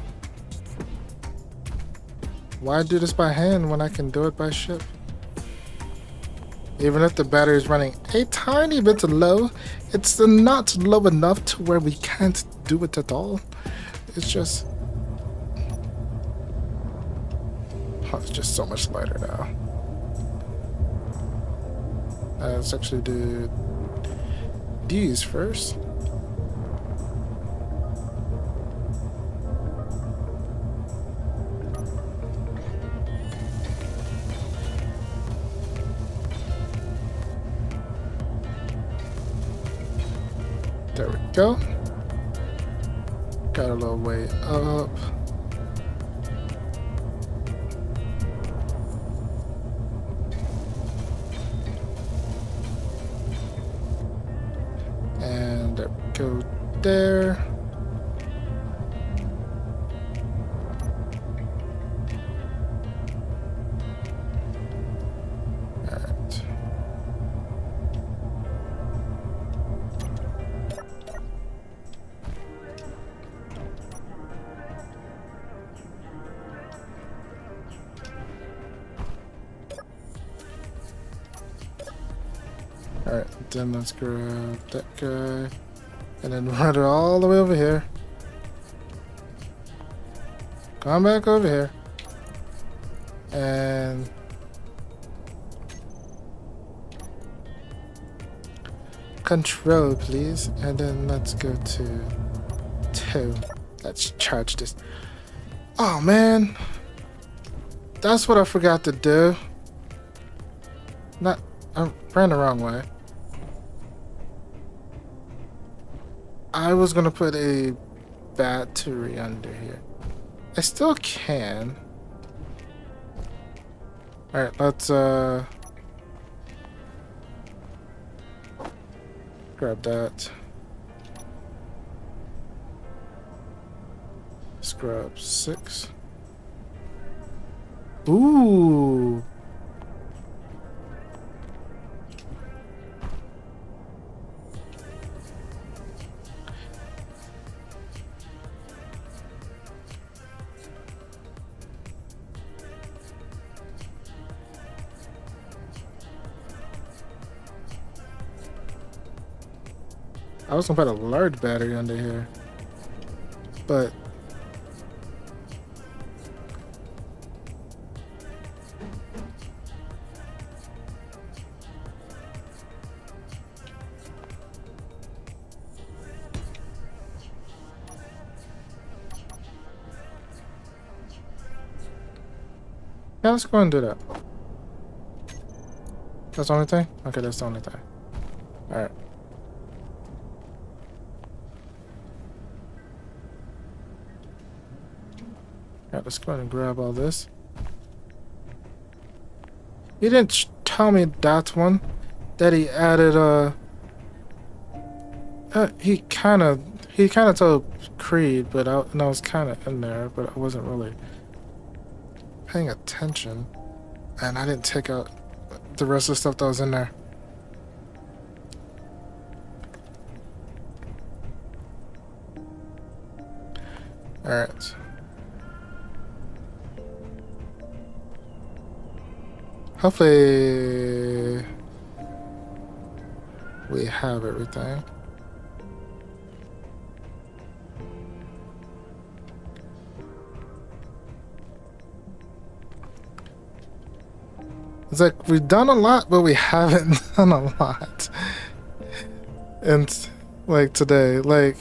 Why do this by hand when I can do it by ship? Even if the battery is running a tiny bit low, it's not low enough to where we can't do it at all. It's just... oh, it's just so much lighter now. Let's actually do these first. There we go. Got a little way up. And there we go there. Alright. Alright, then let's grab that guy and then run it all the way over here. Come back over here. And control, please. And then let's go to 2. Let's charge this. Oh man, that's what I forgot to do. I ran the wrong way. I was gonna put a battery under here. I still can. Alright, let's grab that. Scrub 6. Ooh. I was gonna put a large battery under here, but yeah, let's go and do that. That's the only thing? Okay, that's the only thing. Alright. Alright, let's go ahead and grab all this. He didn't tell me that one, that he added He kind of told Creed, but and I was kind of in there, but I wasn't really paying attention, and I didn't take out the rest of the stuff that was in there. All right. Hopefully we have everything. It's like we've done a lot, but we haven't done a lot. And like today, like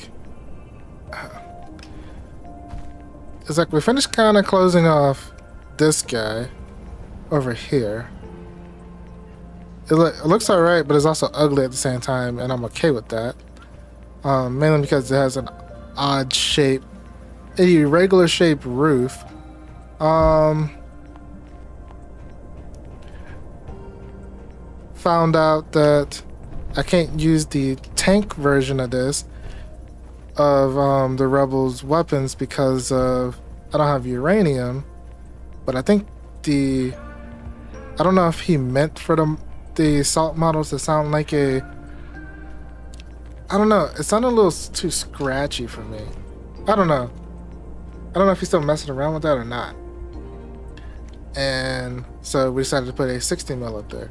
it's like we finished kind of closing off this guy over here. It looks alright, but it's also ugly at the same time, and I'm okay with that. Mainly because it has an odd shape, an irregular shaped roof. Found out that I can't use the tank version of this, of the rebels' weapons, because of I don't have uranium. But I think I don't know if he meant for the assault models to sound like I don't know. It sounded a little too scratchy for me. I don't know. I don't know if he's still messing around with that or not. And so we decided to put a 60 mil up there.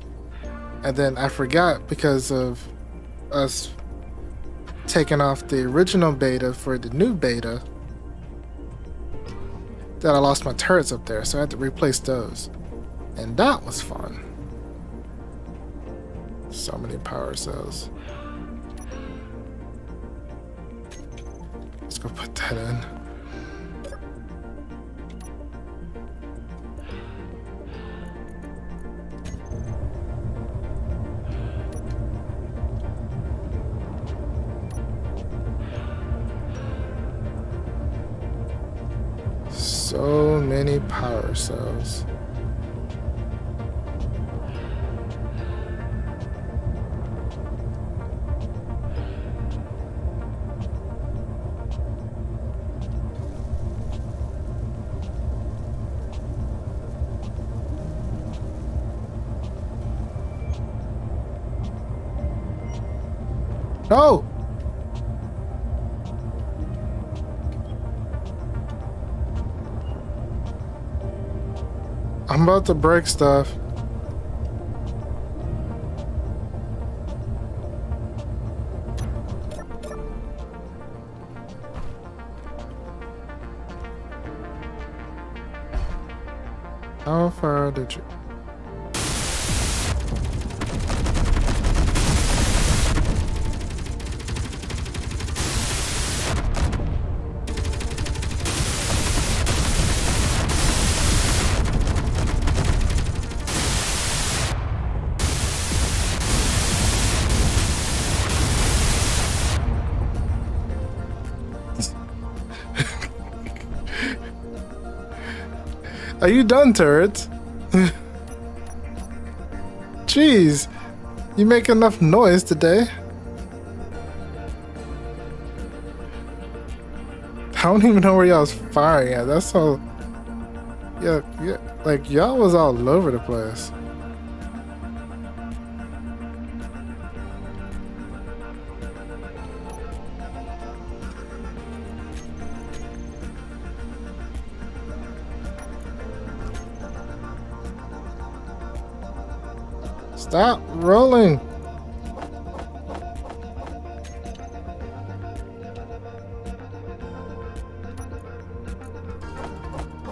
And then I forgot, because of us taking off the original beta for the new beta, that I lost my turrets up there. So I had to replace those. And that was fun. So many power cells. Let's go put that in. So many power cells. No! I'm about to break stuff. How far did you... Are you done, turret? Jeez, you make enough noise today. I don't even know where y'all was firing at. That's all. Yeah, like y'all was all over the place. Stop rolling.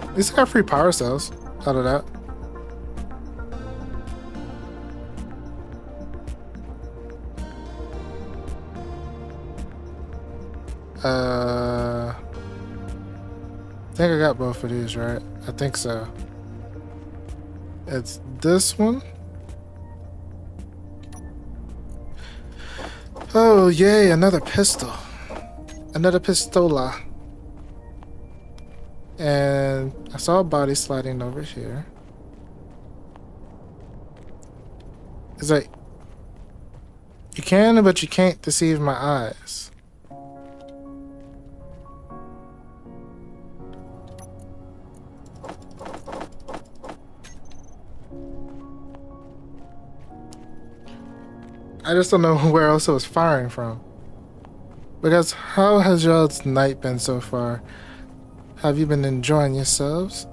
At least I got free power cells out of that. I think I got both of these, right? I think so. It's this one. Oh, yay, another pistol. Another pistola. And I saw a body sliding over here. It's like... You can, but you can't deceive my eyes. I just don't know where else it was firing from. Because how has y'all's night been so far? Have you been enjoying yourselves?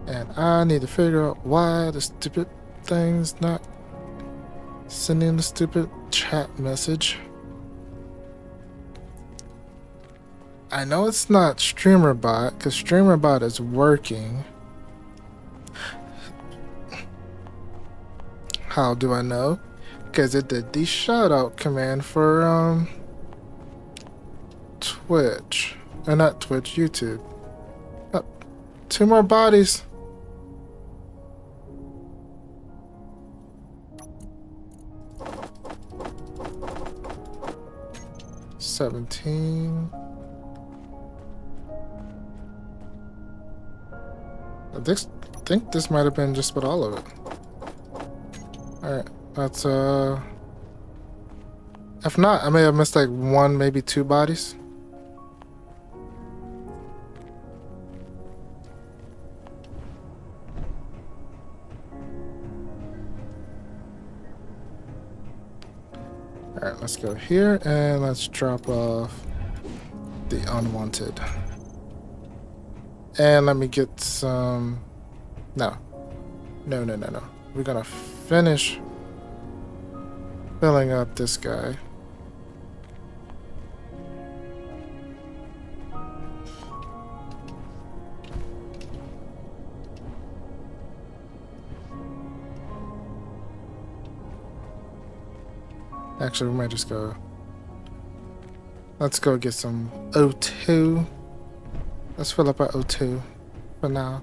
And I need to figure out why the stupid thing's not sending the stupid chat message. I know it's not StreamerBot, because StreamerBot is working. How do I know? Because it did the shoutout command for Twitch. Or not Twitch, YouTube. Oh, 2 more bodies. $17. I think this might have been just about all of it. Alright, that's if not, I may have missed like 1, maybe 2 bodies. Alright, let's go here and let's drop off the unwanted. And let me get some... No. We're gonna finish filling up this guy. Actually, we might just go... Let's go get some O2. Let's fill up our O2 for now.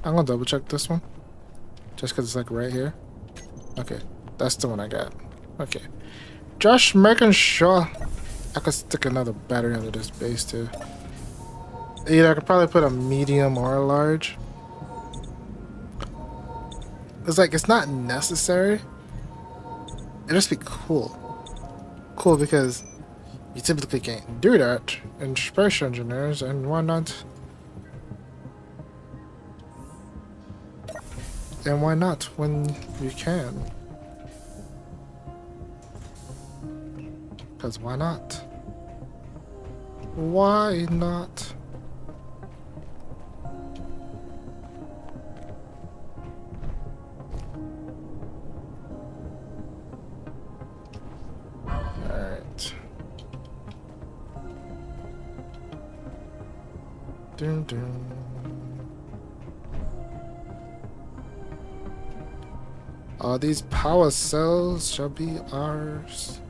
I'm gonna double check this one. Just because it's like right here. Okay, that's the one I got. Okay. Just making sure. I could stick another battery under this base too. Either I could probably put a medium or a large. It's like, it's not necessary. It'd just be cool. Cool because you typically can't do that in space engineers, and why not? And why not when you can? Because why not? Why not? Alright. Dun dun. All these power cells shall be ours.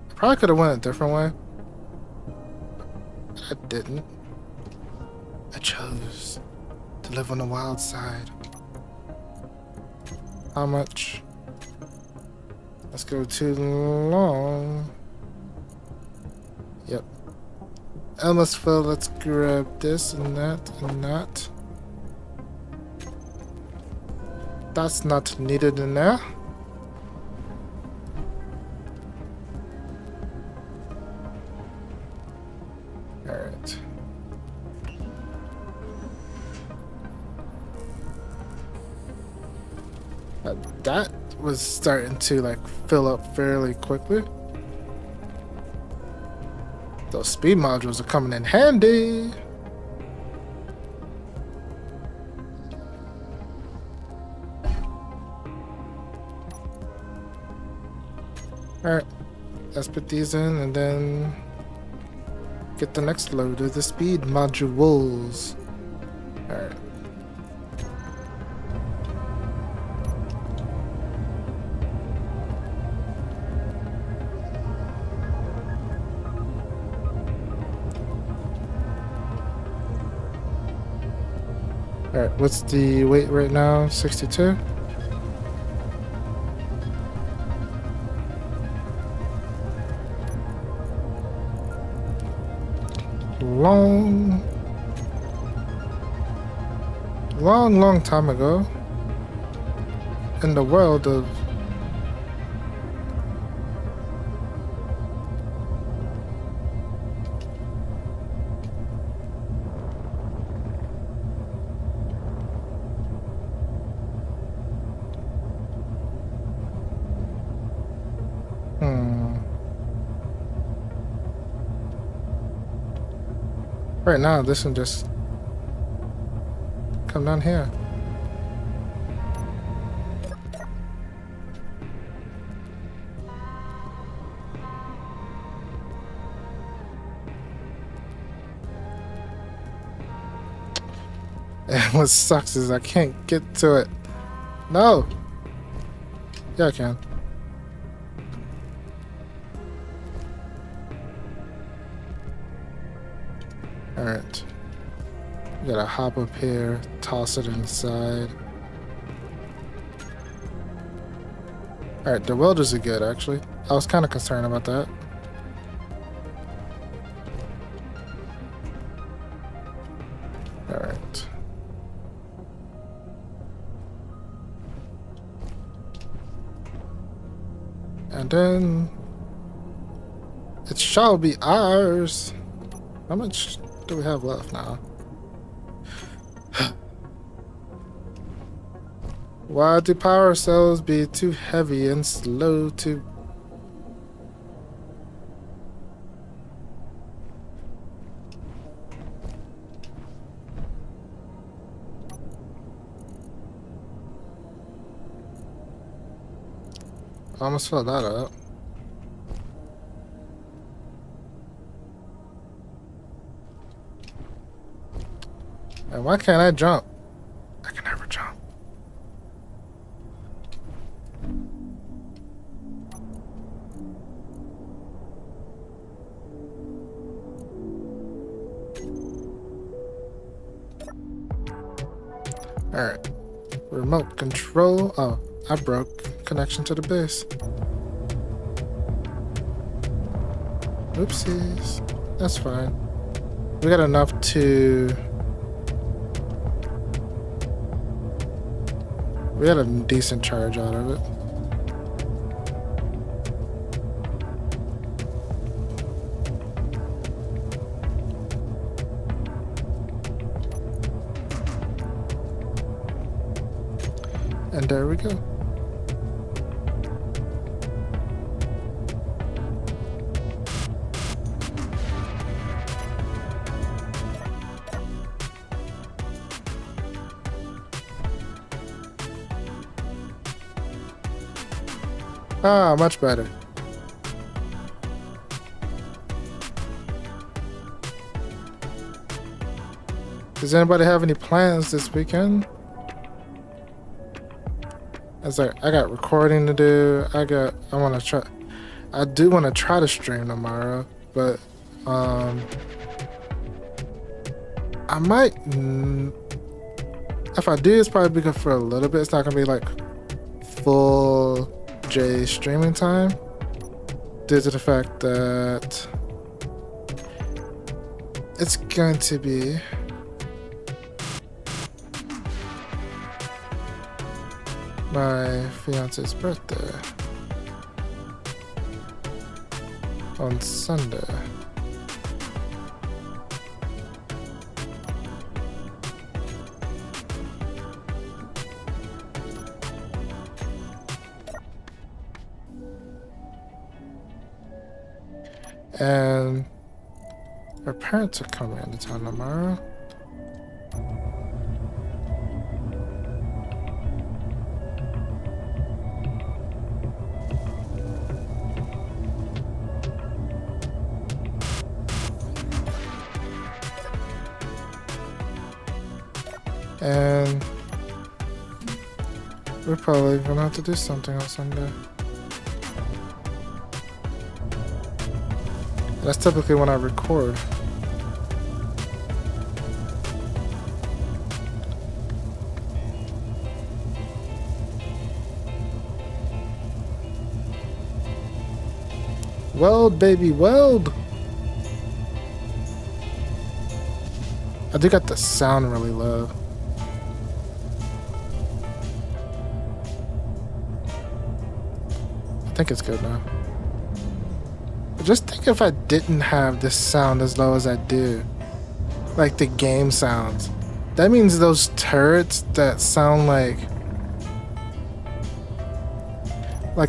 I probably could have went a different way. I didn't. I chose to live on the wild side. How much? Let's go too long. Yep. Elmas fill, let's grab this and that and that. That's not needed in there. Alright. That was starting to like fill up fairly quickly. Those speed modules are coming in handy. Alright, let's put these in and then get the next load of the speed modules. Alright. Alright, what's the weight right now? 62? long, long time ago in the world of right now, this one just come down here. And what sucks is I can't get to it. No. Yeah, I can. Alright. You gotta hop up here, toss it inside. Alright, the welders are good actually. I was kind of concerned about that. Alright. And then it shall be ours. How much do we have left now? Why do power cells be too heavy and slow to... I almost filled that up. And why can't I jump? I can never jump. Alright. Remote control. Oh, I broke connection to the base. Oopsies. That's fine. We got enough to... We had a decent charge out of it. And there we go. Ah, much better. Does anybody have any plans this weekend? It's like I got recording to do. I do want to try to stream tomorrow, but I might. If I do, it's probably good for a little bit. It's not gonna be like full J streaming time, due to the fact that it's going to be my fiance's birthday on Sunday. And her parents are coming into town tomorrow. And we're probably gonna have to do something on Sunday. That's typically when I record. Weld, baby, weld! I do got the sound really low. I think it's good now. But just think if I didn't have this sound as low as I do. Like the game sounds. That means those turrets that sound like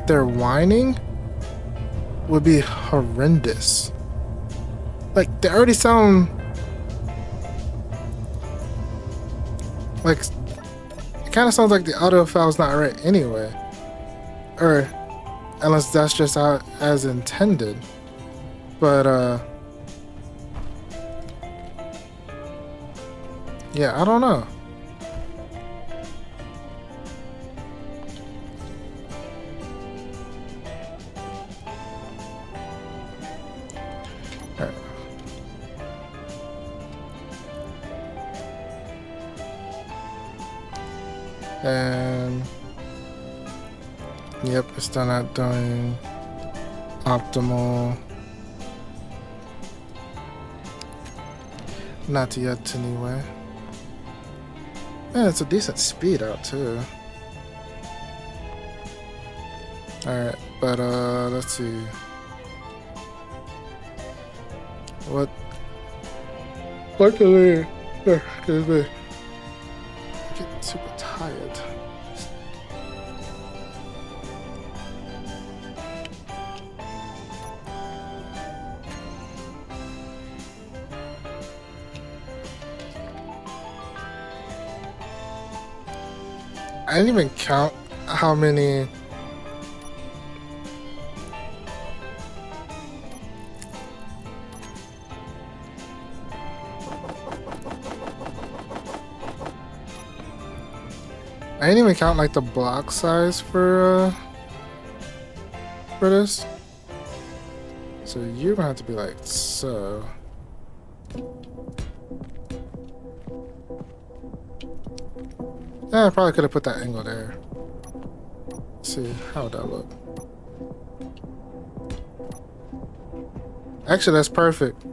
they're whining would be horrendous. Like they already sound like it kind of sounds like the audio file's not right anyway, or unless that's just how as intended. But yeah, I don't know. Alright. And yep, it's still not doing optimal. Not yet anyway. Man, it's a decent speed out too. Alright, but let's see. What? Luckily, excuse me. I'm getting super tired. I didn't even count how many I didn't even count like the block size for this. So you're gonna have to be like so. Yeah, I probably could have put that angle there. Let's see, how would that look? Actually, that's perfect.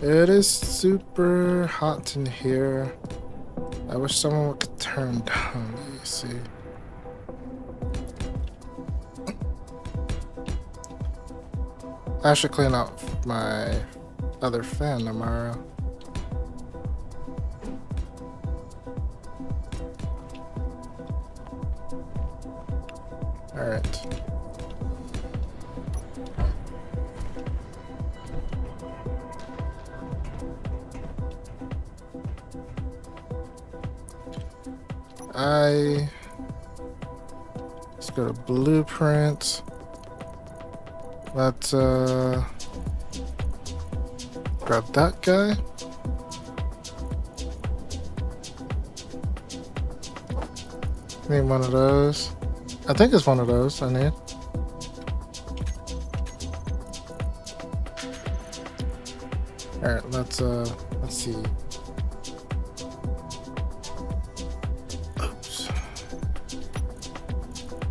It is super hot in here. I wish someone would turn down the AC. I should clean out my other fan tomorrow. Alright. Let's go to blueprint. Let's grab that guy. Need one of those. I think it's one of those I need. Alright, let's see. Oops.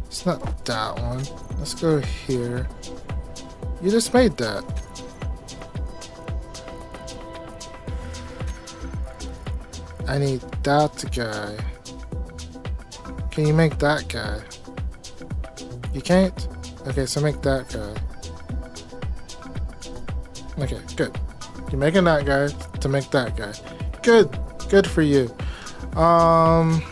It's not that one. Let's go here. You just made that. I need that guy. Can you make that guy? You can't? Okay, so make that guy. Okay, good. You're making that guy to make that guy. Good. Good for you. Oh.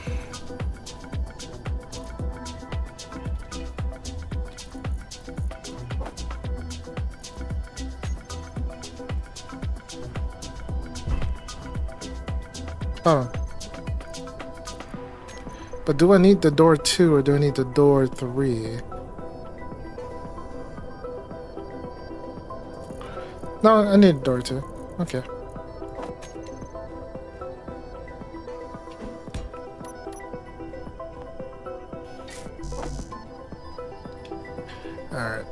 But do I need the door 2 or do I need the door 3? No, I need door 2. Okay. Alright.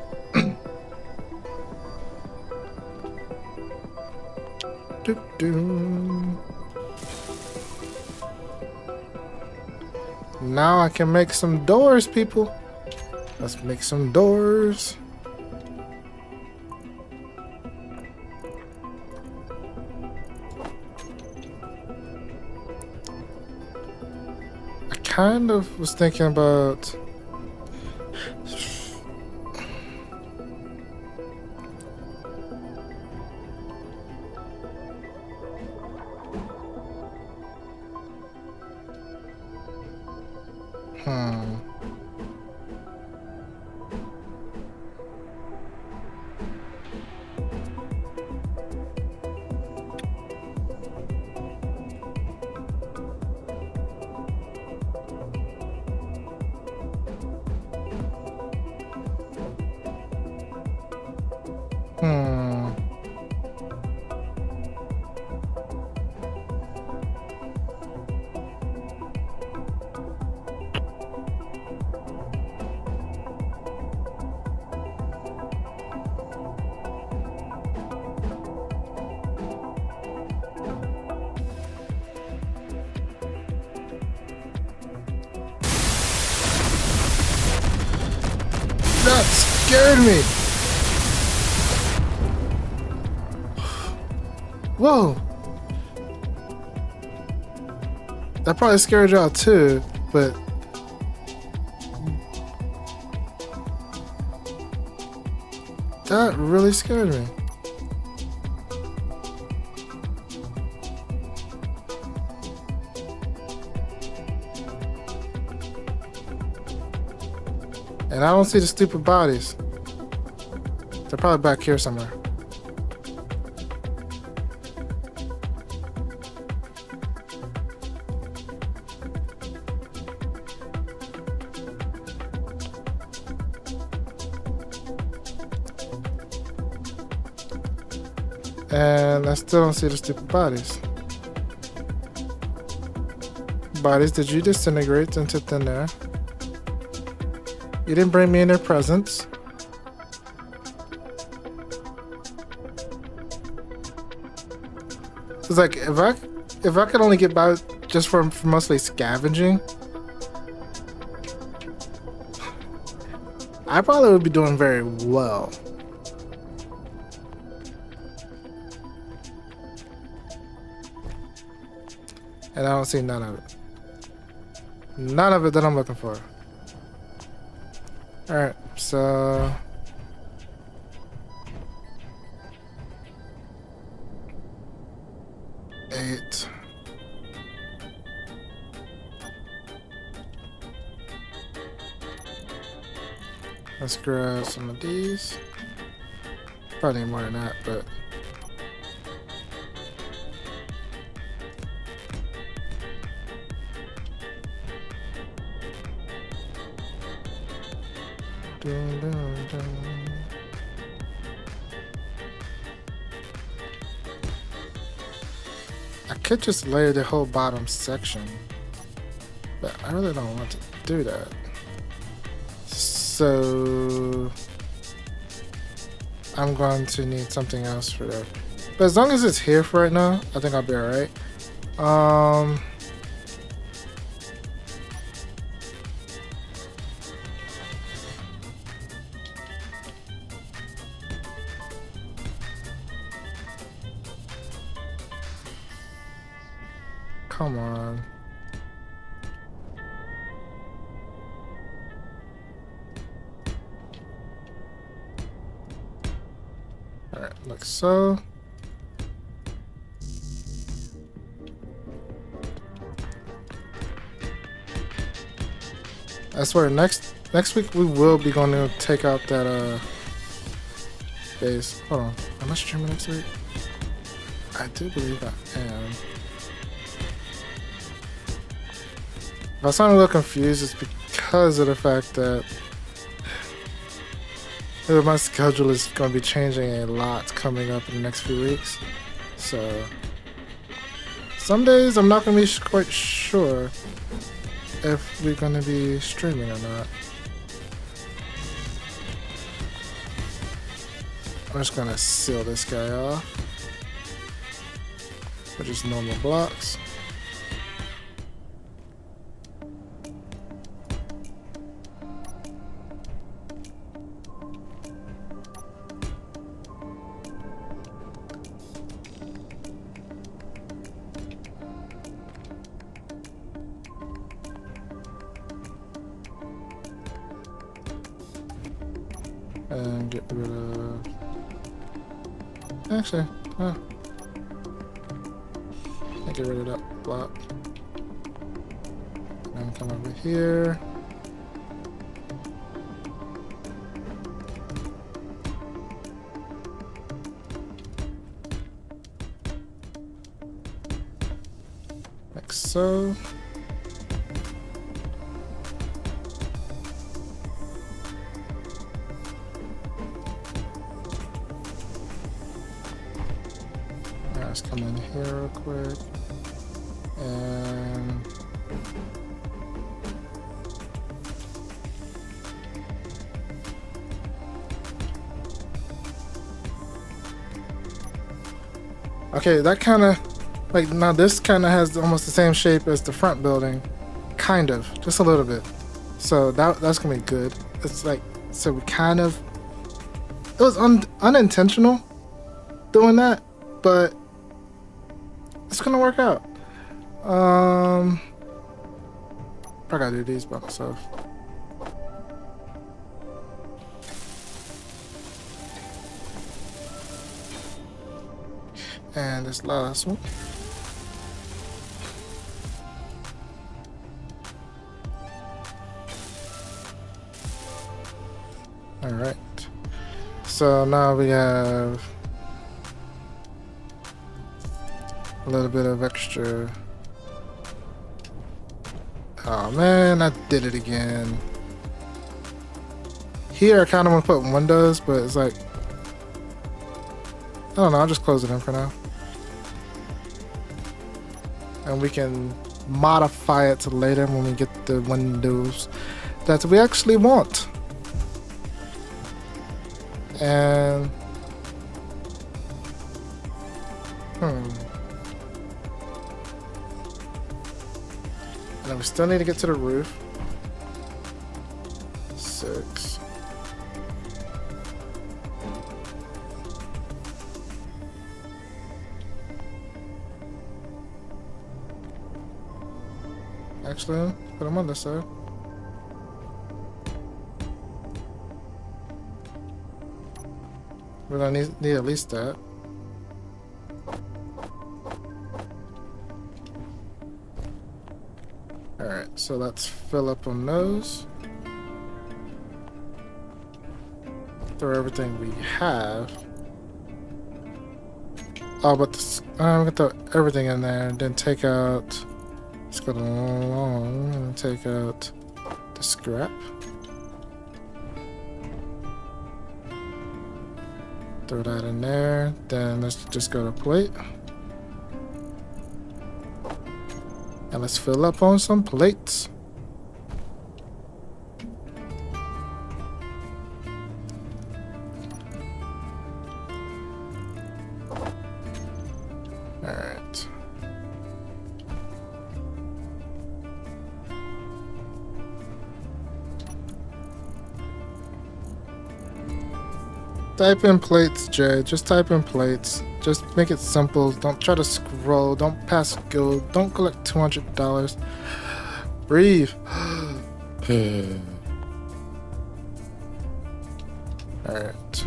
Now I can make some doors, people. Let's make some doors. I kind of was thinking about that scared me. Whoa. That probably scared y'all too, but that really scared me. And I don't see the stupid bodies. They're probably back here somewhere. And I still don't see the stupid bodies. Bodies, did you disintegrate into thin air? You didn't bring me in their presence. It's like if I could only get by just from mostly scavenging, I probably would be doing very well. And I don't see none of it. None of it that I'm looking for. Alright, so... eight. Let's grab some of these. Probably need more than that, but... Dun, dun, dun. I could just layer the whole bottom section, but I really don't want to do that. So I'm going to need something else for that. But as long as it's here for right now, I think I'll be alright. Come on. Alright, like so. I swear next week we will be going to take out that base. Hold on. Am I streaming next week? I do believe I am. If I sound a little confused, it's because of the fact that my schedule is going to be changing a lot coming up in the next few weeks. So some days I'm not going to be quite sure if we're going to be streaming or not. I'm just going to seal this guy off with just normal blocks. And get rid of... Actually, oh. I'll get rid of that block. And come over here. Like so. Let's come in here real quick. And okay, that kind of like now this kind of has almost the same shape as the front building, kind of, just a little bit. So that's gonna be good. It's like so we kind of it was unintentional doing that, but it's gonna work out. I gotta do these by myself. And this last one. All right. So now we have a little bit of extra. Oh man, I did it again. Here I kind of want to put windows, but it's like, I don't know, I'll just close it in for now. And we can modify it to later when we get the windows that we actually want. And and then we still need to get to the roof. 6. Actually, put them on this side. But I need at least that. Alright, so let's fill up on those. Throw everything we have. Oh, but this, I'm gonna throw everything in there and then take out. Let's go along and take out the scrap. Throw that in there. Then let's just go to plate. And let's fill up on some plates. Alright. Type in plates, Jay. Just type in plates. Just make it simple. Don't try to scroll. Don't pass go. Don't collect $200. Breathe. Alright.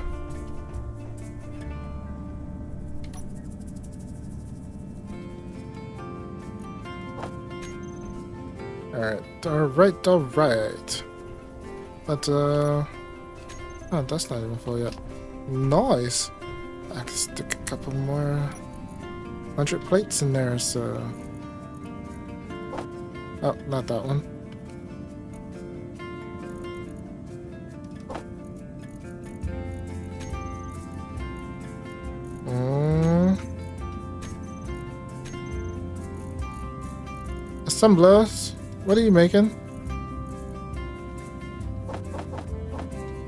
Alright. But, oh, that's not even full yet. Nice. I can stick a couple more 100 plates in there, so... Oh, not that one. Assemblers, what are you making?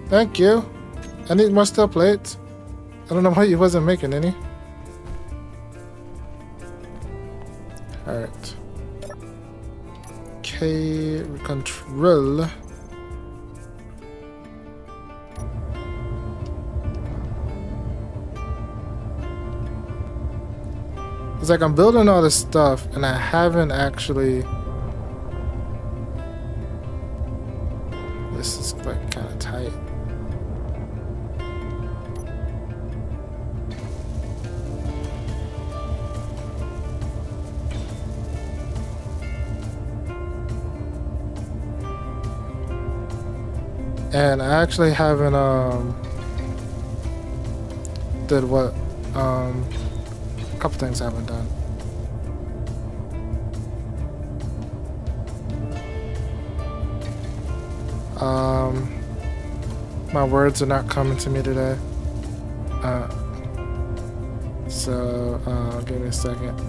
Thank you. I need more steel plates. I don't know why you wasn't making any. Alright. Okay, control. It's like I'm building all this stuff and I haven't actually... This is like kind of tight. And I actually haven't did what a couple things I haven't done. My words are not coming to me today. So give me a second.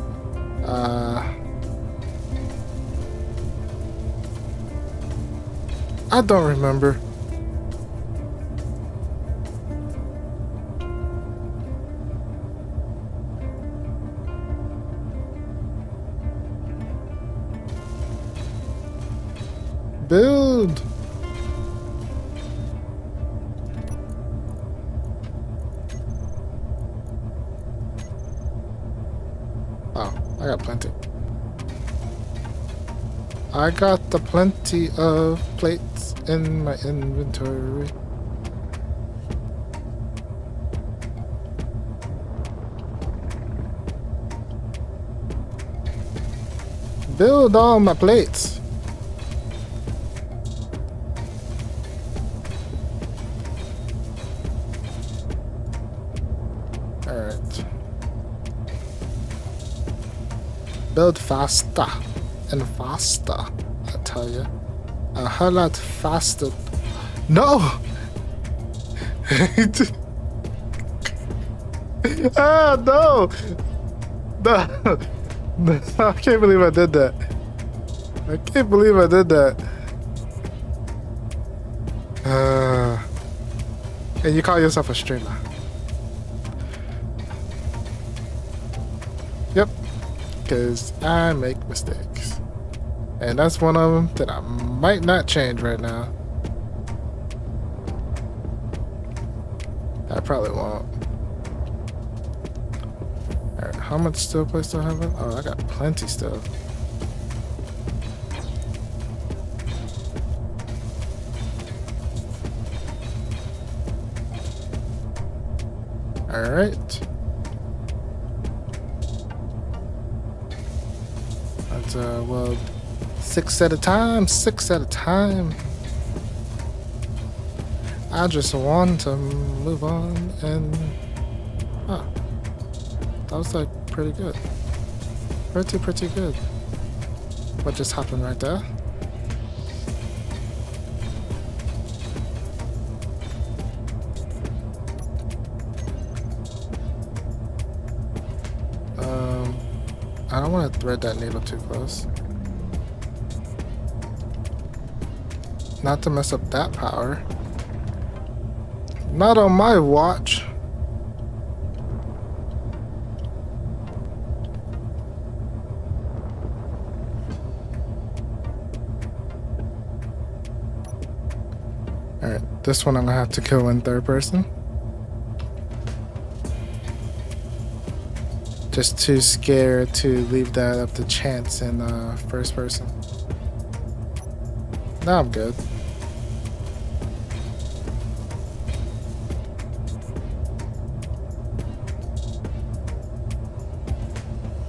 I don't remember. Build. Oh, I got plenty. I got the plenty of plates in my inventory. Build all my plates. Alright. Build faster and faster, I tell you. A whole lot faster. No! Ah, no! No! No! I can't believe I did that. I can't believe I did that. And you call yourself a streamer. Yep. Because I make mistakes. And that's one of them that I might not change right now. I probably won't. Alright, how much steel plates do I have? Oh, I got plenty still. Alright. Let's well, 6 at a time, 6 at a time. I just want to move on and that was like pretty good. Pretty good. What just happened right there? I don't want to thread that needle too close. Not to mess up that power. Not on my watch. Alright, this one I'm gonna have to kill in third person. Just too scared to leave that up to chance in first person. Now I'm good.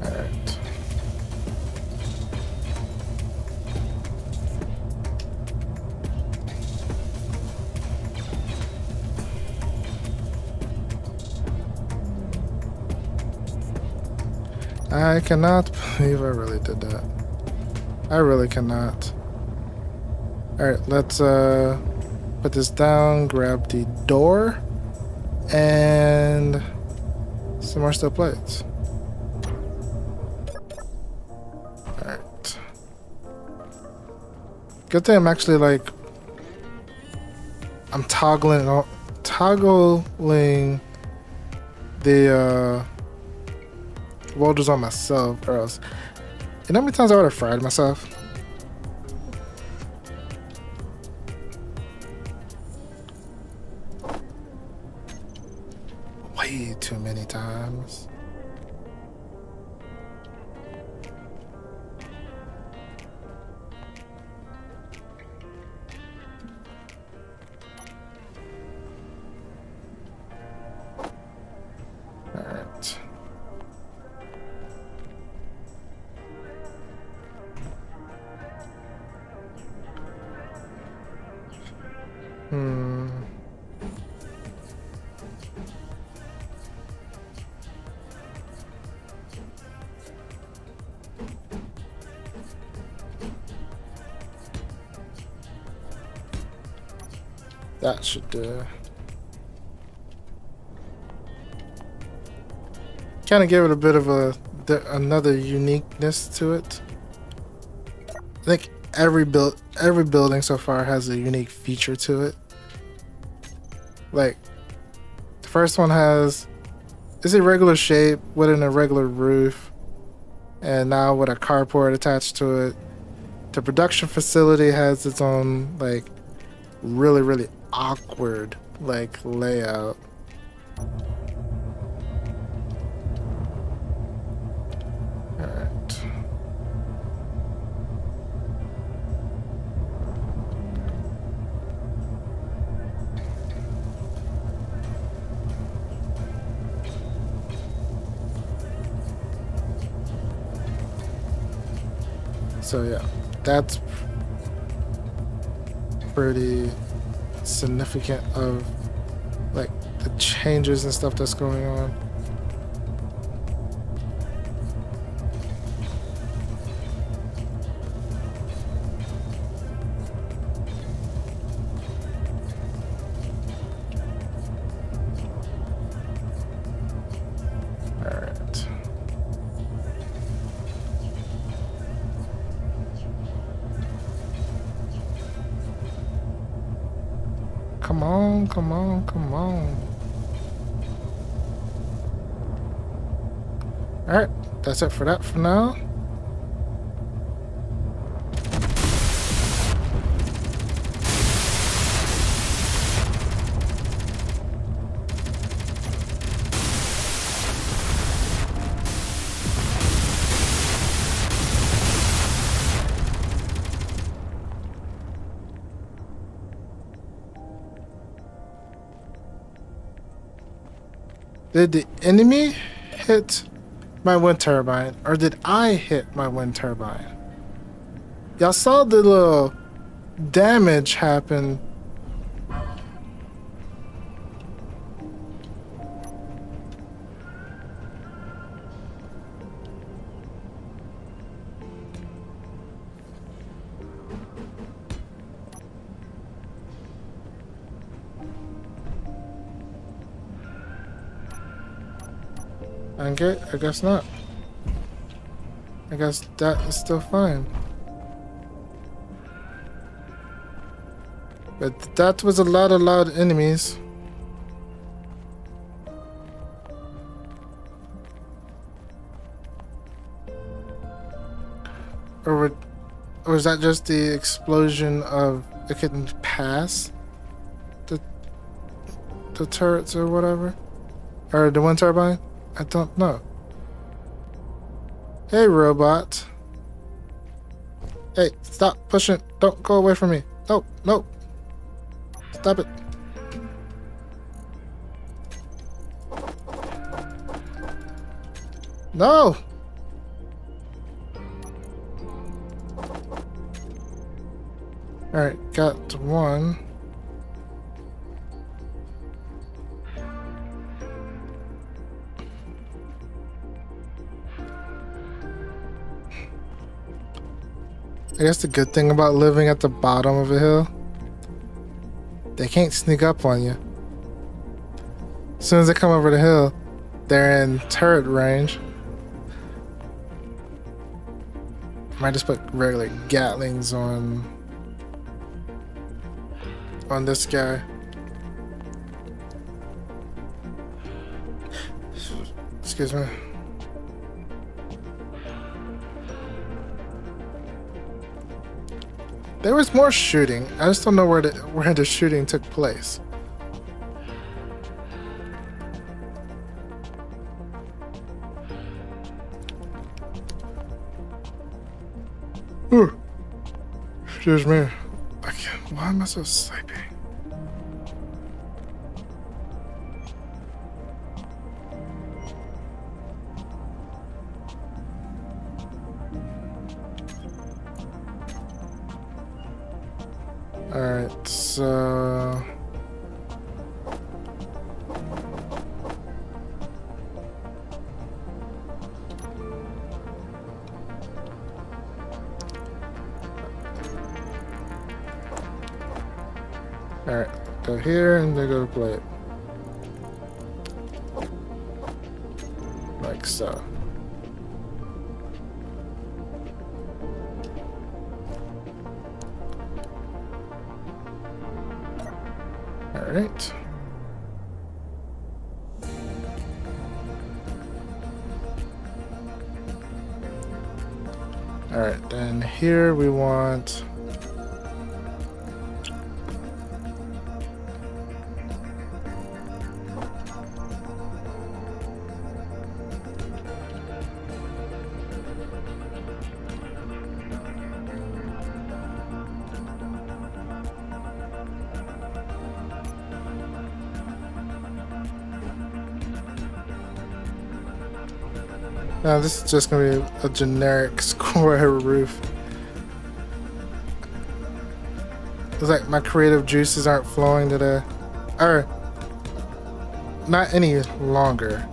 Alright. I cannot believe I really did that. I really cannot. Alright, let's put this down, grab the door, and some more steel plates. Alright. Good thing I'm actually like I'm toggling the welders on myself, or else. You know how many times I would have fried myself? Way too many times. Alright. That should do. Kind of give it a bit of another uniqueness to it. I think every building so far has a unique feature to it. Like the first one has it's a regular shape with an irregular roof, and now with a carport attached to it. The production facility has its own like really awkward like layout. Alright. So yeah, that's pretty significant of like the changes and stuff that's going on. Alright. Come on, come on, come on. Alright, that's it for that for now. Did the enemy hit my wind turbine, or did I hit my wind turbine? Y'all saw the little damage happen. Okay, I guess not. I guess that is still fine. But that was a lot of loud enemies. Or was that just the explosion of it couldn't pass the turrets or whatever? Or the wind turbine? I don't know. Hey, robot. Hey, stop pushing. Don't go away from me. No, no. Stop it. No! Alright, got one. I guess the good thing about living at the bottom of a hill, they can't sneak up on you. As soon as they come over the hill, they're in turret range. Might just put regular Gatlings on this guy. Excuse me. There was more shooting. I just don't know where the shooting took place. Ooh. Excuse me. Why am I so sleepy? Alright, so... Alright, go here and then go to plate. Like so. Alright. Alright, then here we want now this is just gonna be a generic square roof. It's like my creative juices aren't flowing today. Or not any longer.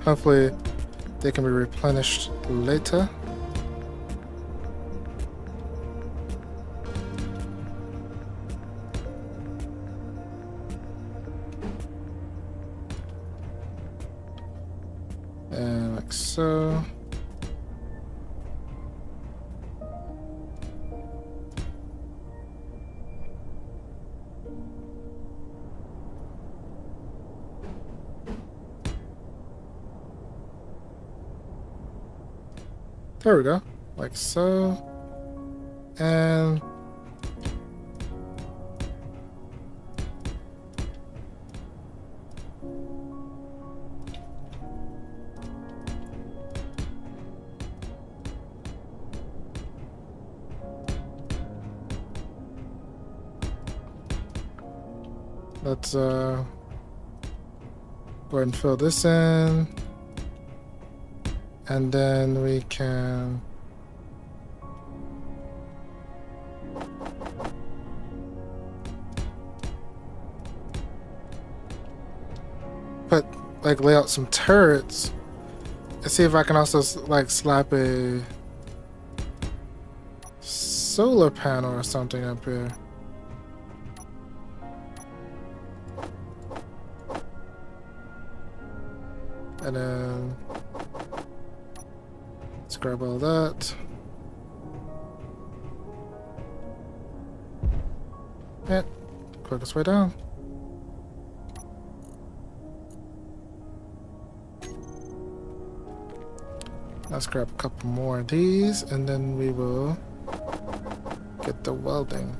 Hopefully they can be replenished later. And like so. There we go. Like so. And let's go ahead and fill this in. And then we can put, like, lay out some turrets and see if I can also like slap a solar panel or something up here. And then let's grab all that. And quickest way down. Let's grab a couple more of these and then we will get the welding.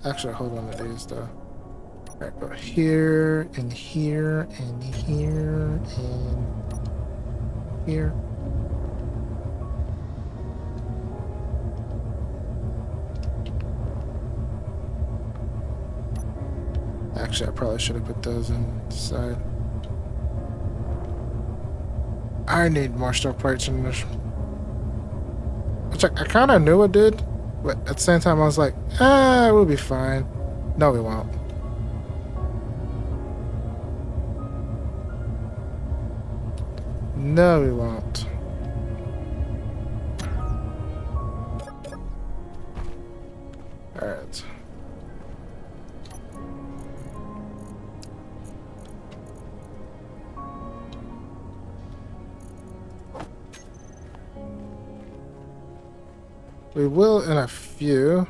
Actually, hold on to these though. Alright, go here and here and here and here. Actually, I probably should have put those inside. I need more steel plates in this. Which I kind of knew it did, but at the same time I was like, we'll be fine. No, we won't. No, we won't. Alright. We will in a few.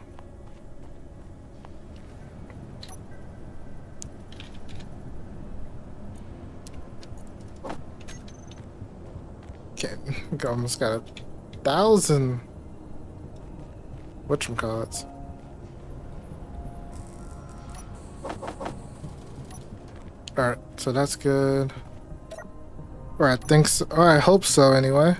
Okay, we almost got 1,000. Whatchamacallits. Alright, so that's good. Or I think so. Or I hope so anyway.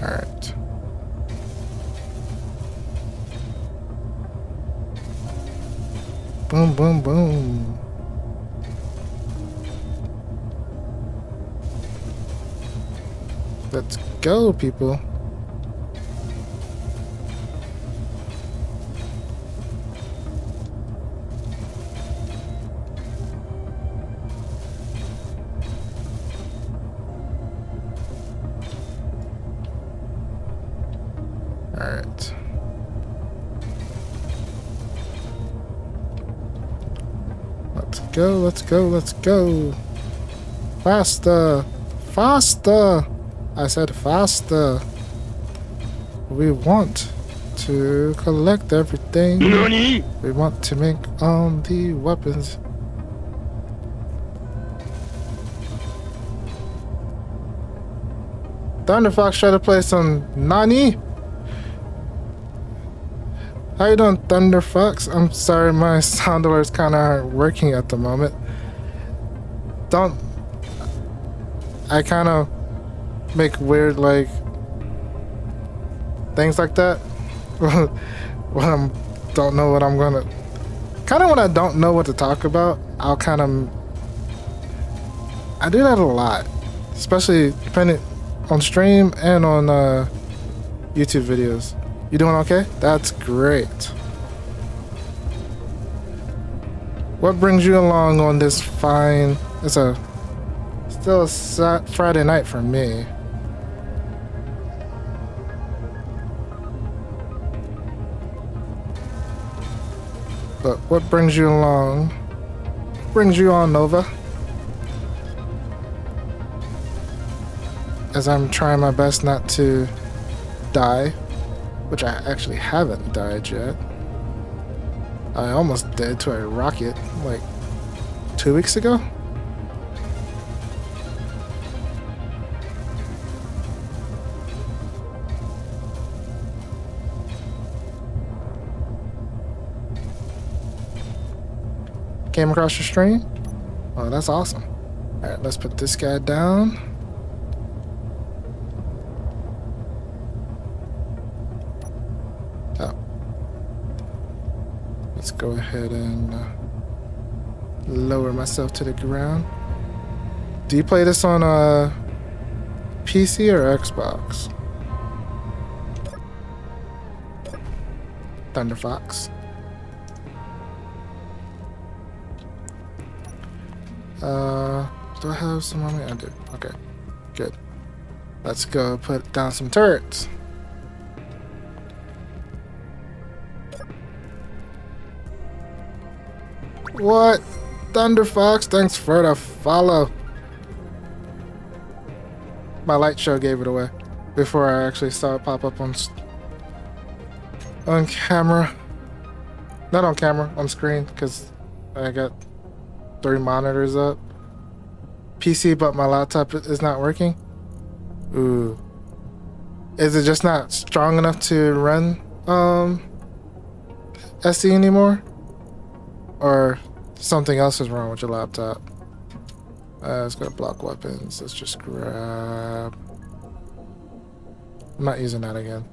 Alright. Boom, boom, boom. Let's go, people. Alright. Let's go, let's go, let's go. Faster! Faster! I said faster. We want to collect everything. NANI?! We want to make the weapons. Thunder Fox tried to play some Nani. How you doing, Thunder Fox? I'm sorry, my sound alerts kind of aren't working at the moment. I kind of make weird like things like that when I don't know what I'm gonna. Kind of when I don't know what to talk about, I'll kind of. I do that a lot, especially depending on stream and on YouTube videos. You doing okay? That's great. What brings you along on this fine? It's still a Friday night for me. But what brings you along? What brings you on, Nova? As I'm trying my best not to die, which I actually haven't died yet. I almost did to a rocket like 2 weeks ago. Came across your stream? Oh, that's awesome. Alright, let's put this guy down. Oh. Let's go ahead and lower myself to the ground. Do you play this on a PC or Xbox? Thunder Fox. Do I have some on me? I do. Okay, good. Let's go put down some turrets. What? Thunder Fox, thanks for the follow. My light show gave it away before I actually saw it pop up on camera. Not on camera, on screen, because I got 3 monitors up. PC, but my laptop is not working. Ooh. Is it just not strong enough to run SC anymore? Or something else is wrong with your laptop? Let's go to block weapons. Let's just grab. I'm not using that again.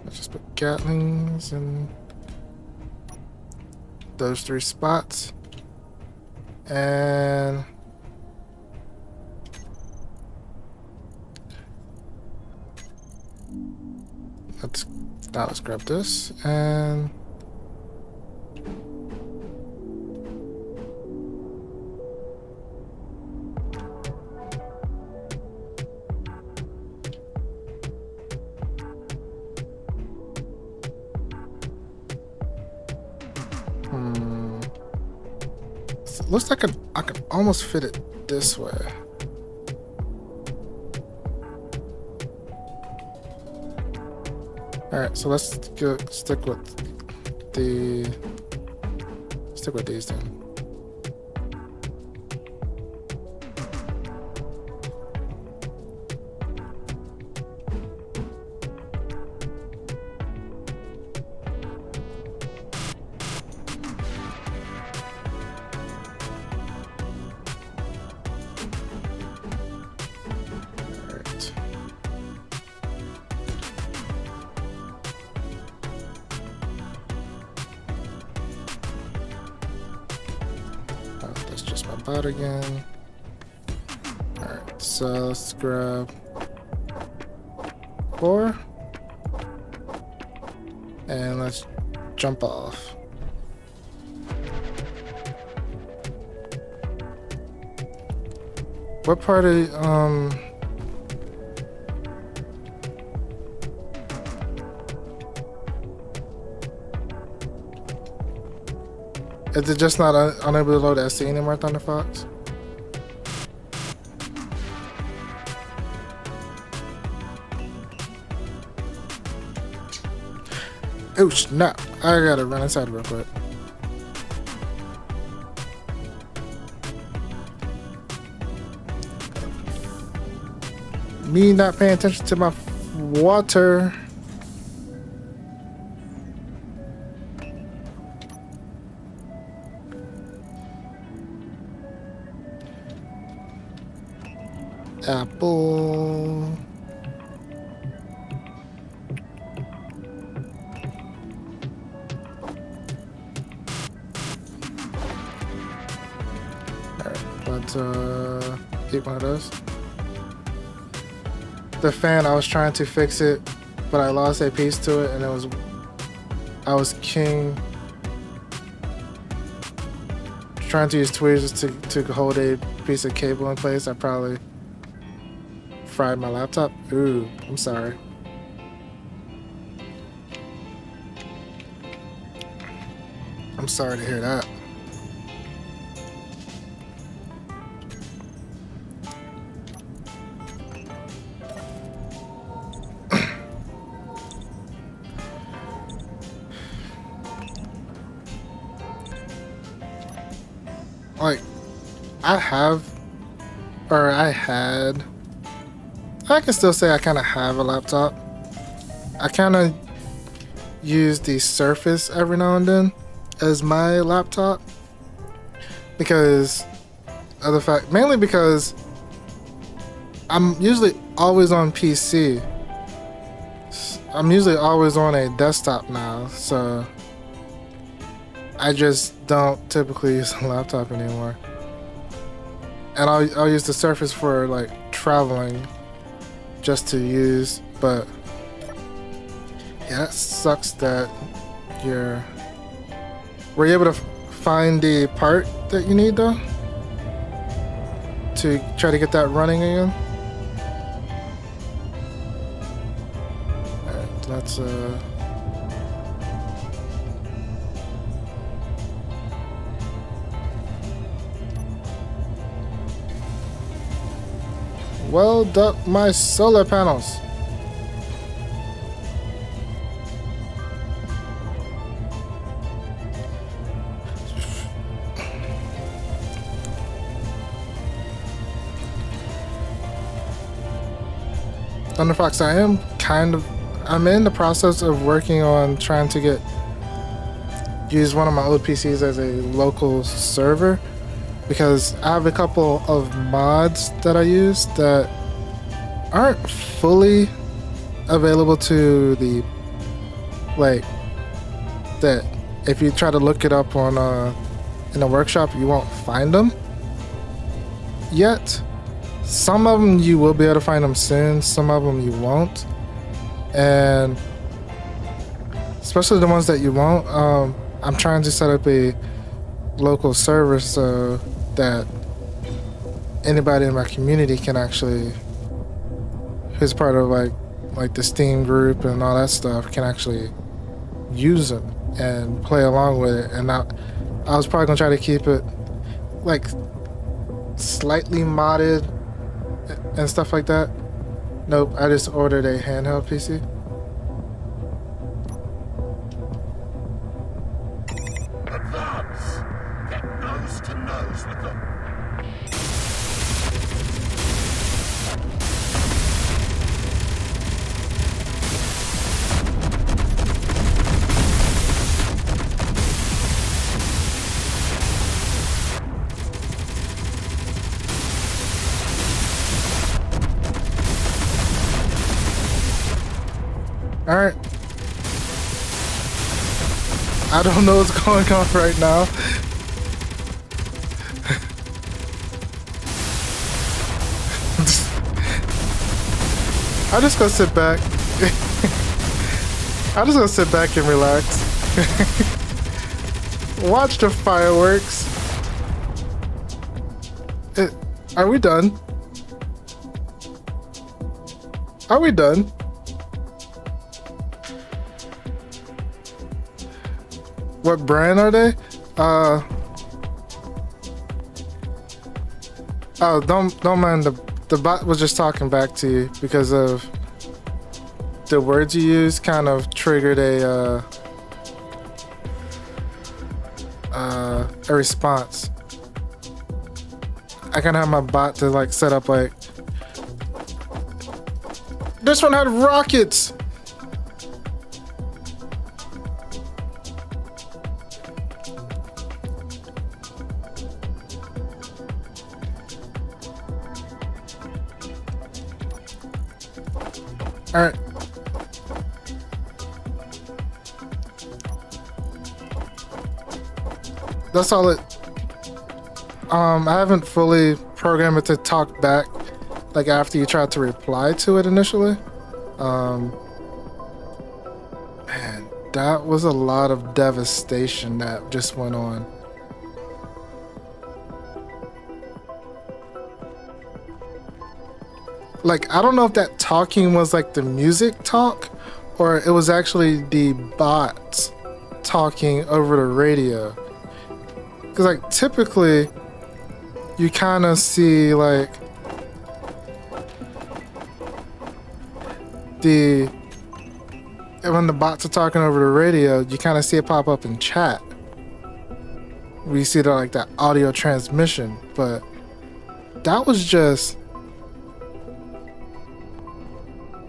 Let's just put Gatlings in those 3 spots. And let's grab this and so it looks like I can almost fit it this way. Alright, so let's go stick with these then. bout again. Alright, so let's grab 4. And let's jump off. What part of is it just not unable to load SC anymore, Thunder Fox? Ouch, no. I gotta run inside real quick. Me not paying attention to my water. Apple. Alright, let's eat one of those. The fan, I was trying to fix it, but I lost a piece to it, and I was trying to use tweezers to hold a piece of cable in place. I probably fried my laptop. Ooh, I'm sorry. I'm sorry to hear that. Like, I can still say I kind of have a laptop. I kind of use the Surface every now and then as my laptop because of the fact, mainly because I'm usually always on PC. I'm usually always on a desktop now, so I just don't typically use a laptop anymore. And I'll use the Surface for like traveling just to use, but yeah, it sucks that were you able to find the part that you need though to try to get that running again? Alright, let's weld up my solar panels. Thunder Fox, I'm in the process of working on trying to use one of my old PCs as a local server, because I have a couple of mods that I use that aren't fully available to the, like, that if you try to look it up on in a workshop, you won't find them yet. Some of them you will be able to find them soon, some of them you won't, and especially the ones that you won't, I'm trying to set up a local server so that anybody in my community can actually, who's part of like the Steam group and all that stuff, can actually use them and play along with it. And I was probably gonna try to keep it like slightly modded and stuff like that. Nope, I just ordered a handheld PC. Advance! Get nose to nose with them. Alright. I don't know what's going on right now. I'm just gonna sit back. I'm just gonna sit back and relax. Watch the fireworks. Are we done? Are we done? What brand are they? Oh, don't mind the bot was just talking back to you because of the words you used kind of triggered a response. I can have my bot to like set up like this one had rockets. All right. That's all it. I haven't fully programmed it to talk back, like after you tried to reply to it initially. Man, that was a lot of devastation that just went on. Like, I don't know if that talking was like the music talk or it was actually the bots talking over the radio. Because like typically you kind of see like when the bots are talking over the radio, you kind of see it pop up in chat. We see that like that audio transmission, but that was just,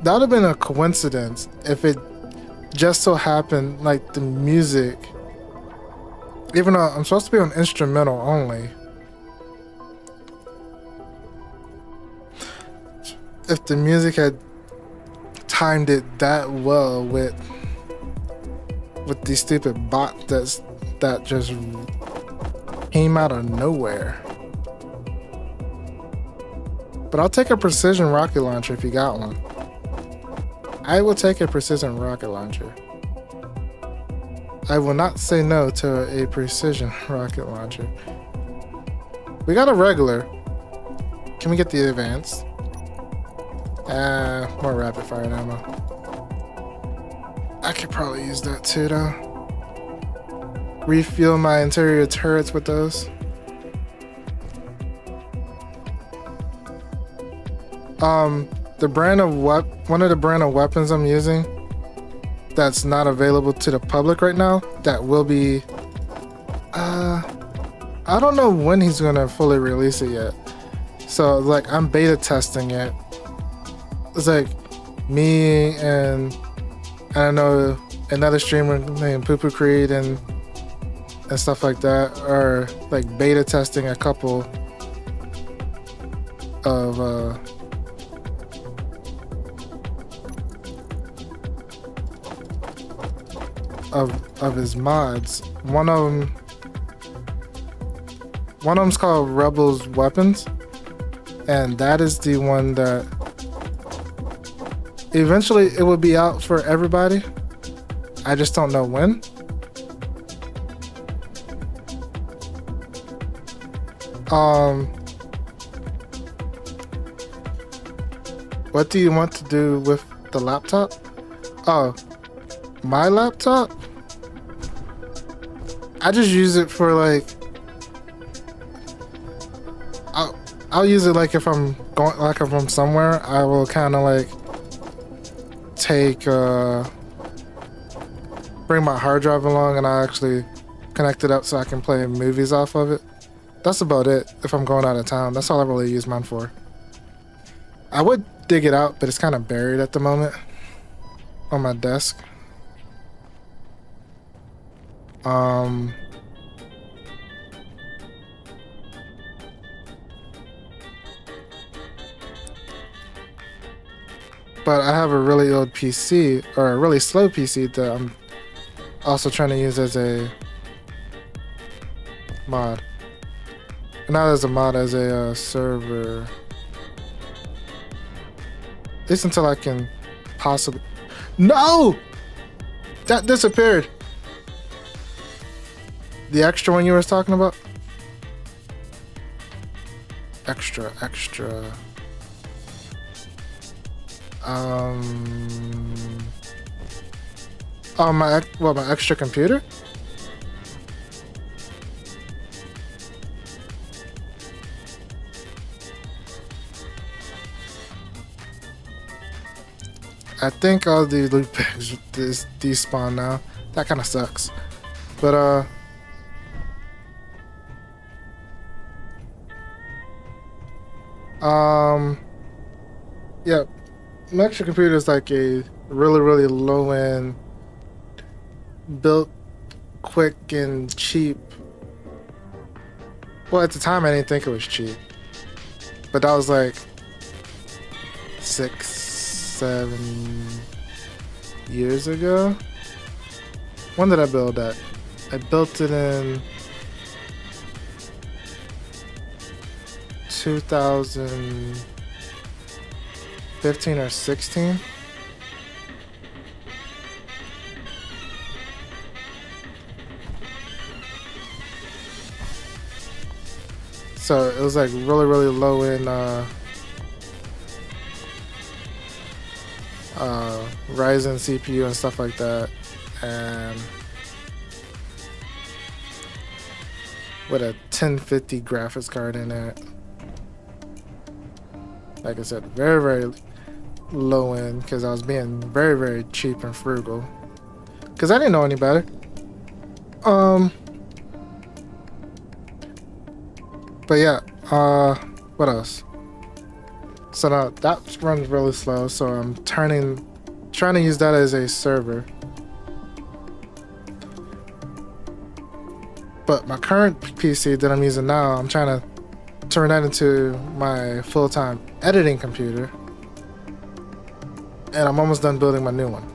that would have been a coincidence if it just so happened like the music, even though I'm supposed to be on instrumental only, if the music had timed it that well with these stupid bots that just came out of nowhere. But I'll take a precision rocket launcher if you got one. I will take a precision rocket launcher. I will not say no to a precision rocket launcher. We got a regular. Can we get the advanced? More rapid fire ammo. I could probably use that too though. Refuel my interior turrets with those. The brand of one of the brand of weapons I'm using that's not available to the public right now, that will be I don't know when he's gonna fully release it yet. So like I'm beta testing it. It's like me and I know another streamer named Poopoomod and stuff like that are like beta testing a couple of his mods. One of them's called Rebels Weapons, and that is the one that eventually it will be out for everybody. I just don't know when. What do you want to do with the laptop? Oh, my laptop? I just use it for like, I'll use it like if I'm going, like if I'm somewhere, I will kind of like bring my hard drive along and I actually connect it up so I can play movies off of it. That's about it if I'm going out of town. That's all I really use mine for. I would dig it out, but it's kind of buried at the moment on my desk. But I have a really old PC, or a really slow PC that I'm also trying to use as a mod. Not as a mod, as a server. At least until I can possibly. No! That disappeared. The extra one you were talking about? Extra. Oh, my extra computer? I think all the loot bags despawn now. That kind of sucks. But yeah, my extra computer is like a really low end, built quick and cheap. Well, at the time I didn't think it was cheap, but that was like 6-7 years ago. When did I build that? I built it in 2015 or 16. So it was like really low in Ryzen CPU and stuff like that, and with a 1050 graphics card in it. Like I said, very low end, because I was being very cheap and frugal, because I didn't know any better. But yeah, what else? So now that runs really slow, so I'm trying to use that as a server. But my current PC that I'm using now, I'm trying to turn that into my full-time editing computer. And I'm almost done building my new one.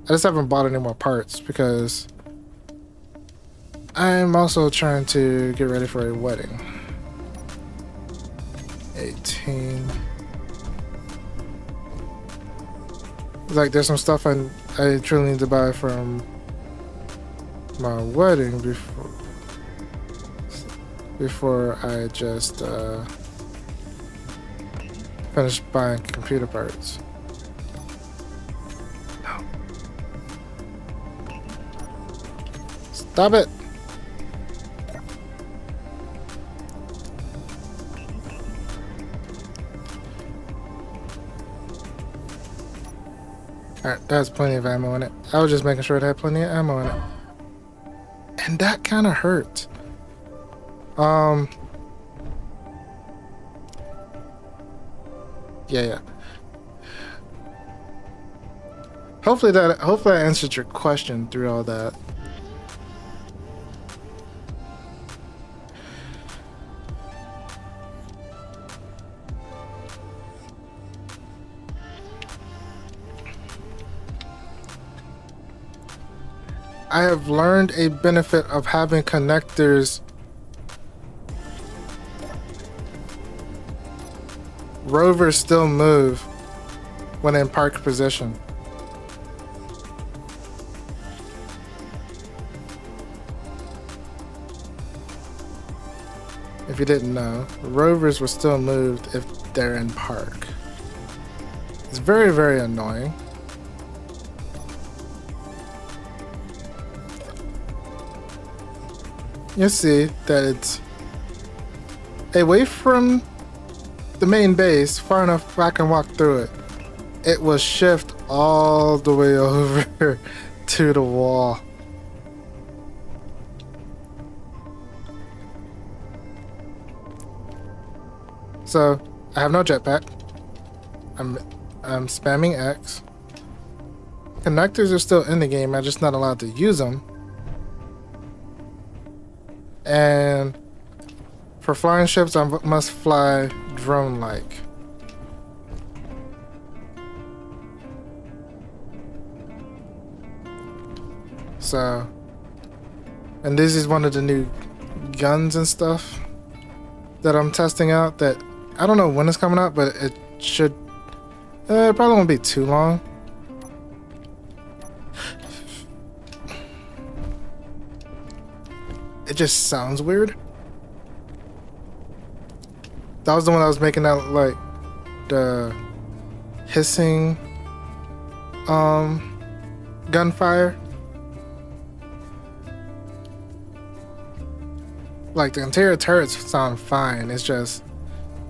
I just haven't bought any more parts because I'm also trying to get ready for a wedding. 18. Like, there's some stuff I truly need to buy from my wedding before I just finish buying computer parts. No. Stop it. Alright, that has plenty of ammo in it. I was just making sure it had plenty of ammo in it. And that kind of hurt. Yeah. Hopefully I answered your question through all that. I have learned a benefit of having connectors. Rovers still move when in park position. If you didn't know, rovers will still move if they're in park. It's very annoying. You'll see that it's away from the main base, far enough I can walk through it. It will shift all the way over to the wall. So I have no jetpack. I'm spamming X. Connectors are still in the game, I'm just not allowed to use them. And for flying ships, I must fly drone-like. So, and this is one of the new guns and stuff that I'm testing out that I don't know when it's coming out, but it should It probably won't be too long. It just sounds weird. That was the one that was making that like the hissing gunfire. Like the interior turrets sound fine. It's just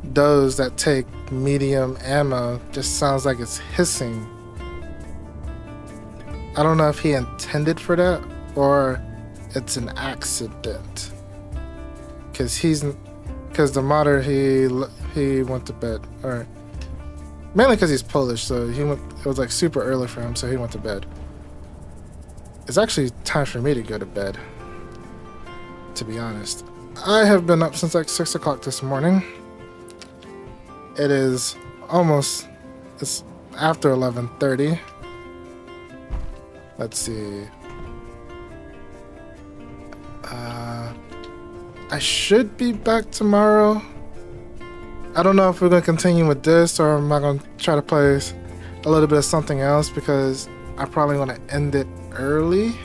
those that take medium ammo just sounds like it's hissing. I don't know if he intended for that or it's an accident. Cause the modder he went to bed, or mainly because he's Polish, so it was like super early for him, so he went to bed. It's actually time for me to go to bed, to be honest. I have been up since like 6 o'clock this morning. It is it's after 11:30. Let's see. I should be back tomorrow. I don't know if we're gonna continue with this or am I gonna try to play a little bit of something else, because I probably want to end it early.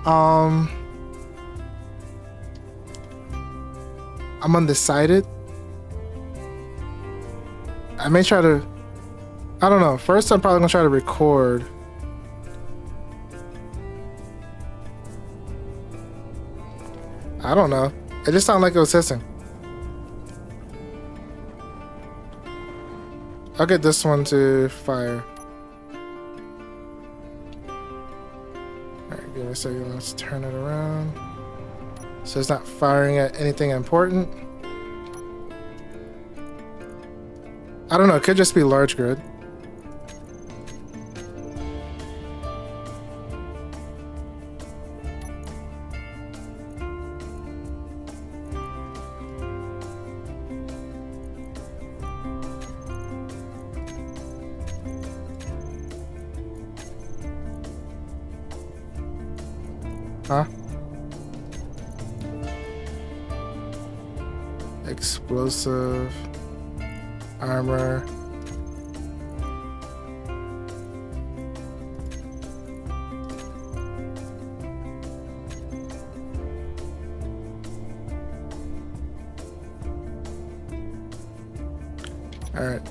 I'm undecided. I may try to, I don't know. First, I'm probably gonna try to record. I don't know. It just sounded like it was hissing. I'll get this one to fire. Alright, give me a second. Let's turn it around. So it's not firing at anything important. I don't know. It could just be large grid. Huh? Explosive armor. Alright.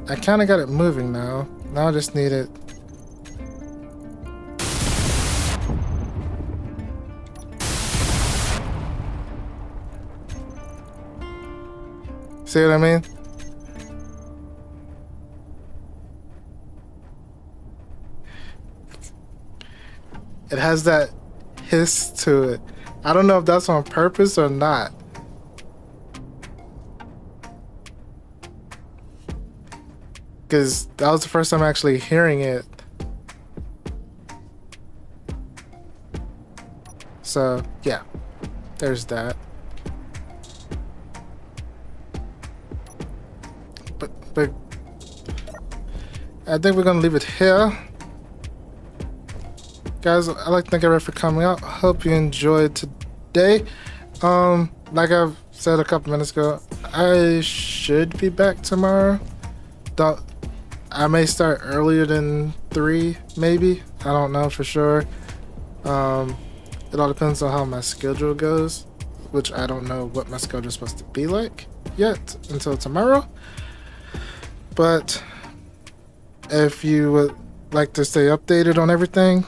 I kind of got it moving now. Now I just need it. See what I mean? It has that hiss to it. I don't know if that's on purpose or not. Because that was the first time actually hearing it. So, yeah. There's that. But I think we're gonna leave it here. Guys, I'd like to thank everyone for coming out. Hope you enjoyed today. Like I've said a couple minutes ago, I should be back tomorrow. I may start earlier than 3, maybe. I don't know for sure. It all depends on how my schedule goes, which I don't know what my schedule is supposed to be like yet until tomorrow. But if you would like to stay updated on everything,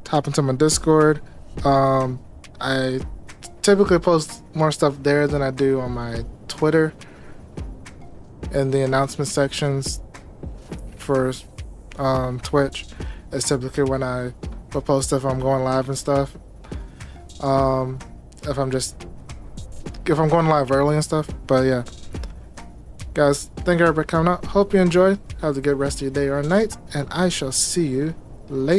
hop into my Discord. I typically post more stuff there than I do on my Twitter in the announcement sections for Twitch. It's typically when I will post if I'm going live and stuff. If I'm going live early and stuff. But yeah. Guys, thank you for coming out. Hope you enjoyed. Have a good rest of your day or night. And I shall see you later.